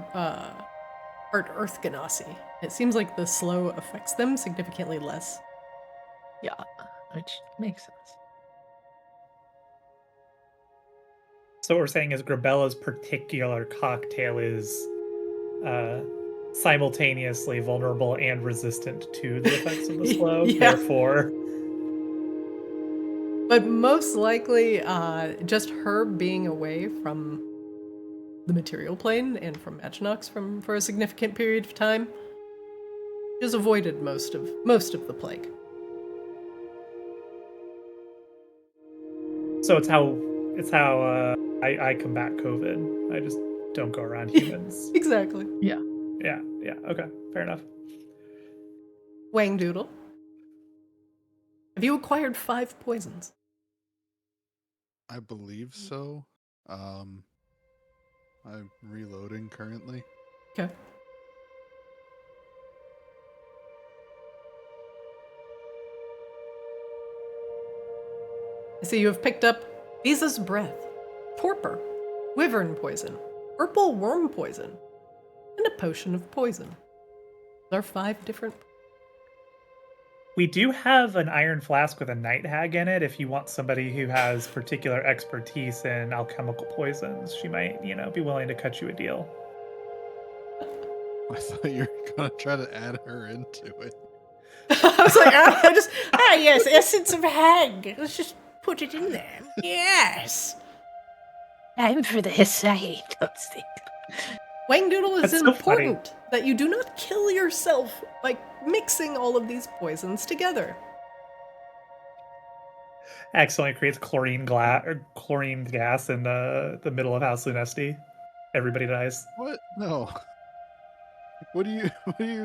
[SPEAKER 1] part Earth Ganassi. It seems like the slow affects them significantly less.
[SPEAKER 4] Yeah, which makes sense.
[SPEAKER 3] So what we're saying is Grabella's particular cocktail is simultaneously vulnerable and resistant to the effects of the slow.
[SPEAKER 1] Yeah.
[SPEAKER 3] Therefore,
[SPEAKER 1] But most likely, just her being away from the material plane and from Maginox for a significant period of time, she has avoided most of the plague.
[SPEAKER 3] so it's how I combat COVID. I just don't go around humans.
[SPEAKER 1] Exactly.
[SPEAKER 3] Yeah. Okay, fair enough.
[SPEAKER 1] Wang Doodle. Have you acquired 5 poisons?
[SPEAKER 5] I believe so. I'm reloading currently.
[SPEAKER 1] Okay. I see you have picked up Visa's Breath, Torpor, Wyvern Poison, Purple Worm Poison, and a Potion of Poison. There are 5 different.
[SPEAKER 3] We do have an iron flask with a night hag in it. If you want somebody who has particular expertise in alchemical poisons, she might, be willing to cut you a deal.
[SPEAKER 5] I thought you were gonna try to add her into it.
[SPEAKER 1] I was like, yes, essence of hag. Let's just put it in there. Yes.
[SPEAKER 7] Time for this. I hate those things.
[SPEAKER 1] Wang Doodle, is
[SPEAKER 3] That's so
[SPEAKER 1] important that you do not kill yourself by mixing all of these poisons together.
[SPEAKER 3] Accidentally creates chlorine gas in the middle of House Lunesti. Everybody dies.
[SPEAKER 5] What? No. What do you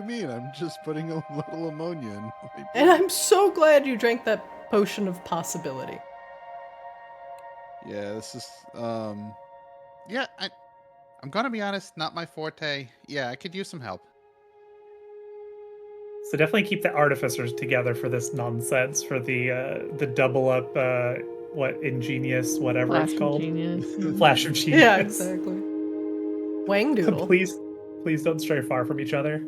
[SPEAKER 5] mean? I'm just putting a little ammonia in my
[SPEAKER 1] And I'm so glad you drank that potion of possibility.
[SPEAKER 5] Yeah, this is yeah, I'm gonna be honest, not my forte. Yeah, I could use some help.
[SPEAKER 3] So definitely keep the artificers together for this nonsense, for the double up ingenious, whatever
[SPEAKER 4] Flash
[SPEAKER 3] it's
[SPEAKER 4] of
[SPEAKER 3] called.
[SPEAKER 4] genius.
[SPEAKER 3] Flash of genius.
[SPEAKER 1] Yeah, exactly. Wang Doodle.
[SPEAKER 3] Please don't stray far from each other.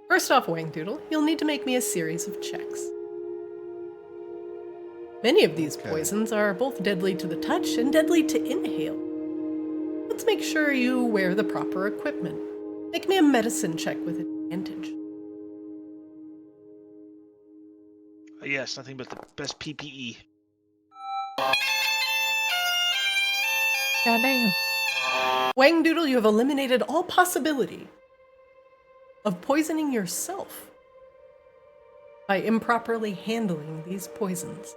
[SPEAKER 1] First off, Wang Doodle, you'll need to make me a series of checks. Many of these poisons are both deadly to the touch and deadly to inhale. Let's make sure you wear the proper equipment. Make me a medicine check with advantage.
[SPEAKER 6] Yes, nothing but the best PPE.
[SPEAKER 4] Goddamn.
[SPEAKER 1] Wang Doodle, you have eliminated all possibility of poisoning yourself by improperly handling these poisons.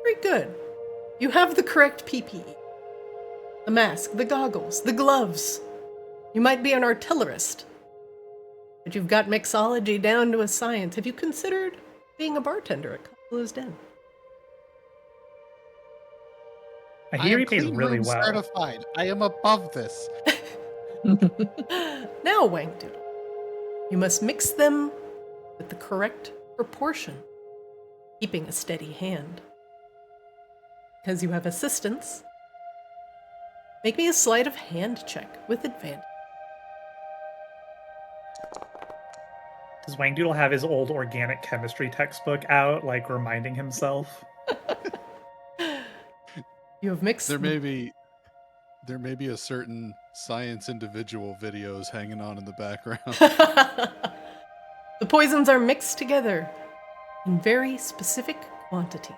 [SPEAKER 1] Very good. You have the correct PPE. The mask, the goggles, the gloves. You might be an artillerist, but you've got mixology down to a science. Have you considered being a bartender at Kozlo's Den?
[SPEAKER 3] I hear he pays
[SPEAKER 5] clean
[SPEAKER 3] really
[SPEAKER 5] room
[SPEAKER 3] well.
[SPEAKER 5] certified. I am above this.
[SPEAKER 1] Now, Wang Doodle, you must mix them with the correct proportion, keeping a steady hand. Because you have assistance, make me a sleight of hand check with advantage.
[SPEAKER 3] Does Wang Doodle have his old organic chemistry textbook out, like reminding himself?
[SPEAKER 1] You have mixed.
[SPEAKER 5] There may be a certain science individual videos hanging on in the background.
[SPEAKER 1] The poisons are mixed together in very specific quantity.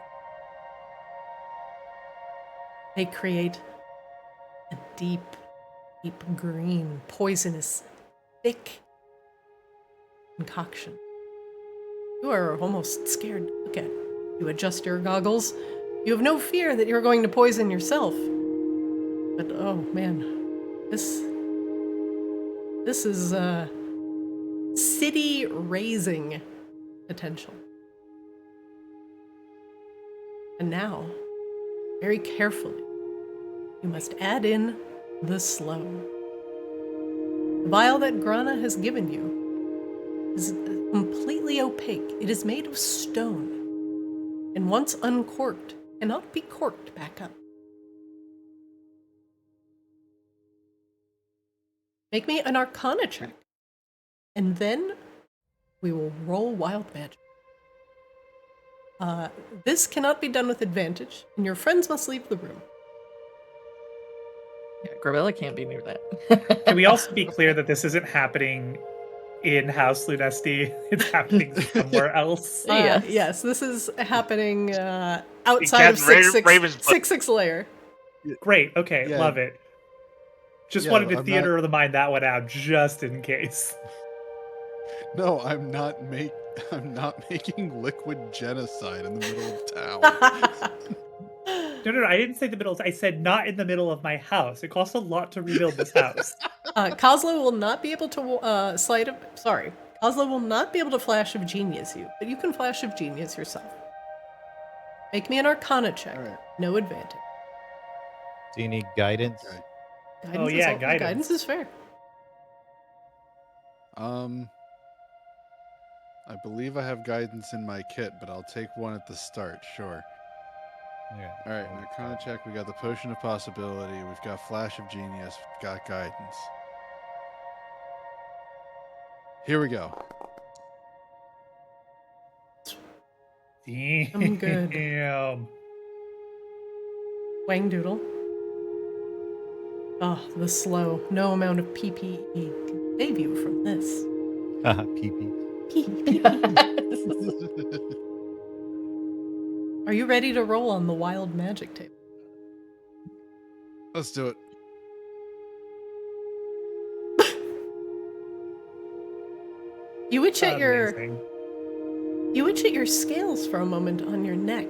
[SPEAKER 1] They create a deep, deep green, poisonous, thick concoction. You are almost scared to look at. You adjust your goggles. You have no fear that you're going to poison yourself. But oh man, this is city raising potential. And now, very carefully, you must add in the slow. The vial that Grana has given you is completely opaque. It is made of stone, and once uncorked, cannot be corked back up. Make me an Arcana check, and then we will roll Wild Magic. This cannot be done with advantage, and your friends must leave the room.
[SPEAKER 4] Yeah, Gravella can't be near that.
[SPEAKER 3] Can we also be clear that this isn't happening in House Lunesti? It's happening somewhere else.
[SPEAKER 4] Yes.
[SPEAKER 1] Yes, this is happening outside of
[SPEAKER 6] Captain Raven's
[SPEAKER 1] 6-6 layer.
[SPEAKER 3] Great. Okay.
[SPEAKER 5] Yeah.
[SPEAKER 3] Love it. Just
[SPEAKER 5] Yeah,
[SPEAKER 3] wanted to
[SPEAKER 5] I'm
[SPEAKER 3] theater of the mind that one out just in case.
[SPEAKER 5] No, I'm not making liquid genocide in the middle of town.
[SPEAKER 3] No. I didn't say the middle. I said not in the middle of my house. It costs a lot to rebuild this house.
[SPEAKER 1] Kozlo will not be able to Kozlo will not be able to Flash of Genius you, but you can Flash of Genius yourself. Make me an Arcana check.
[SPEAKER 5] All right.
[SPEAKER 1] No advantage.
[SPEAKER 2] Do you need guidance?
[SPEAKER 5] Okay.
[SPEAKER 1] Guidance is fair.
[SPEAKER 5] I believe I have guidance in my kit, but I'll take one at the start, sure.
[SPEAKER 2] Yeah.
[SPEAKER 5] All right, Arcana check. We got the Potion of Possibility. We've got Flash of Genius. We've got guidance. Here we go.
[SPEAKER 1] I'm good.
[SPEAKER 3] Damn.
[SPEAKER 1] Wang Doodle. Oh, the slow. No amount of PPE can save you from this.
[SPEAKER 2] Haha, pee-pee.
[SPEAKER 1] Are you ready to roll on the Wild Magic table?
[SPEAKER 5] Let's do it.
[SPEAKER 1] You itch at
[SPEAKER 3] Amazing.
[SPEAKER 1] your scales for a moment on your neck.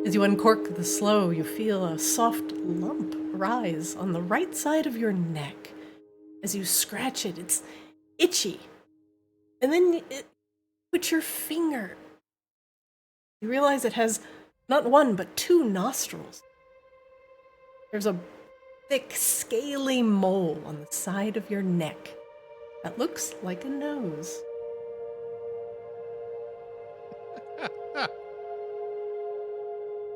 [SPEAKER 1] As you uncork the slow, you feel a soft lump rise on the right side of your neck. As you scratch it, it's itchy. And then with your finger, you realize it has not one, but two nostrils. There's a thick, scaly mole on the side of your neck that looks like a nose.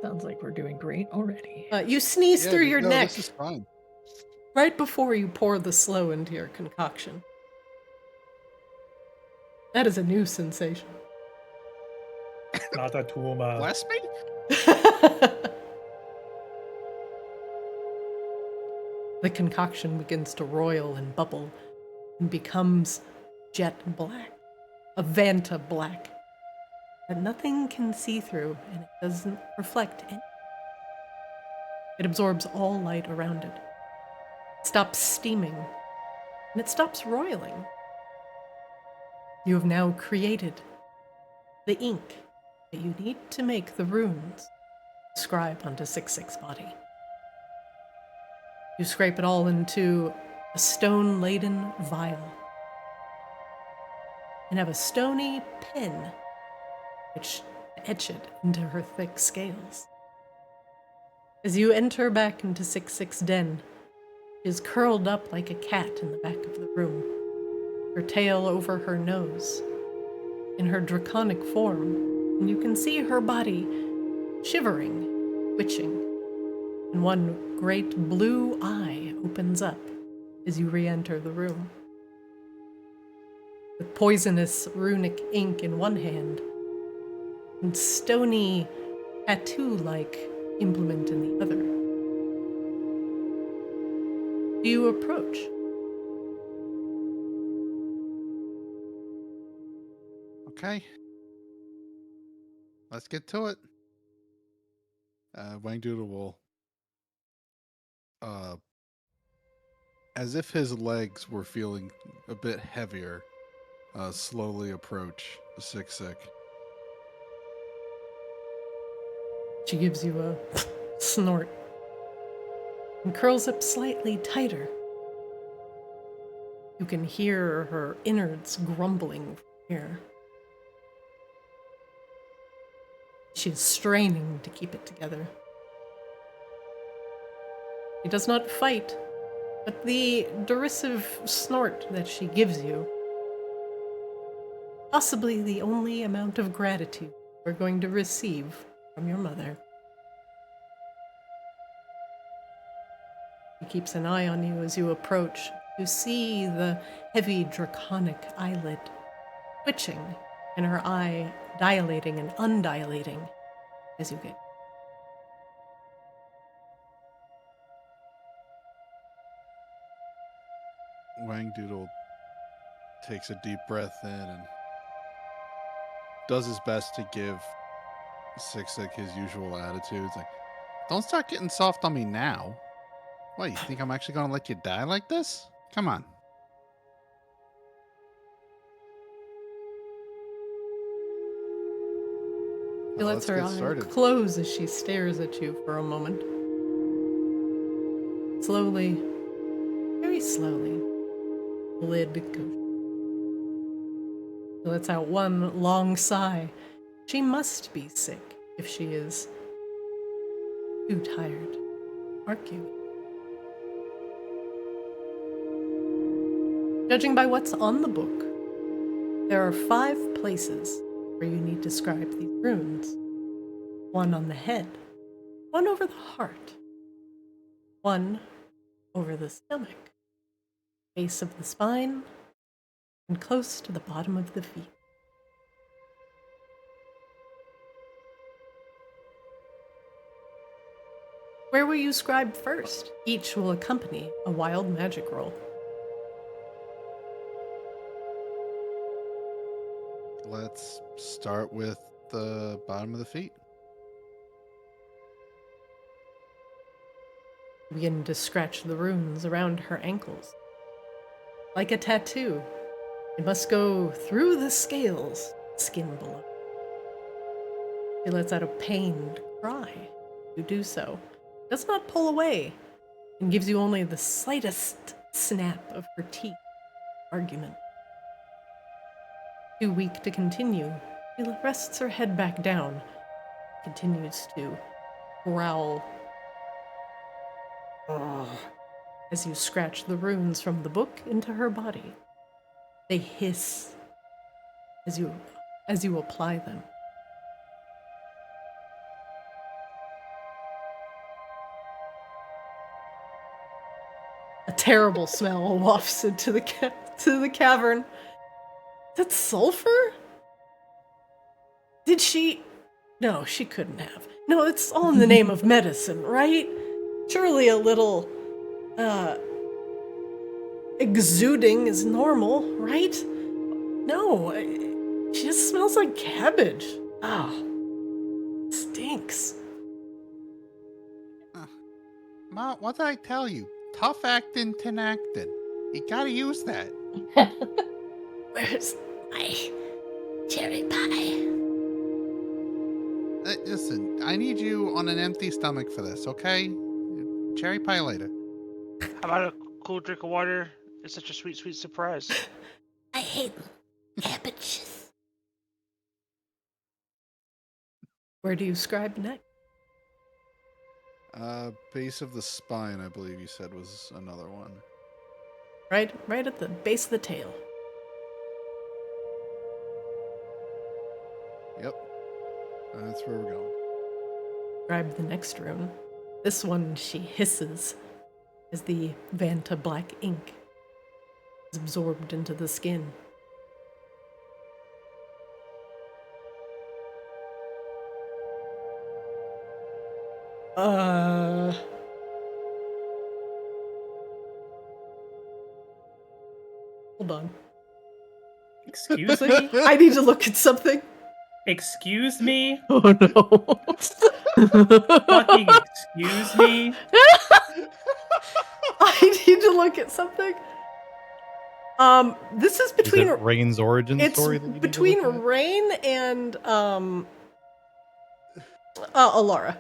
[SPEAKER 4] Sounds like we're doing great already.
[SPEAKER 1] You sneeze through your neck
[SPEAKER 5] This is fine.
[SPEAKER 1] right before you pour the slow into your concoction. That is a new sensation.
[SPEAKER 3] Not a tumor.
[SPEAKER 5] Bless me?
[SPEAKER 1] The concoction begins to roil and bubble and becomes jet black, a Vanta black, that nothing can see through and it doesn't reflect any. It absorbs all light around it. It stops steaming and it stops roiling. You have now created the ink that you need to make the runes scribe onto 6-6 body. You scrape it all into a stone-laden vial and have a stony pen which etch it into her thick scales. As you enter back into 6-6 den, she is curled up like a cat in the back of the room, her tail over her nose, in her draconic form, and you can see her body shivering, twitching, and one great blue eye opens up as you re-enter the room. With poisonous runic ink in one hand, and stony, tattoo-like implement in the other. Do you approach?
[SPEAKER 5] Okay. Let's get to it. Wang Doodle will, as if his legs were feeling a bit heavier, slowly approach the 6-6.
[SPEAKER 1] She gives you a snort and curls up slightly tighter. You can hear her innards grumbling from here. She's straining to keep it together. She does not fight, but the derisive snort that she gives you, possibly the only amount of gratitude we're going to receive from your mother. She keeps an eye on you as you approach. You see the heavy draconic eyelid twitching and her eye dilating and undilating as you get.
[SPEAKER 5] Wang Doodle takes a deep breath in and does his best to give Sixik his usual attitude. It's like, don't start getting soft on me now. What, you think I'm actually going to let you die like this? Come on.
[SPEAKER 1] She lets her eye close as she stares at you for a moment. Slowly, very slowly, the lid goes. She lets out one long sigh. She must be sick if she is too tired, aren't you? Judging by what's on the book, there are 5 places where you need to scribe these runes. 1 on the head, 1 over the heart, 1 over the stomach, base of the spine, and close to the bottom of the feet. Where will you scribe first? Each will accompany a wild magic roll.
[SPEAKER 5] Let's start with the bottom of the feet.
[SPEAKER 1] You begin to scratch the runes around her ankles. Like a tattoo, it must go through the scales, skin below. She lets out a pained cry. You do so. Does not pull away, and gives you only the slightest snap of her teeth. Argument. Too weak to continue, she rests her head back down, continues to growl. Ugh. As you scratch the runes from the book into her body. They hiss as you apply them. A terrible smell wafts into the cavern. That's sulfur? Did she? No, she couldn't have. No, it's all in the name of medicine, right? Surely a little, exuding is normal, right? No, she just smells like cabbage. Oh, stinks.
[SPEAKER 5] Ma, what did I tell you? Tough acting, tin acting. You gotta use that.
[SPEAKER 7] Where's my cherry pie?
[SPEAKER 5] Listen, I need you on an empty stomach for this, okay? Cherry pie later.
[SPEAKER 6] How about a cool drink of water? It's such a sweet, sweet surprise.
[SPEAKER 7] I hate cabbages.
[SPEAKER 1] Where do you scribe next?
[SPEAKER 5] Base of the spine, I believe you said was another one.
[SPEAKER 1] Right at the base of the tail.
[SPEAKER 5] Yep. That's where we're going.
[SPEAKER 1] Scribe the next rune. This one she hisses as the Vanta black ink is absorbed into the skin. Hold on.
[SPEAKER 3] Excuse me?
[SPEAKER 1] I need to look at something.
[SPEAKER 3] Excuse me?
[SPEAKER 4] Oh no.
[SPEAKER 3] Fucking excuse me?
[SPEAKER 1] I need to look at something. This is between
[SPEAKER 2] Is it Raine's origin
[SPEAKER 1] it's
[SPEAKER 2] story that you need to
[SPEAKER 1] between
[SPEAKER 2] look at?
[SPEAKER 1] Raine and Alara.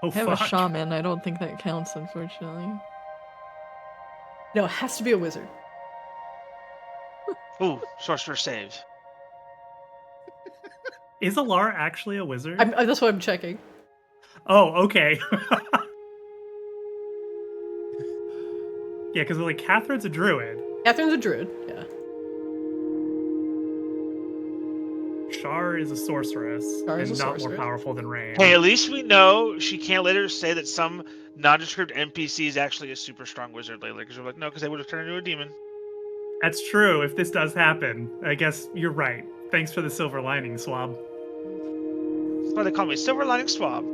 [SPEAKER 3] Oh,
[SPEAKER 4] I have a
[SPEAKER 3] fuck.
[SPEAKER 4] shaman. I don't think that counts, unfortunately.
[SPEAKER 1] No, it has to be a wizard.
[SPEAKER 6] Ooh, sorcerer saved.
[SPEAKER 3] Is Alara actually a wizard?
[SPEAKER 1] That's what I'm checking.
[SPEAKER 3] Oh, okay. Yeah, because like Catherine's a druid.
[SPEAKER 1] Catherine's a druid, yeah.
[SPEAKER 3] Shar is a sorceress.
[SPEAKER 1] Shar is
[SPEAKER 3] and
[SPEAKER 1] a
[SPEAKER 3] not
[SPEAKER 1] sorceress.
[SPEAKER 3] more powerful than Raine.
[SPEAKER 6] Hey, at least we know she can't later say that some nondescript NPC is actually a super strong wizard later. Because we're like, no, because they would have turned into a demon.
[SPEAKER 3] That's true. If this does happen, I guess you're right. Thanks for the silver lining, Swab.
[SPEAKER 6] That's why they call me Silver Lining Swab.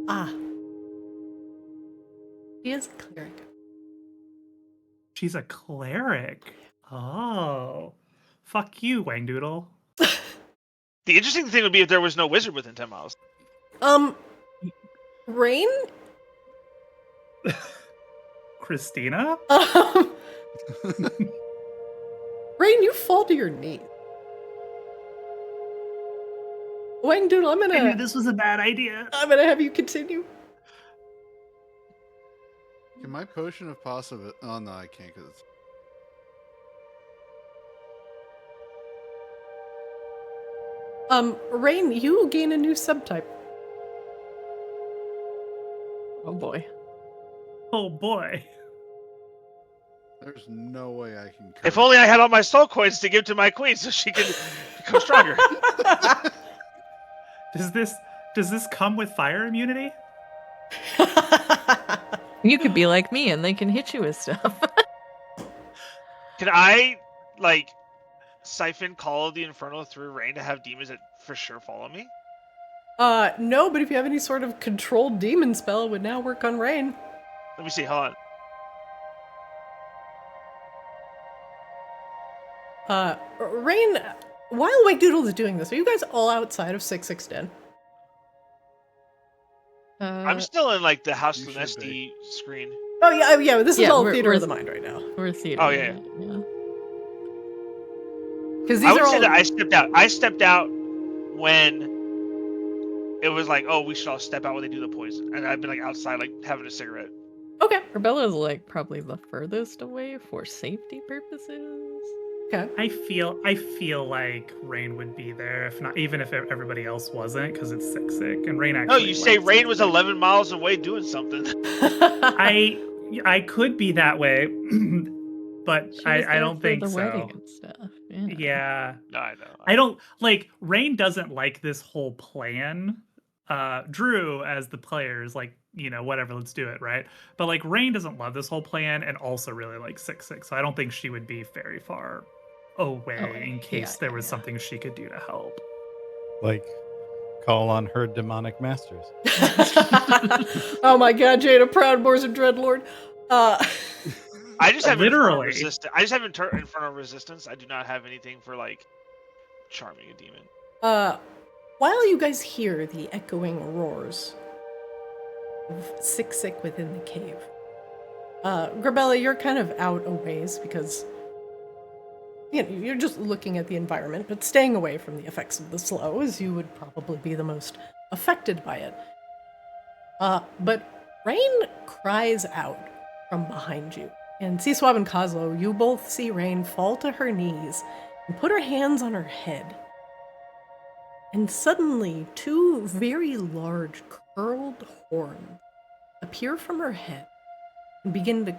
[SPEAKER 1] Ah. He is a cleric.
[SPEAKER 3] She's a cleric. Oh. Fuck you, Wangdoodle.
[SPEAKER 6] The interesting thing would be if there was no wizard within 10 miles.
[SPEAKER 1] Raine?
[SPEAKER 3] Christina?
[SPEAKER 1] Raine, you fall to your knees. Wangdoodle,
[SPEAKER 3] I knew this was a bad idea.
[SPEAKER 1] I'm gonna have you continue.
[SPEAKER 5] Can my potion of possibility? Oh no, I can't because it's.
[SPEAKER 1] Raine, you gain a new subtype.
[SPEAKER 4] Oh boy.
[SPEAKER 3] Oh boy.
[SPEAKER 5] There's no way I can.
[SPEAKER 6] If only I had all my soul coins to give to my queen so she could become stronger.
[SPEAKER 3] Does this come with fire immunity?
[SPEAKER 4] You could be like me and they can hit you with stuff.
[SPEAKER 6] Can I, like, siphon Call of the Inferno through Raine to have demons that for sure follow me?
[SPEAKER 1] No, but if you have any sort of controlled demon spell, it would now work on Raine.
[SPEAKER 6] Let me see, hold on.
[SPEAKER 1] Raine, while Wangdoodle is doing this, are you guys all outside of 66 Den?
[SPEAKER 6] I'm still in, like, the House
[SPEAKER 5] You should
[SPEAKER 6] Lunesti screen.
[SPEAKER 1] Oh yeah, this is
[SPEAKER 4] Yeah,
[SPEAKER 1] all
[SPEAKER 4] we're-
[SPEAKER 1] theater
[SPEAKER 4] we're-
[SPEAKER 1] of the mind right now.
[SPEAKER 4] We're theater.
[SPEAKER 6] Oh, yeah.
[SPEAKER 1] Because
[SPEAKER 6] I
[SPEAKER 1] these
[SPEAKER 6] would
[SPEAKER 1] are
[SPEAKER 6] say
[SPEAKER 1] all.
[SPEAKER 6] that I stepped out. I stepped out when it was like, oh, we should all step out when they do the poison. And I've been, like, outside, like, having a cigarette.
[SPEAKER 1] Okay.
[SPEAKER 4] Rebella's like probably the furthest away for safety purposes.
[SPEAKER 1] Okay.
[SPEAKER 3] I feel like Raine would be there, if not, even if everybody else wasn't, because it's sick, and Raine actually.
[SPEAKER 6] No, you say
[SPEAKER 3] likes
[SPEAKER 6] Raine was
[SPEAKER 3] sick.
[SPEAKER 6] 11 miles away doing something.
[SPEAKER 3] I could be that way, but
[SPEAKER 4] She was
[SPEAKER 3] I
[SPEAKER 4] there
[SPEAKER 3] don't
[SPEAKER 4] for
[SPEAKER 3] think
[SPEAKER 4] the
[SPEAKER 3] so.
[SPEAKER 4] wedding and stuff. Yeah.
[SPEAKER 3] Yeah.
[SPEAKER 6] No, I know.
[SPEAKER 3] I don't like Raine doesn't like this whole plan. Drew as the players like, whatever, let's do it, right? But like Raine doesn't love this whole plan and also really likes 6-6. So I don't think she would be very far away in case there was something she could do to help.
[SPEAKER 2] Like, call on her demonic masters.
[SPEAKER 1] Oh my god, Jada Proudmore's a dreadlord.
[SPEAKER 6] I just have
[SPEAKER 3] Literally.
[SPEAKER 6] I just have infernal resistance. I do not have anything for, like, charming a demon.
[SPEAKER 1] While you guys hear the echoing roars of Sick within the cave, Grabella, you're kind of out a ways because you're just looking at the environment, but staying away from the effects of the slow, as you would probably be the most affected by it. But Raine cries out from behind you. And Seaswab and Kozlo, you both see Raine fall to her knees and put her hands on her head. And suddenly, two very large curled horns appear from her head and begin to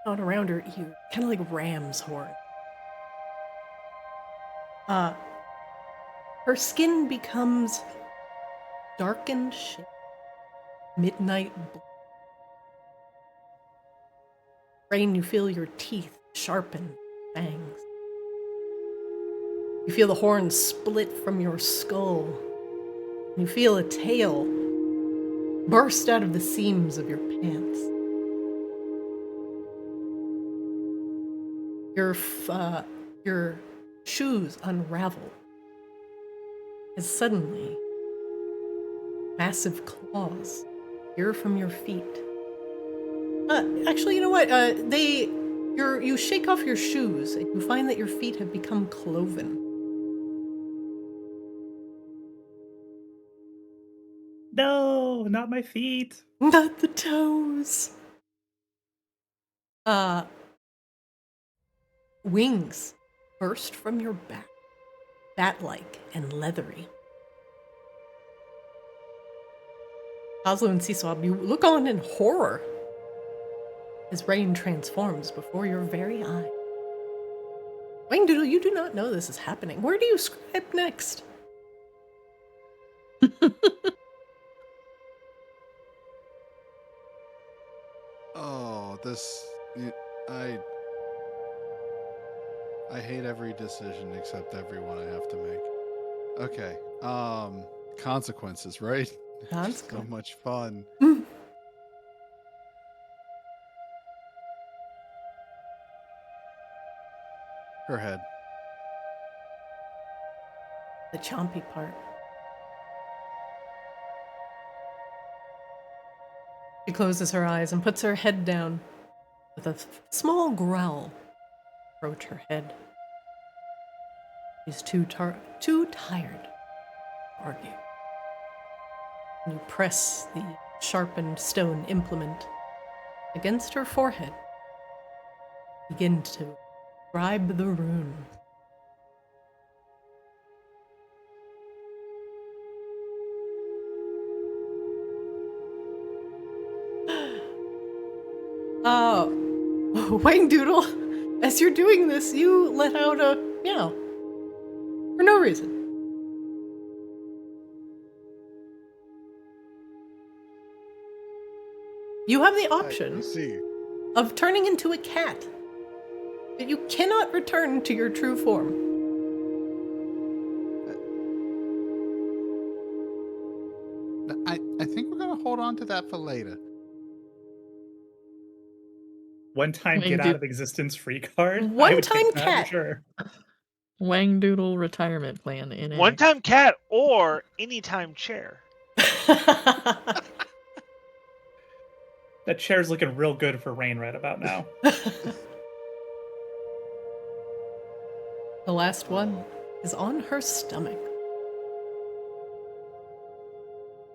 [SPEAKER 1] out around her ear, kind of like ram's horn. Her skin becomes darkened shade, midnight blue. Raine, you feel your teeth sharpen fangs. You feel the horns split from your skull. You feel a tail burst out of the seams of your pants. Your shoes unravel as suddenly massive claws appear from your feet. Actually, you know what? They You shake off your shoes and you find that your feet have become cloven.
[SPEAKER 3] No, not my feet.
[SPEAKER 1] Not the toes. Wings burst from your back, bat-like and leathery. Kozlo and Seeswab, you look on in horror as Raine transforms before your very eye. Wangdoodle, you do not know this is happening. Where do you scribe next?
[SPEAKER 5] Oh, I hate every decision except every one I have to make. Okay. Consequences, right? So much fun. Her head.
[SPEAKER 1] The chompy part. She closes her eyes and puts her head down with a small growl approach her head. She's too tired to argue. You press the sharpened stone implement against her forehead. Begin to scribe the rune. Wangdoodle, as you're doing this, you let out a meow. For no reason. You have the option of turning into a cat, but you cannot return to your true form.
[SPEAKER 5] I think we're gonna hold on to that for later.
[SPEAKER 3] One-time get out of existence free card.
[SPEAKER 1] One-time cat.
[SPEAKER 3] Sure.
[SPEAKER 4] Wangdoodle retirement plan in a
[SPEAKER 6] One-time cat or anytime chair.
[SPEAKER 3] That chair's looking real good for Raine right about now.
[SPEAKER 1] The last one is on her stomach.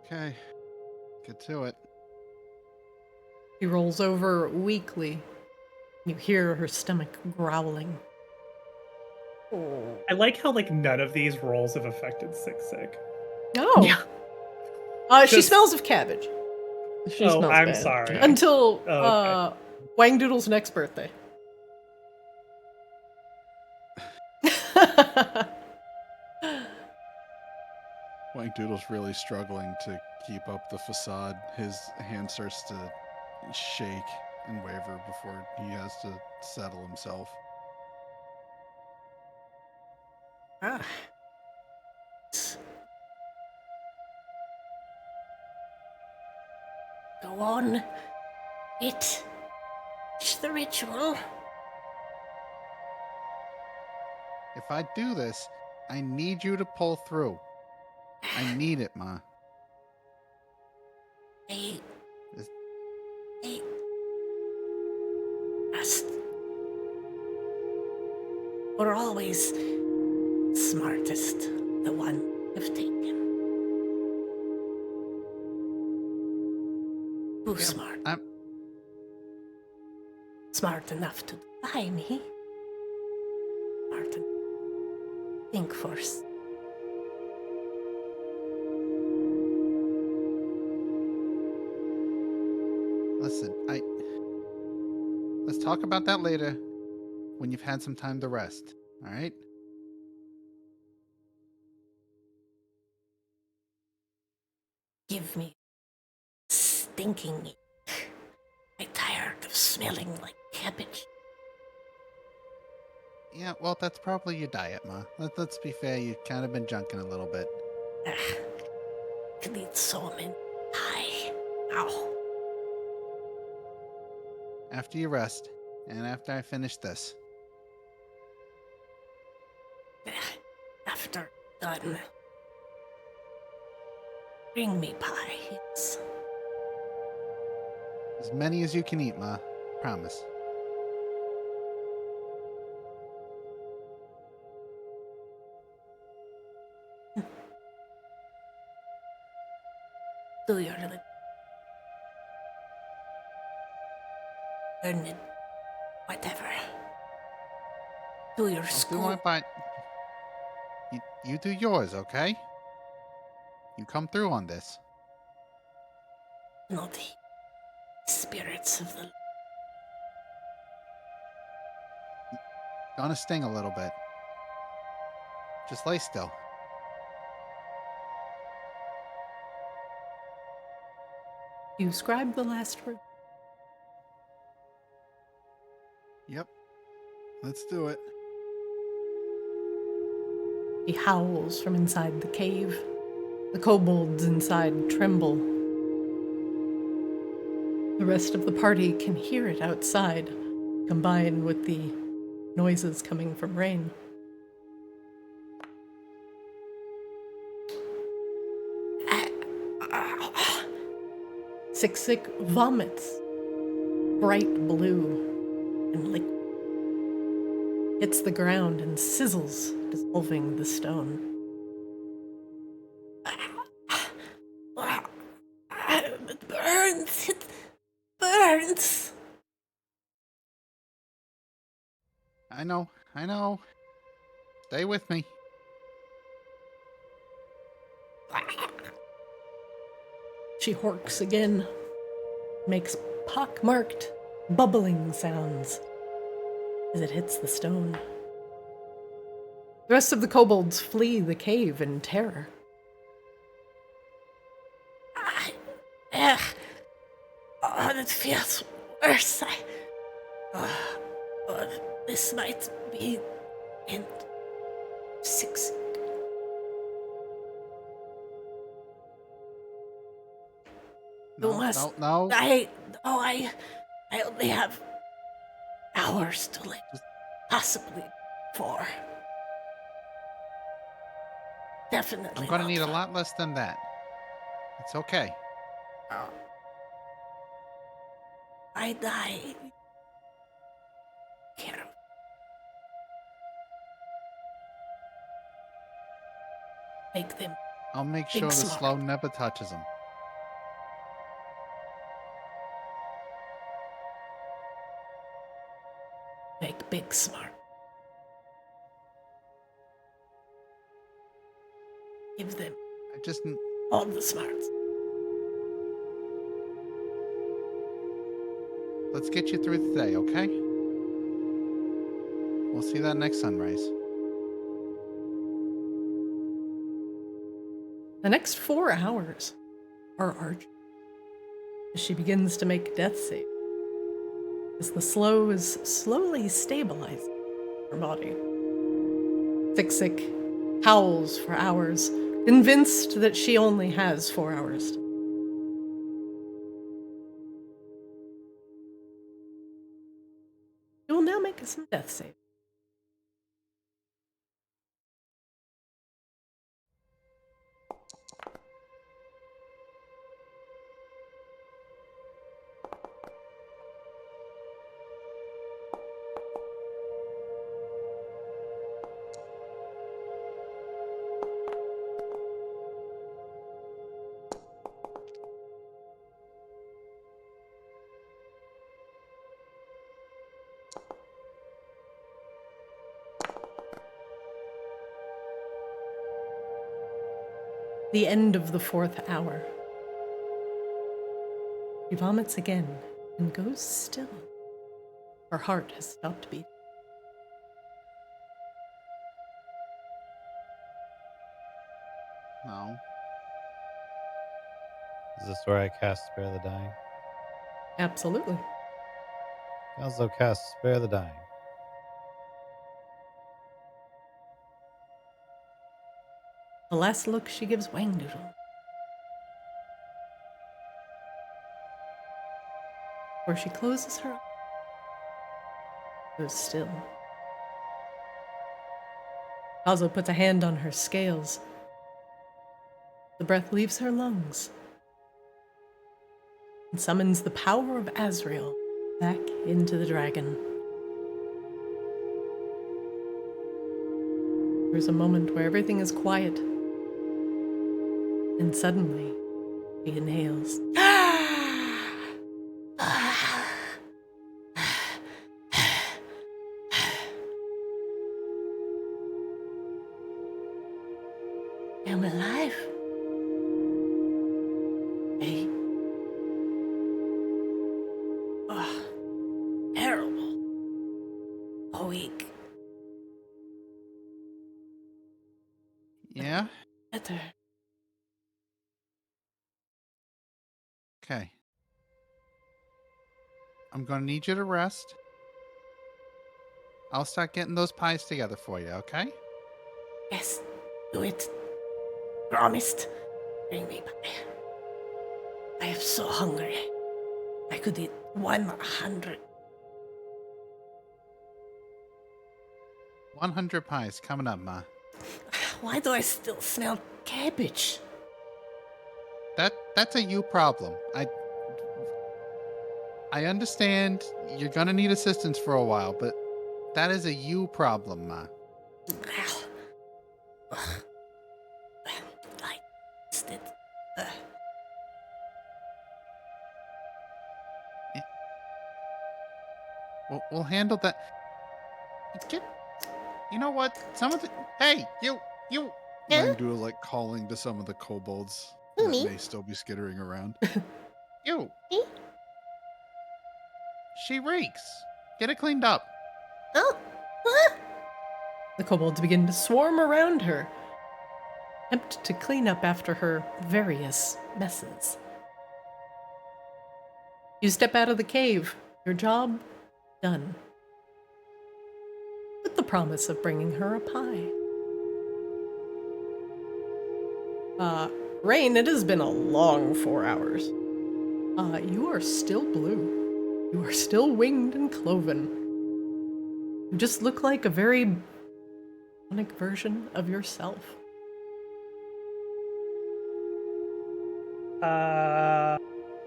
[SPEAKER 5] Okay. Get to it.
[SPEAKER 1] She rolls over weakly. You hear her stomach growling.
[SPEAKER 3] I like how none of these rolls have affected Sick.
[SPEAKER 1] Oh.
[SPEAKER 4] Yeah.
[SPEAKER 1] She smells of cabbage.
[SPEAKER 4] She smells
[SPEAKER 3] I'm
[SPEAKER 4] bad.
[SPEAKER 3] sorry.
[SPEAKER 1] Until
[SPEAKER 3] okay.
[SPEAKER 1] Wangdoodle's next birthday.
[SPEAKER 5] Wangdoodle's really struggling to keep up the facade. His hand starts to shake and waver before he has to settle himself.
[SPEAKER 7] Go on. It's the ritual.
[SPEAKER 5] If I do this, I need you to pull through. I need it, Ma.
[SPEAKER 7] I trust. We're always smartest, the one have taken. Too smart. Smart enough to defy me. Smart enough. Think first.
[SPEAKER 5] Listen, let's talk about that later when you've had some time to rest, all right?
[SPEAKER 7] Give me stinking meat. I'm tired of smelling like cabbage.
[SPEAKER 5] Yeah, well, that's probably your diet, Ma. Let's be fair, you've kind of been junking a little bit.
[SPEAKER 7] Could eat so many pie. Ow.
[SPEAKER 5] After you rest, and after I finish this.
[SPEAKER 7] After done. Bring me pie. It's
[SPEAKER 5] As many as you can eat, Ma. Promise.
[SPEAKER 7] Do your little learn it, whatever. Do your
[SPEAKER 8] I'll do
[SPEAKER 7] school.
[SPEAKER 8] my part. You do yours, okay? You come through on this.
[SPEAKER 7] Not the spirits of the.
[SPEAKER 8] Gonna sting a little bit. Just lay still.
[SPEAKER 1] You scribe the last word.
[SPEAKER 5] Yep. Let's do it.
[SPEAKER 1] He howls from inside the cave. The kobolds inside tremble. The rest of the party can hear it outside, combined with the noises coming from Raine. Sik vomits, bright blue and liquid. Hits the ground and sizzles, dissolving the stone.
[SPEAKER 7] It burns. It burns.
[SPEAKER 8] I know. Stay with me.
[SPEAKER 1] She horks again, makes pock-marked, bubbling sounds as it hits the stone. The rest of the kobolds flee the cave in terror.
[SPEAKER 7] Oh, it feels worse. This might be in 6.
[SPEAKER 8] No.
[SPEAKER 7] I only have hours to live. Possibly 4. Definitely.
[SPEAKER 8] I'm gonna
[SPEAKER 7] not
[SPEAKER 8] need a
[SPEAKER 7] 5.
[SPEAKER 8] lot less than that. It's okay.
[SPEAKER 7] I die. Care. Make them.
[SPEAKER 8] I'll make
[SPEAKER 7] Big
[SPEAKER 8] sure the
[SPEAKER 7] smart.
[SPEAKER 8] slow never touches him.
[SPEAKER 7] Make big smart. Give them
[SPEAKER 8] I just
[SPEAKER 7] all the smarts.
[SPEAKER 8] let's get you through the day, okay? We'll see that next sunrise.
[SPEAKER 1] The next 4 hours are arduous as she begins to make death save, as the slow is slowly stabilizing her body. Sik howls for hours, convinced that she only has 4 hours. She will now make some death save. The end of the 4th hour. She vomits again and goes still. Her heart has stopped beating.
[SPEAKER 8] No.
[SPEAKER 2] Is this where I cast Spare the Dying?
[SPEAKER 1] Absolutely.
[SPEAKER 2] Kozlo casts Spare the Dying.
[SPEAKER 1] The last look she gives Wangdoodle. Where she closes her eyes, goes still. Kozlo puts a hand on her scales. The breath leaves her lungs and summons the power of Azrael back into the dragon. There's a moment where everything is quiet, and suddenly He inhales.
[SPEAKER 7] I'm alive. Hey. Oh, terrible. A week.
[SPEAKER 8] Yeah?
[SPEAKER 7] Better.
[SPEAKER 8] Okay. I'm gonna need you to rest. I'll start getting those pies together for you, okay?
[SPEAKER 7] Yes, do it. Promised. Bring me pie. I am so hungry. I could eat 100.
[SPEAKER 8] 100 pies coming up, Ma.
[SPEAKER 7] Why do I still smell cabbage?
[SPEAKER 8] That's a you problem. I understand you're gonna need assistance for a while, but that is a you problem, Ma.
[SPEAKER 7] Well, I missed it.
[SPEAKER 8] We'll handle that. You know what? Some of the. Hey, you.
[SPEAKER 5] Langdua like calling to some of the kobolds
[SPEAKER 7] Who,
[SPEAKER 5] that
[SPEAKER 7] me?
[SPEAKER 5] may still be skittering around.
[SPEAKER 8] You.
[SPEAKER 7] Me?
[SPEAKER 8] She reeks. Get it cleaned up.
[SPEAKER 7] Oh, what?
[SPEAKER 1] The kobolds begin to swarm around her, attempt to clean up after her various messes. You step out of the cave. Your job done. With the promise of bringing her a pie. Raine, it has been a long 4 hours. You are still blue. You are still winged and cloven. You just look like a very unique version of yourself.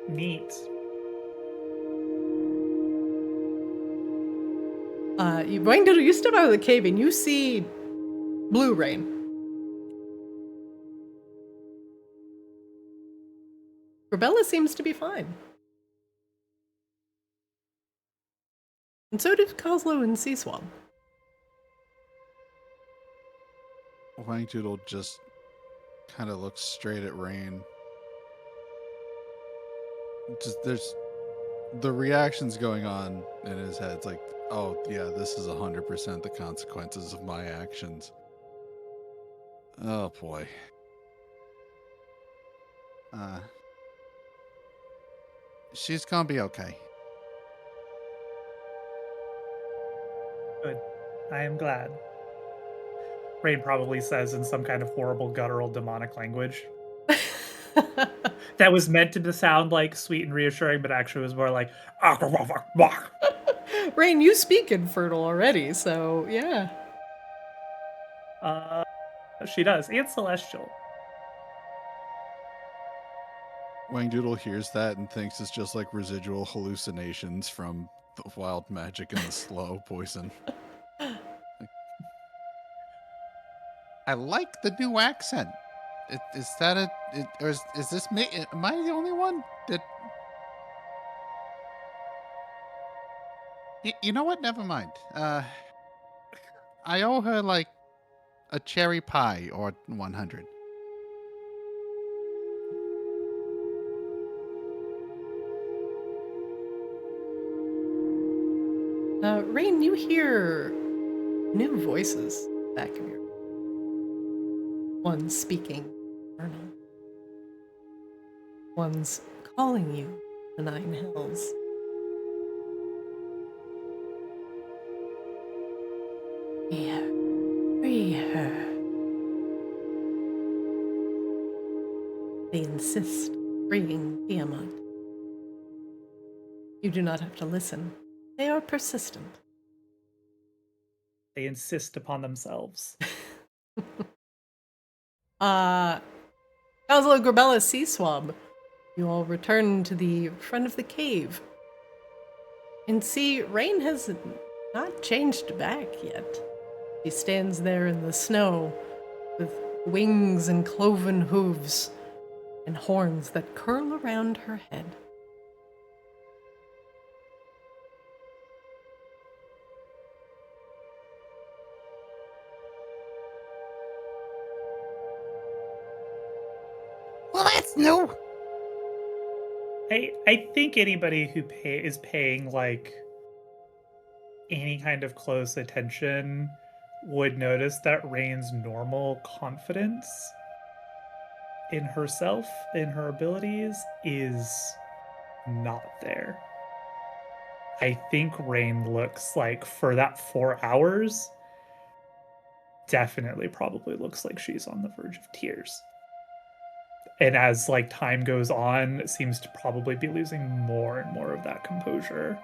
[SPEAKER 3] Neat.
[SPEAKER 1] You step out of the cave and you see blue Raine. Rebella seems to be fine. And so did Kozlo and Seaswab.
[SPEAKER 5] Wangdoodle just kind of looks straight at Raine. Just there's the reactions going on in his head. It's like, oh yeah, this is 100% the consequences of my actions. Oh boy. She's gonna be okay.
[SPEAKER 3] Good. I am glad. Raine probably says in some kind of horrible guttural demonic language that was meant to sound like sweet and reassuring, but actually was more like
[SPEAKER 1] Raine, you speak Infernal already, so yeah.
[SPEAKER 3] she does, and Celestial.
[SPEAKER 5] Wangdoodle hears that and thinks it's just like residual hallucinations from the wild magic and the slow poison.
[SPEAKER 8] I like the new accent. Is that a? Or is this me? Am I the only one that? You know what? Never mind. I owe her like a cherry pie or 100.
[SPEAKER 1] Raine, you hear new voices back of you. One's speaking Infernal. One's calling you the Nine Hells.
[SPEAKER 7] Free her.
[SPEAKER 1] They insist freeing Tiamat. You do not have to listen. They are persistent.
[SPEAKER 3] They insist upon themselves.
[SPEAKER 1] Kozlo, Grabella, Seaswab, you all return to the front of the cave. And see, Raine has not changed back yet. She stands there in the snow with wings and cloven hooves, and horns that curl around her head.
[SPEAKER 8] Well, that's new.
[SPEAKER 3] I think anybody who is paying like any kind of close attention would notice that Raine's normal confidence in herself, in her abilities, is not there. I think Raine looks like, for that 4 hours, definitely probably looks like she's on the verge of tears. And as like time goes on, seems to probably be losing more and more of that composure,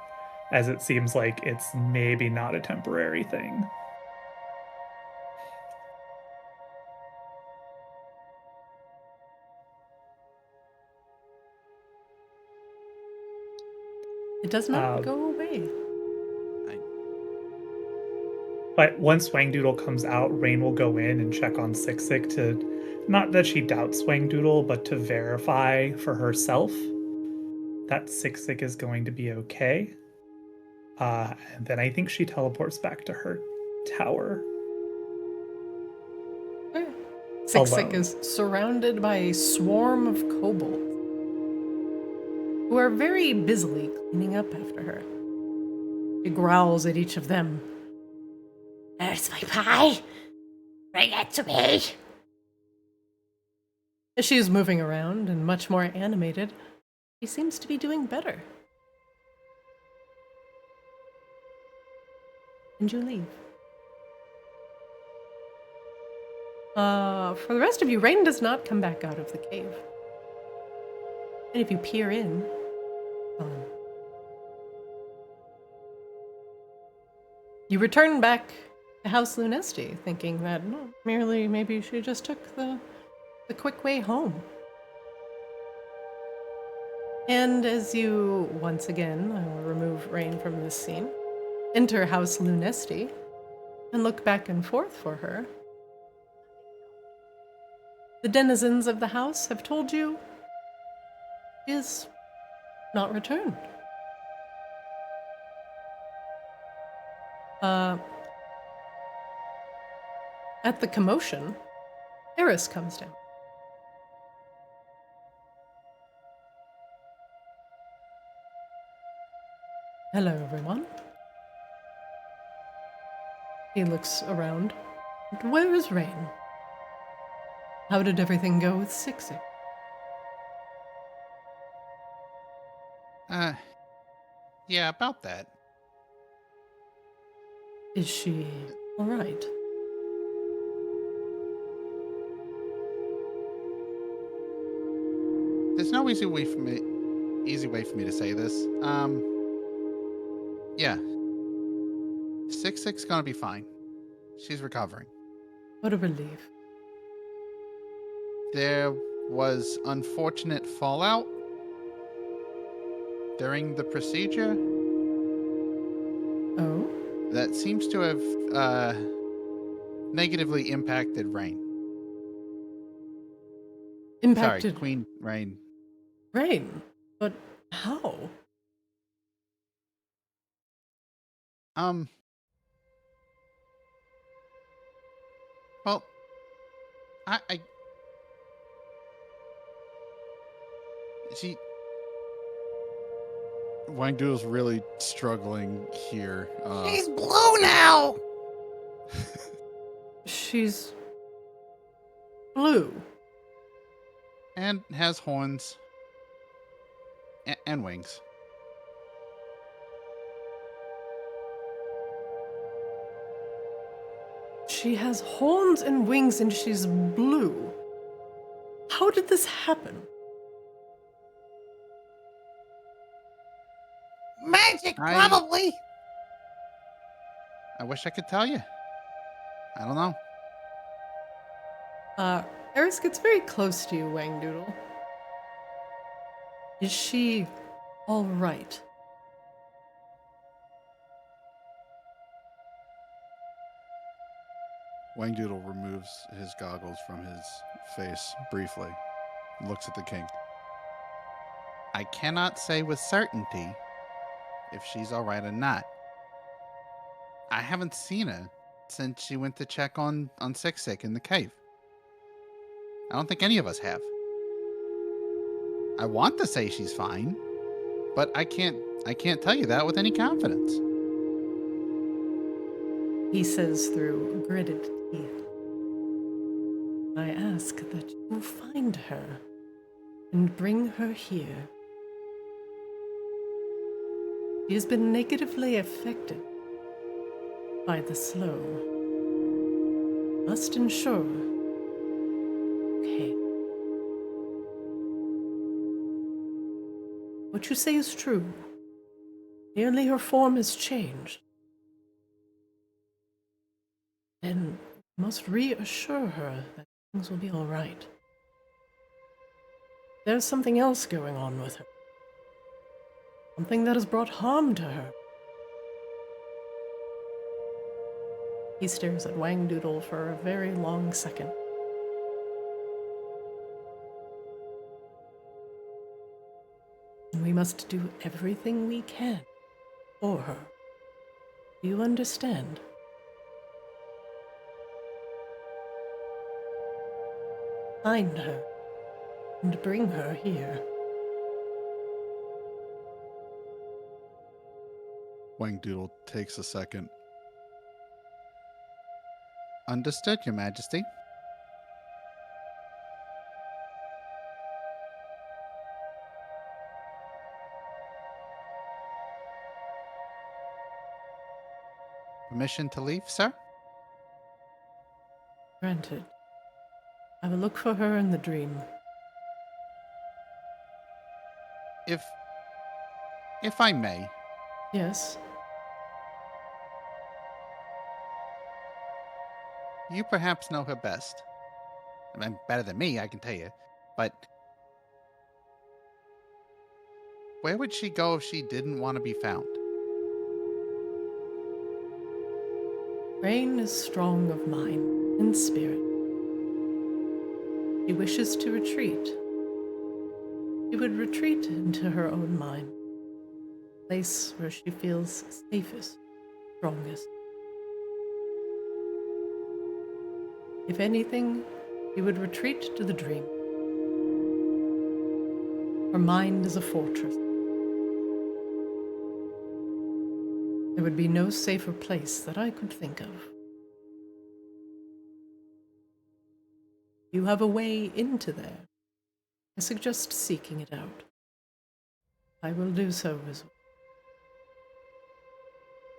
[SPEAKER 3] as it seems like it's maybe not a temporary thing.
[SPEAKER 1] It does not go away.
[SPEAKER 3] But once Swangdoodle comes out, Raine will go in and check on Sik to, not that she doubts Swangdoodle, but to verify for herself that Sik is going to be okay. And then I think she teleports back to her tower.
[SPEAKER 1] Sik is surrounded by a swarm of kobolds who are very busily cleaning up after her. She growls at each of them.
[SPEAKER 7] There's my pie. Bring it to me.
[SPEAKER 1] As she is moving around and much more animated, she seems to be doing better. And you leave. For the rest of you, Raine does not come back out of the cave. And if you peer in, you return back to House Lunesti, thinking that merely maybe she just took the quick way home. And as you, once again, I will remove Raine from this scene, enter House Lunesti, and look back and forth for her, the denizens of the house have told you she is not returned. At the commotion, Eris comes down. Hello, everyone. He looks around. Where is Raine? How did everything go with Sik?
[SPEAKER 8] Yeah, about that.
[SPEAKER 1] Is she all right?
[SPEAKER 8] There's no easy way for me to say this. Yeah. Sik's gonna be fine. She's recovering.
[SPEAKER 1] What a relief.
[SPEAKER 8] There was unfortunate fallout during the procedure
[SPEAKER 1] Oh?
[SPEAKER 8] that seems to have negatively impacted Raine.
[SPEAKER 1] Impacted
[SPEAKER 8] Sorry, Queen Raine.
[SPEAKER 1] Raine? But how?
[SPEAKER 8] Well, I she Wangdoodle's really struggling here.
[SPEAKER 7] She's blue now.
[SPEAKER 1] She's blue.
[SPEAKER 8] And has horns and wings.
[SPEAKER 1] She has horns and wings and she's blue. How did this happen?
[SPEAKER 7] Magic, probably.
[SPEAKER 8] I wish I could tell you. I don't know.
[SPEAKER 1] Eris gets very close to you, Wangdoodle. Is she all right?
[SPEAKER 5] Wangdoodle removes his goggles from his face briefly Looks at the king.
[SPEAKER 8] I cannot say with certainty if she's all right or not. I haven't seen her since she went to check on Sick in the cave. I don't think any of us have. I want to say she's fine, but I can't tell you that with any confidence.
[SPEAKER 1] He says through gritted teeth. I ask that you find her and bring her here. She has been negatively affected by the slow. Must ensure. Okay. What you say is true. Merely her form has changed. Then you must reassure her that things will be all right. There's something else going on with her. Something that has brought harm to her. He stares at Wang Doodle for a very long second. We must do everything we can for her. Do you understand? Find her and bring her here.
[SPEAKER 5] Wang Doodle takes a second.
[SPEAKER 8] Understood, Your Majesty. Permission to leave, sir?
[SPEAKER 1] Granted. I will look for her in the dream.
[SPEAKER 8] If I may,
[SPEAKER 1] Yes.
[SPEAKER 8] you perhaps know her best. I mean, better than me, I can tell you. But where would she go if she didn't want to be found?
[SPEAKER 1] Raine is strong of mind and spirit. She wishes to retreat. She would retreat into her own mind, a place where she feels safest, strongest. If anything, she would retreat to the dream. Her mind is a fortress. There would be no safer place that I could think of. You have a way into there. I suggest seeking it out. I will do so as well.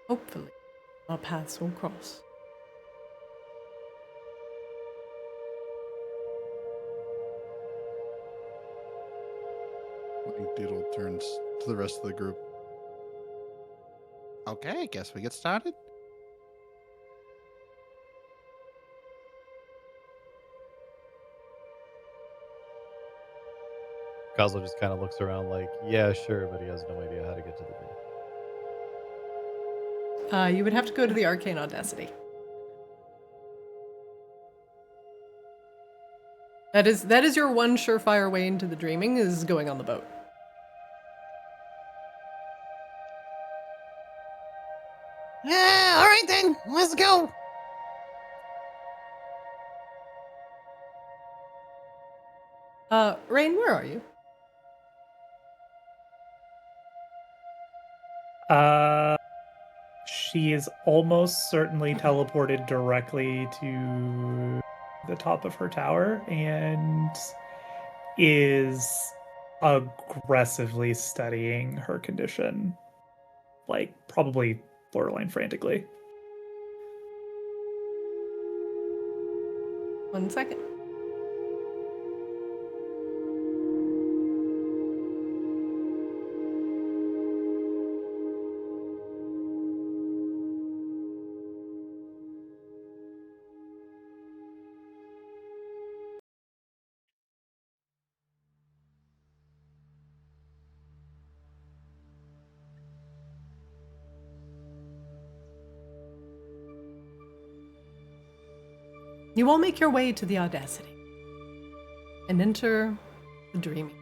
[SPEAKER 1] Hopefully, our paths will cross.
[SPEAKER 5] Wang Doodle turns to the rest of the group.
[SPEAKER 8] Okay, I guess we get started.
[SPEAKER 2] Kozlo just kind of looks around like, yeah, sure, but he has no idea how to get to the dream.
[SPEAKER 1] You would have to go to the Arcane Audacity. That is your one surefire way into the dreaming, is going on the boat.
[SPEAKER 7] Yeah, all right then, let's go.
[SPEAKER 1] Raine, where are you?
[SPEAKER 3] She is almost certainly teleported directly to the top of her tower and is aggressively studying her condition, like probably borderline frantically.
[SPEAKER 1] 1 second. You all make your way to the Audacity and enter the dreaming.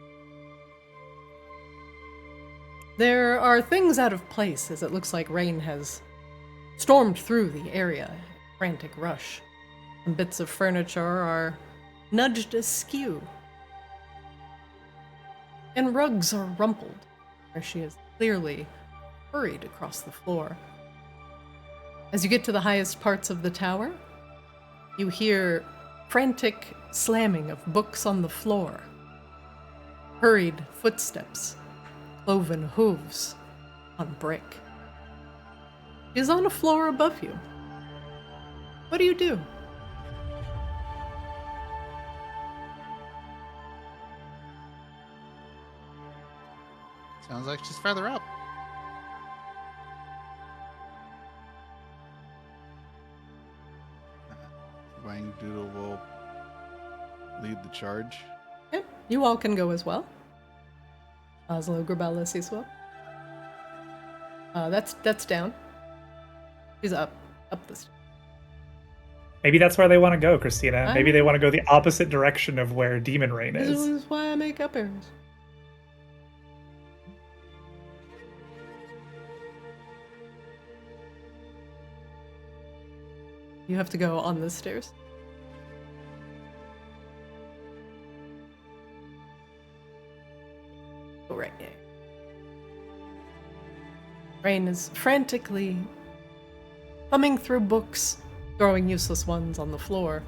[SPEAKER 1] There are things out of place as it looks like Raine has stormed through the area in a frantic rush. Some bits of furniture are nudged askew, and rugs are rumpled, where she has clearly hurried across the floor. As you get to the highest parts of the tower, you hear frantic slamming of books on the floor, hurried footsteps, cloven hooves on brick. She is on a floor above you. What do you do?
[SPEAKER 8] Sounds like she's further up. Wang Doodle will lead the charge.
[SPEAKER 1] Yep, you all can go as well. Kozlo, Grabella, Siswa. That's down. She's up the stairs.
[SPEAKER 3] Maybe that's where they want to go, Christina. Maybe
[SPEAKER 1] I-
[SPEAKER 3] they want to go the opposite direction of where Demon Rain
[SPEAKER 1] This
[SPEAKER 3] is.
[SPEAKER 1] is why I make up arrows. You have to go on the stairs. Go right there. Raine is frantically thumbing through books, throwing useless ones on the floor.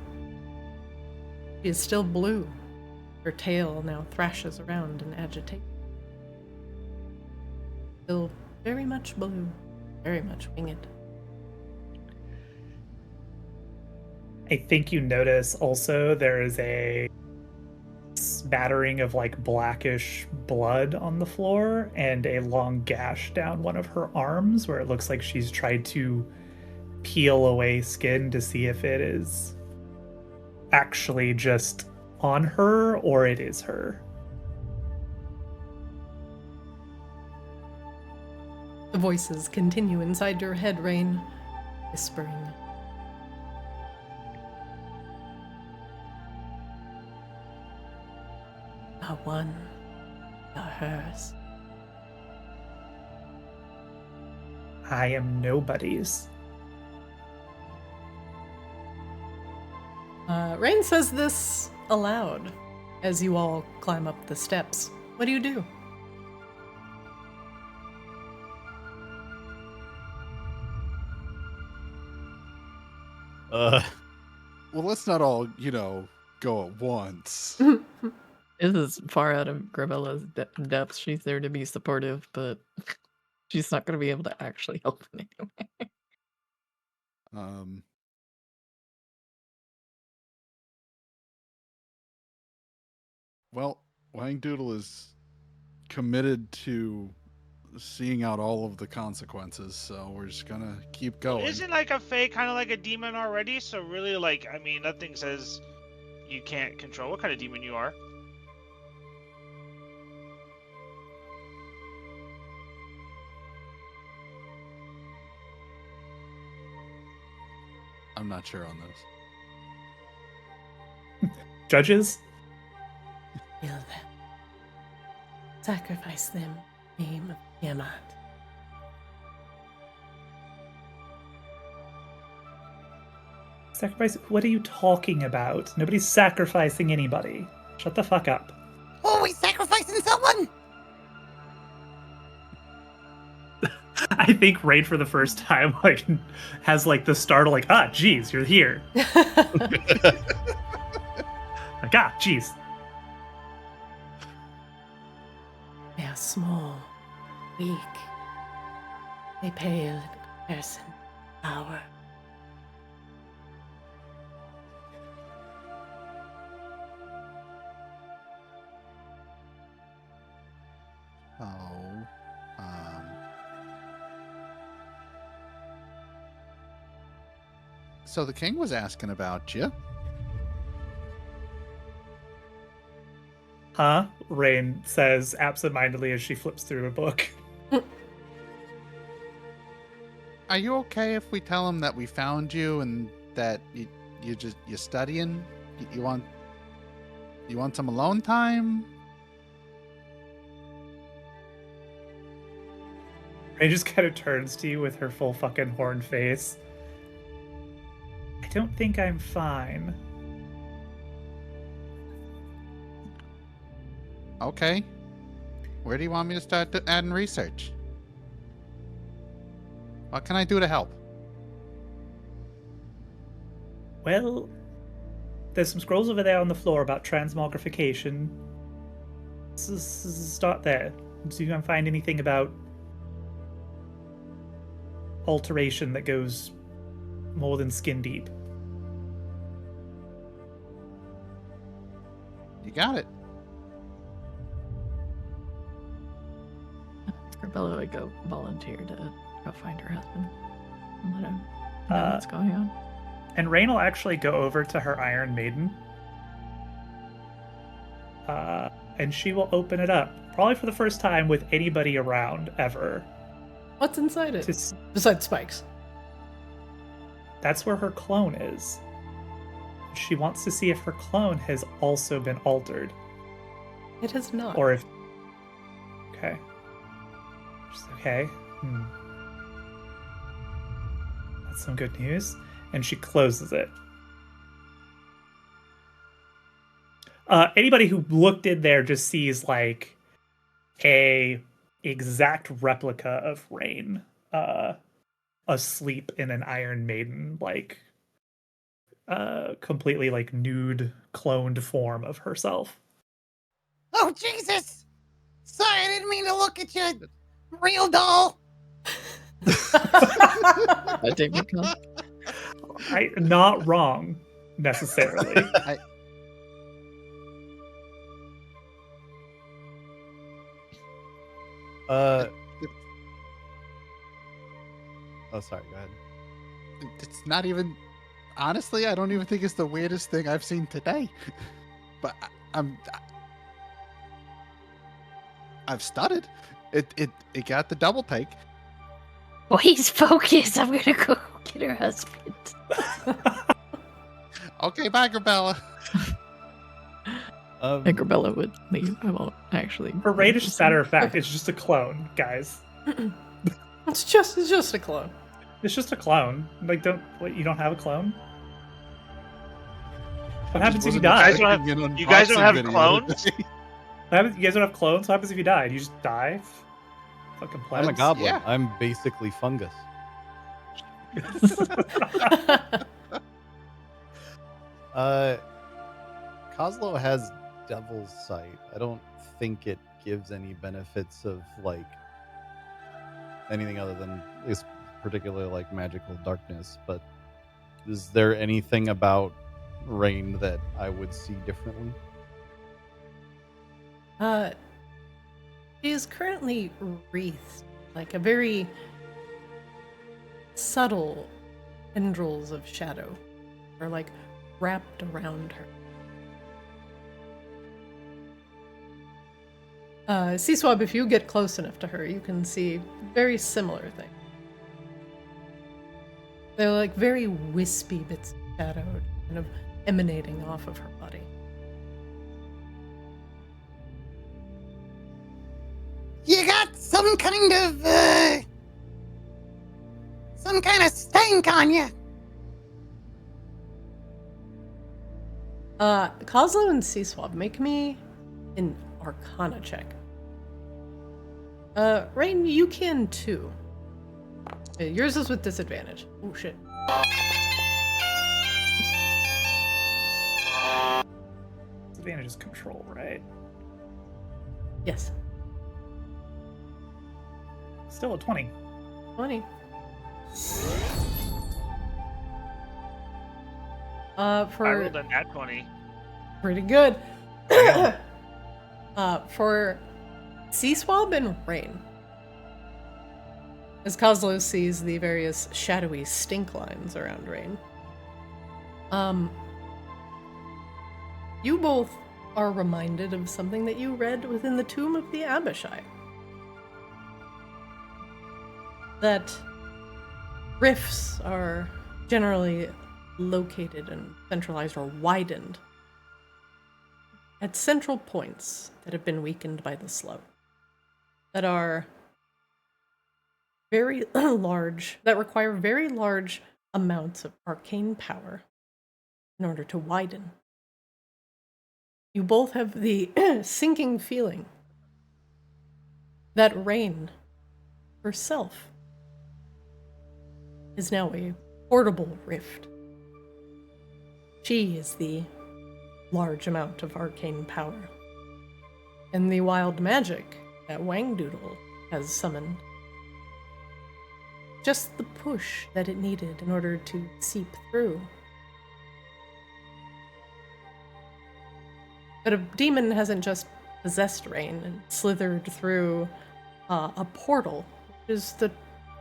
[SPEAKER 1] She is still blue. Her tail now thrashes around in agitation. Still very much blue, very much winged.
[SPEAKER 3] I think you notice also there is a spattering of like blackish blood on the floor and a long gash down one of her arms where it looks like she's tried to peel away skin to see if it is actually just on her or it is her.
[SPEAKER 1] The voices continue inside your head, Raine, whispering. You're one, you're hers.
[SPEAKER 3] I am nobody's.
[SPEAKER 1] Raine says this aloud as you all climb up the steps. What do you do?
[SPEAKER 5] Well, let's not all, go at once.
[SPEAKER 4] This is far out of Grabella's depth. She's there to be supportive, but she's not going to be able to actually help in any way.
[SPEAKER 5] Well, Wang Doodle is committed to seeing out all of the consequences, so we're just gonna keep going.
[SPEAKER 6] Isn't like a fae kind of like a demon already? So really, like, I mean, nothing says you can't control what kind of demon you are.
[SPEAKER 5] I'm not sure on this.
[SPEAKER 3] Judges?
[SPEAKER 1] Kill them. Sacrifice them in the name of Tiamat.
[SPEAKER 3] Sacrifice? What are you talking about? Nobody's sacrificing anybody. Shut the fuck up.
[SPEAKER 7] Always sacrificing someone!
[SPEAKER 3] I think Raid for the first time has the startle geez, you're here. Geez.
[SPEAKER 1] They are small, weak. They pale in comparison to power.
[SPEAKER 8] Oh, so the king was asking about you.
[SPEAKER 3] Huh? Rain says absentmindedly as she flips through a book.
[SPEAKER 8] Are you okay if we tell him that we found you and that you're studying? You want some alone time?
[SPEAKER 3] Raine just kind of turns to you with her full fucking horn face. I don't think I'm fine.
[SPEAKER 8] Okay. Where do you want me to start adding research? What can I do to help?
[SPEAKER 3] Well, there's some scrolls over there on the floor about transmogrification. Start there. See if you can find anything about alteration that goes more than skin deep.
[SPEAKER 8] You got it.
[SPEAKER 4] Bella would go volunteer to go find her husband and let him know what's going on.
[SPEAKER 3] And Raine will actually go over to her Iron Maiden. And she will open it up. Probably for the first time with anybody around, ever.
[SPEAKER 1] What's inside it?
[SPEAKER 3] Just-
[SPEAKER 1] Besides spikes.
[SPEAKER 3] That's where her clone is. She wants to see if her clone has also been altered.
[SPEAKER 1] It has not.
[SPEAKER 3] Or if... Okay. Just okay. That's some good news. And she closes it. Anybody who looked in there just sees like a exact replica of Raine asleep in an Iron Maiden, like completely like nude cloned form of herself.
[SPEAKER 9] Oh, Jesus! Sorry, I didn't mean to look at you. Real doll.
[SPEAKER 4] I take my cup.
[SPEAKER 3] Not wrong, necessarily.
[SPEAKER 2] Oh, sorry. Go ahead.
[SPEAKER 8] It's not even. Honestly, I don't even think it's the weirdest thing I've seen today. But I've studied. It got the double take.
[SPEAKER 7] Well, he's focused. I'm gonna go get her husband.
[SPEAKER 8] Okay, bye, Grabella.
[SPEAKER 4] Agrabella would leave. I won't actually.
[SPEAKER 3] For Raine, it's just a matter of fact, it's just a clone, guys.
[SPEAKER 1] It's just a clone.
[SPEAKER 3] It's just a clone. Like, you don't have a clone? What happens if you die?
[SPEAKER 6] You guys don't have clones?
[SPEAKER 3] You guys don't have clones? What happens if you die? You just die? Fucking plebs.
[SPEAKER 2] I'm a goblin.
[SPEAKER 8] Yeah.
[SPEAKER 2] I'm basically fungus. Kozlo has Devil's Sight. I don't think it gives any benefits of like anything other than this particular like magical darkness. But is there anything about Raine that I would see differently?
[SPEAKER 1] She is currently wreathed, like a very subtle tendrils of shadow are like wrapped around her. C-Swab, if you get close enough to her, you can see very similar things. They're like very wispy bits of shadow kind of emanating off of her body.
[SPEAKER 9] You got some kind of stank on you.
[SPEAKER 1] Kozlo and C-Swab, make me an Arcana check. Raine, you can too. Yours is with disadvantage. Oh shit.
[SPEAKER 3] Disadvantage is control, right?
[SPEAKER 1] Yes.
[SPEAKER 3] Still a 20.
[SPEAKER 1] 20.
[SPEAKER 6] I
[SPEAKER 1] For
[SPEAKER 6] rolled a nat 20.
[SPEAKER 1] pretty good. For C-Swab and Raine, as Kozlo sees the various shadowy stink lines around Raine, you both are reminded of something that you read within the Tomb of the Abishai. That rifts are generally located and centralized or widened at central points that have been weakened by the slope, that are very large, that require very large amounts of arcane power in order to widen. You both have the sinking feeling that Raine herself is now a portable rift. She is the large amount of arcane power. And the wild magic that Wangdoodle has summoned. Just the push that it needed in order to seep through. But a demon hasn't just possessed Raine and slithered through a portal, which is the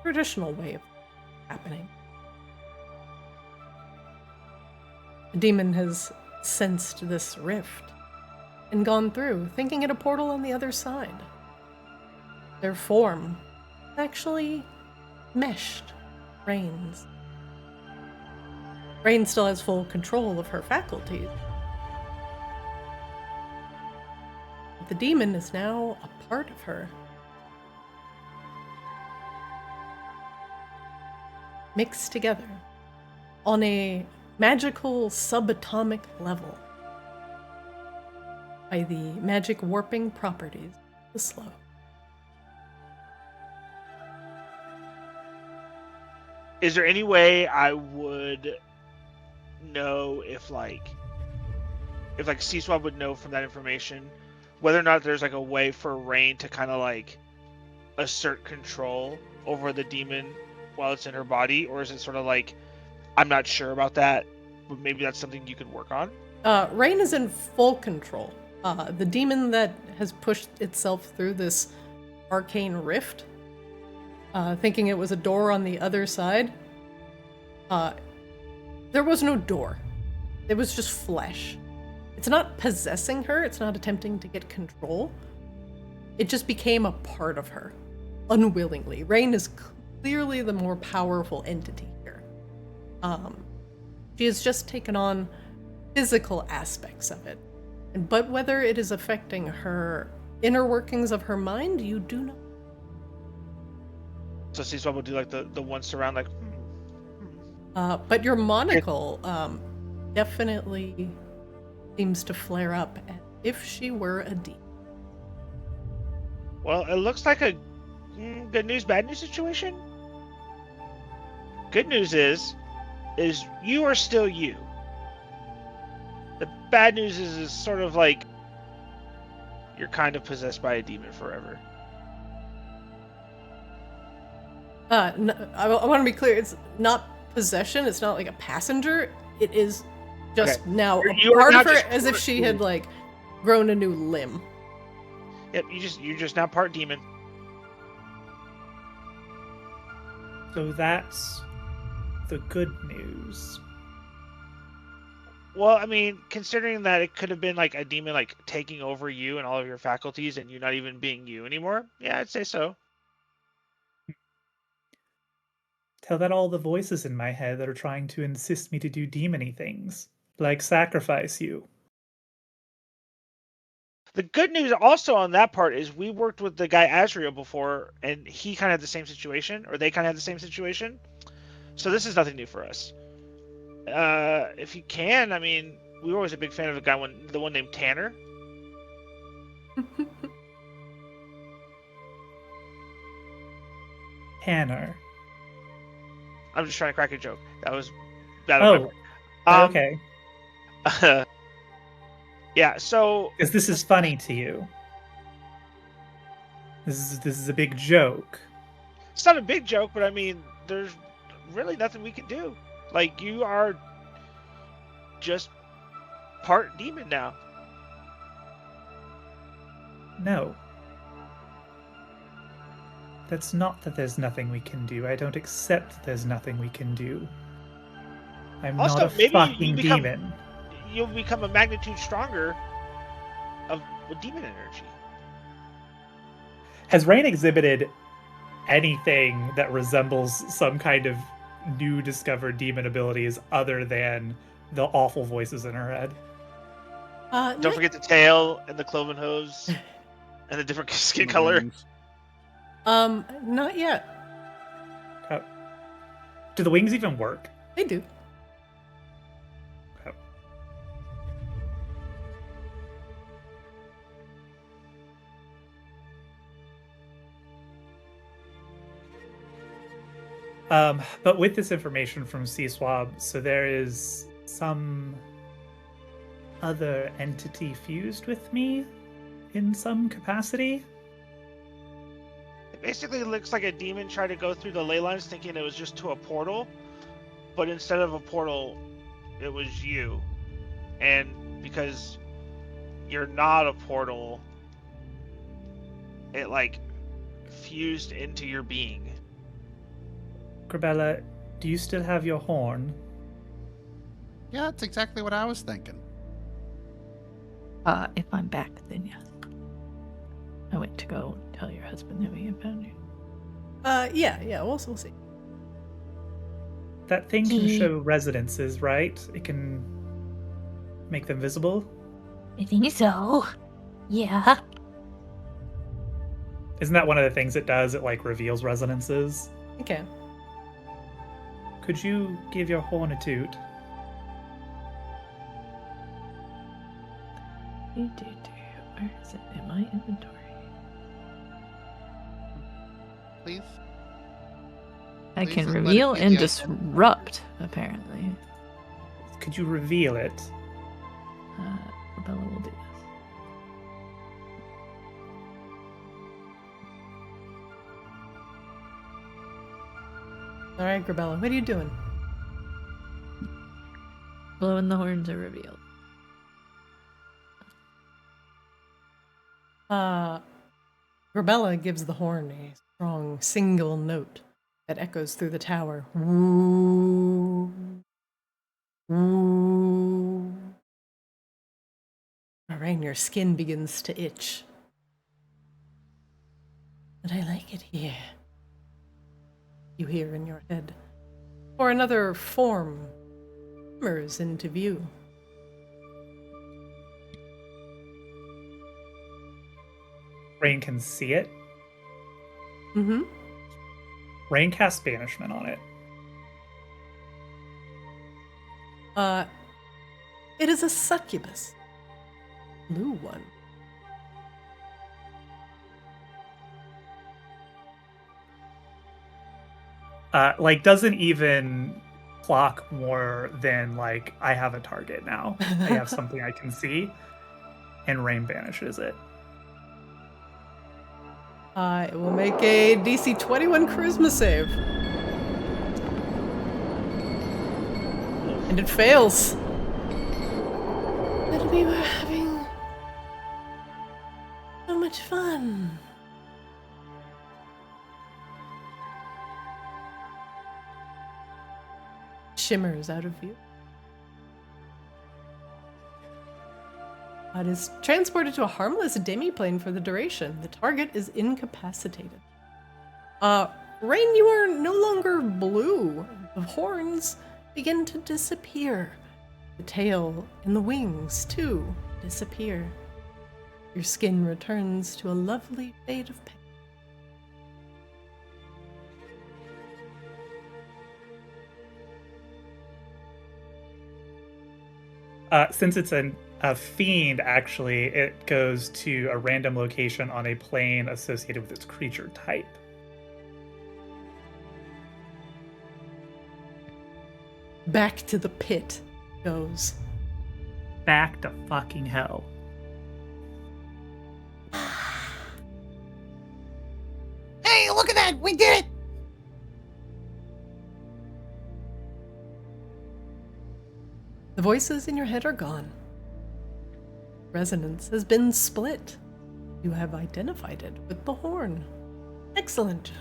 [SPEAKER 1] traditional way of happening. The demon has sensed this rift and gone through, thinking it a portal on the other side. Their form actually meshed Raine's. Raine still has full control of her faculties. But the demon is now a part of her. Mixed together on a magical subatomic level by the magic warping properties of the slow.
[SPEAKER 6] Is there any way I would know if C-Swab would know from that information whether or not there's like a way for Raine to kind of like assert control over the demon while it's in her body, or is it sort of like, I'm not sure about that, but maybe that's something you could work on?
[SPEAKER 1] Raine is in full control. The demon that has pushed itself through this arcane rift, thinking it was a door on the other side, there was no door. It was just flesh. It's not possessing her, it's not attempting to get control. It just became a part of her, unwillingly. Raine is clearly the more powerful entity here. She has just taken on physical aspects of it. But whether it is affecting her inner workings of her mind, you do not.
[SPEAKER 6] So C-Swab would do like the one surround, like.
[SPEAKER 1] But your monocle definitely seems to flare up as if she were a demon.
[SPEAKER 6] Well, it looks like a good news, bad news situation. Good news is you are still you. The bad news is sort of like you're kind of possessed by a demon forever.
[SPEAKER 1] No, I want to be clear. It's not possession. It's not like a passenger. It is just now a part of her, as if she had like grown a new limb.
[SPEAKER 6] Yep, you're just now part demon.
[SPEAKER 3] So that's the good news.
[SPEAKER 6] Well, I mean, considering that it could have been like a demon like taking over you and all of your faculties and you not even being you anymore, yeah, I'd say so.
[SPEAKER 3] Tell that all the voices in my head that are trying to insist me to do demony things, like sacrifice you.
[SPEAKER 6] The good news also on that part is we worked with the guy Azrael before, and he kind of had the same situation, or they kind of had the same situation. So this is nothing new for us. If you can, I mean, we were always a big fan of the one named Tanner.
[SPEAKER 3] Tanner.
[SPEAKER 6] I'm just trying to crack a joke. That was bad.
[SPEAKER 3] Oh, okay.
[SPEAKER 6] Yeah, so
[SPEAKER 3] because this is funny to you. This is a big joke.
[SPEAKER 6] It's not a big joke, but I mean, there's really nothing we can do. Like, you are just part demon now.
[SPEAKER 3] No. That's not that there's nothing we can do. I don't accept there's nothing we can do. I'm
[SPEAKER 6] Also,
[SPEAKER 3] not a fucking demon.
[SPEAKER 6] You'll become a magnitude stronger with demon energy.
[SPEAKER 3] Has Raine exhibited anything that resembles some kind of new discovered demon abilities other than the awful voices in her head?
[SPEAKER 6] Don't forget the tail and the cloven hose and the different skin color.
[SPEAKER 1] Not yet.
[SPEAKER 3] Do the wings even work?
[SPEAKER 1] They do.
[SPEAKER 3] Okay. But with this information from C-Swab, so there is some other entity fused with me in some capacity?
[SPEAKER 6] It basically looks like a demon tried to go through the ley lines thinking it was just to a portal, but instead of a portal, it was you. And because you're not a portal, it like fused into your being.
[SPEAKER 3] Grabella, do you still have your horn?
[SPEAKER 8] Yeah, that's exactly what I was thinking.
[SPEAKER 4] If I'm back, then yes. I went to go tell your husband that we had found you.
[SPEAKER 1] Yeah, we'll see.
[SPEAKER 3] That thing can show residences, right? It can make them visible?
[SPEAKER 7] I think so. Yeah.
[SPEAKER 3] Isn't that one of the things it does? It like reveals resonances?
[SPEAKER 1] Okay.
[SPEAKER 3] Could you give your horn a toot?
[SPEAKER 4] Where is it in my inventory?
[SPEAKER 8] Please?
[SPEAKER 4] I
[SPEAKER 8] Please
[SPEAKER 4] can
[SPEAKER 8] let it
[SPEAKER 4] reveal
[SPEAKER 8] be
[SPEAKER 4] and
[SPEAKER 8] the
[SPEAKER 4] disrupt, apparently.
[SPEAKER 3] Could you reveal it?
[SPEAKER 4] Bella will do this.
[SPEAKER 1] All right, Grabella, what are you doing?
[SPEAKER 4] Blowing the horns are revealed.
[SPEAKER 1] Grabella gives the horn a strong single note that echoes through the tower. Woo. Woo. Raine, your skin begins to itch. But I like it here. You hear in your head. Or another form shimmers into view.
[SPEAKER 3] Raine can see it.
[SPEAKER 1] Mm-hmm.
[SPEAKER 3] Raine casts banishment on it.
[SPEAKER 1] It is a succubus. Blue one.
[SPEAKER 3] Like doesn't even clock more than like I have a target now. I have something I can see, and Raine banishes it.
[SPEAKER 1] It will make a DC 21 charisma save. And it fails. But we were having so much fun. Shimmers out of view. It is transported to a harmless demi-plane for the duration. The target is incapacitated. Raine, you are no longer blue. The horns begin to disappear. The tail and the wings, too, disappear. Your skin returns to a lovely fade of pink.
[SPEAKER 3] Since it's a fiend, actually, it goes to a random location on a plane associated with its creature type.
[SPEAKER 1] Back to the pit goes.
[SPEAKER 3] Back to fucking hell.
[SPEAKER 9] Hey, look at that! We did it!
[SPEAKER 1] The voices in your head are gone. Resonance has been split. You have identified it with the horn. Excellent.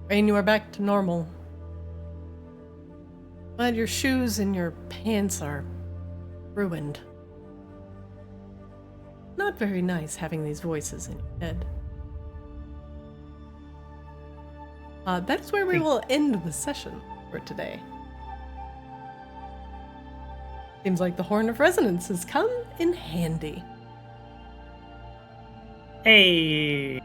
[SPEAKER 1] Raine, you are back to normal. But your shoes and your pants are ruined. Not very nice having these voices in your head. That is where we will end the session for today. Seems like the Horn of Resonance has come in handy.
[SPEAKER 3] Hey!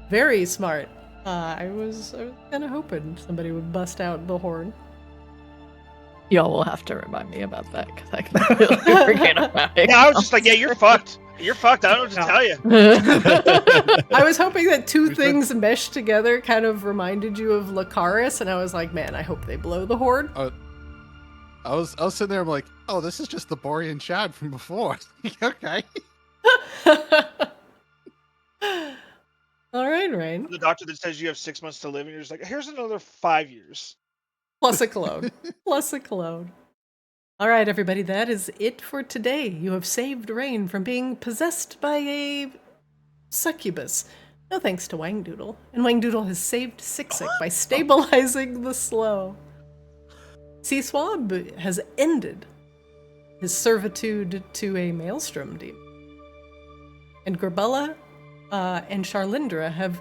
[SPEAKER 1] Very smart. I was kind of hoping somebody would bust out the horn.
[SPEAKER 4] Y'all will have to remind me about that because I completely forget about it.
[SPEAKER 6] Yeah, I was just like, yeah, you're fucked. You're fucked. I don't know what to tell you.
[SPEAKER 1] I was hoping that two things meshed together kind of reminded you of Lucaris, and I was like, man, I hope they blow the horn.
[SPEAKER 5] I was sitting there, I'm like, oh, this is just the Borean Shad from before. Okay.
[SPEAKER 1] All right, Raine.
[SPEAKER 6] The doctor that says you have 6 months to live, and you're just like, here's another 5 years.
[SPEAKER 1] Plus a cologne. Plus a cologne. All right, everybody, that is it for today. You have saved Raine from being possessed by a succubus. No thanks to Wangdoodle. And Wangdoodle has saved Siksik by stabilizing the slow. Seaswab has ended his servitude to a maelstrom demon. And Grabella and Charlindra have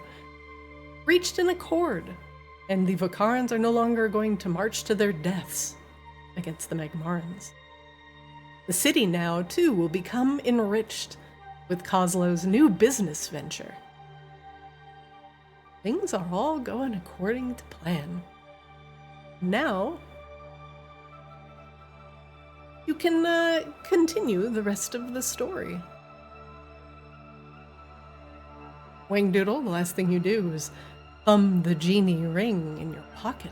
[SPEAKER 1] reached an accord, and the Vakarans are no longer going to march to their deaths against the Magmarans. The city now, too, will become enriched with Kozlo's new business venture. Things are all going according to plan. Now, you can continue the rest of the story. Wangdoodle, the last thing you do is thumb the genie ring in your pocket.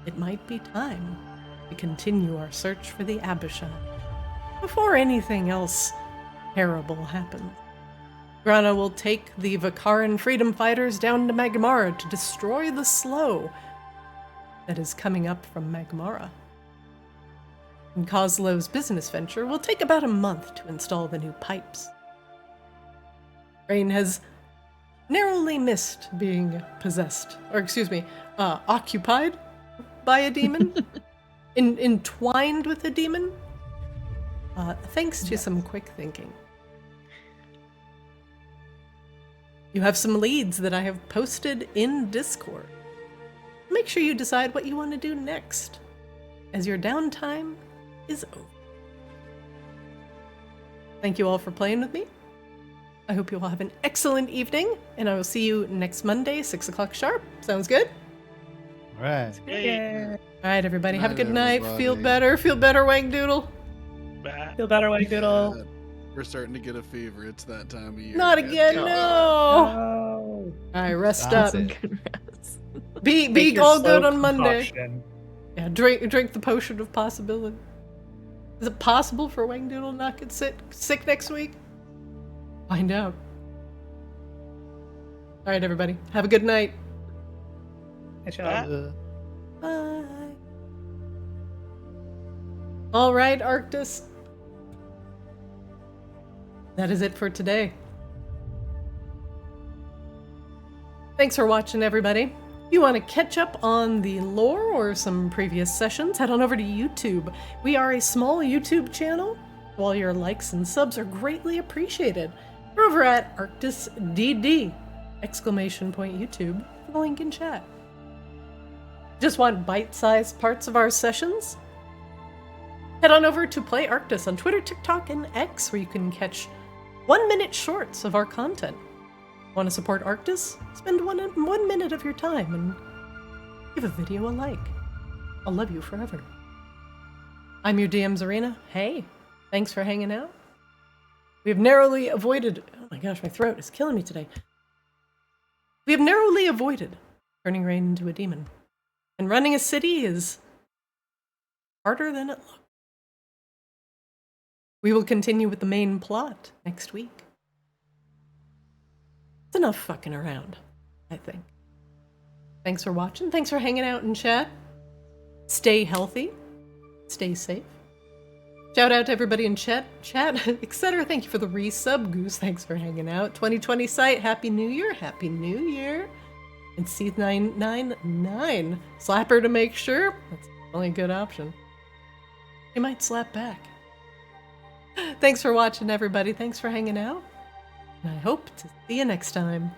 [SPEAKER 1] It might be time to continue our search for the Abishai before anything else terrible happens. Grana will take the Vakaran freedom fighters down to Magmara to destroy the slow that is coming up from Magmara. And Kozlo's business venture will take about a month to install the new pipes. Raine has narrowly missed being possessed, or occupied by a demon, entwined with a demon, thanks to some quick thinking. You have some leads that I have posted in Discord. Make sure you decide what you want to do next, as your downtime is over. Thank you all for playing with me. I hope you all have an excellent evening, and I will see you next Monday, 6 o'clock sharp. Sounds good?
[SPEAKER 2] All right.
[SPEAKER 6] Yeah.
[SPEAKER 1] All right, everybody. Have a
[SPEAKER 5] Night,
[SPEAKER 1] good night. Feel
[SPEAKER 5] everybody.
[SPEAKER 1] better. Feel better, Wangdoodle.
[SPEAKER 6] Bye.
[SPEAKER 3] Feel better, Wangdoodle.
[SPEAKER 5] Yeah, we're starting to get a fever. It's that time of year.
[SPEAKER 1] Not
[SPEAKER 5] God
[SPEAKER 1] again,
[SPEAKER 5] damn it.
[SPEAKER 1] no.
[SPEAKER 3] Oh.
[SPEAKER 1] All right, rest
[SPEAKER 2] Stop
[SPEAKER 1] up.
[SPEAKER 2] it.
[SPEAKER 1] Be
[SPEAKER 3] Make your
[SPEAKER 1] all good
[SPEAKER 3] slow
[SPEAKER 1] on Monday.
[SPEAKER 3] concoction.
[SPEAKER 1] Yeah, drink the potion of possibility. Is it possible for Wangdoodle not get sick next week? Find out. All right, everybody. Have a good night.
[SPEAKER 3] Hey, Chad.
[SPEAKER 1] Bye. All right, Arctis. That is it for today. Thanks for watching, everybody. If you want to catch up on the lore or some previous sessions, head on over to YouTube. We are a small YouTube channel. All your likes and subs are greatly appreciated. We're over at Arctis DD! YouTube for the link in chat. Just want bite-sized parts of our sessions? Head on over to Play Arctis on Twitter, TikTok, and X, where you can catch 1-minute shorts of our content. Want to support Arctis? Spend one minute of your time and give a video a like. I'll love you forever. I'm your DM, Zarina. Hey, thanks for hanging out. We have narrowly avoided... Oh my gosh, my throat is killing me today. We have narrowly avoided turning Raine into a demon. And running a city is harder than it looks. We will continue with the main plot next week. It's enough fucking around, I think. Thanks for watching. Thanks for hanging out in chat. Stay healthy. Stay safe. Shout out to everybody in chat, etc. Thank you for the resub, Goose. Thanks for hanging out. 2020 site. Happy New Year. Happy New Year. And C999. Slapper to make sure. That's the only good option. You might slap back. Thanks for watching, everybody. Thanks for hanging out. And I hope to see you next time.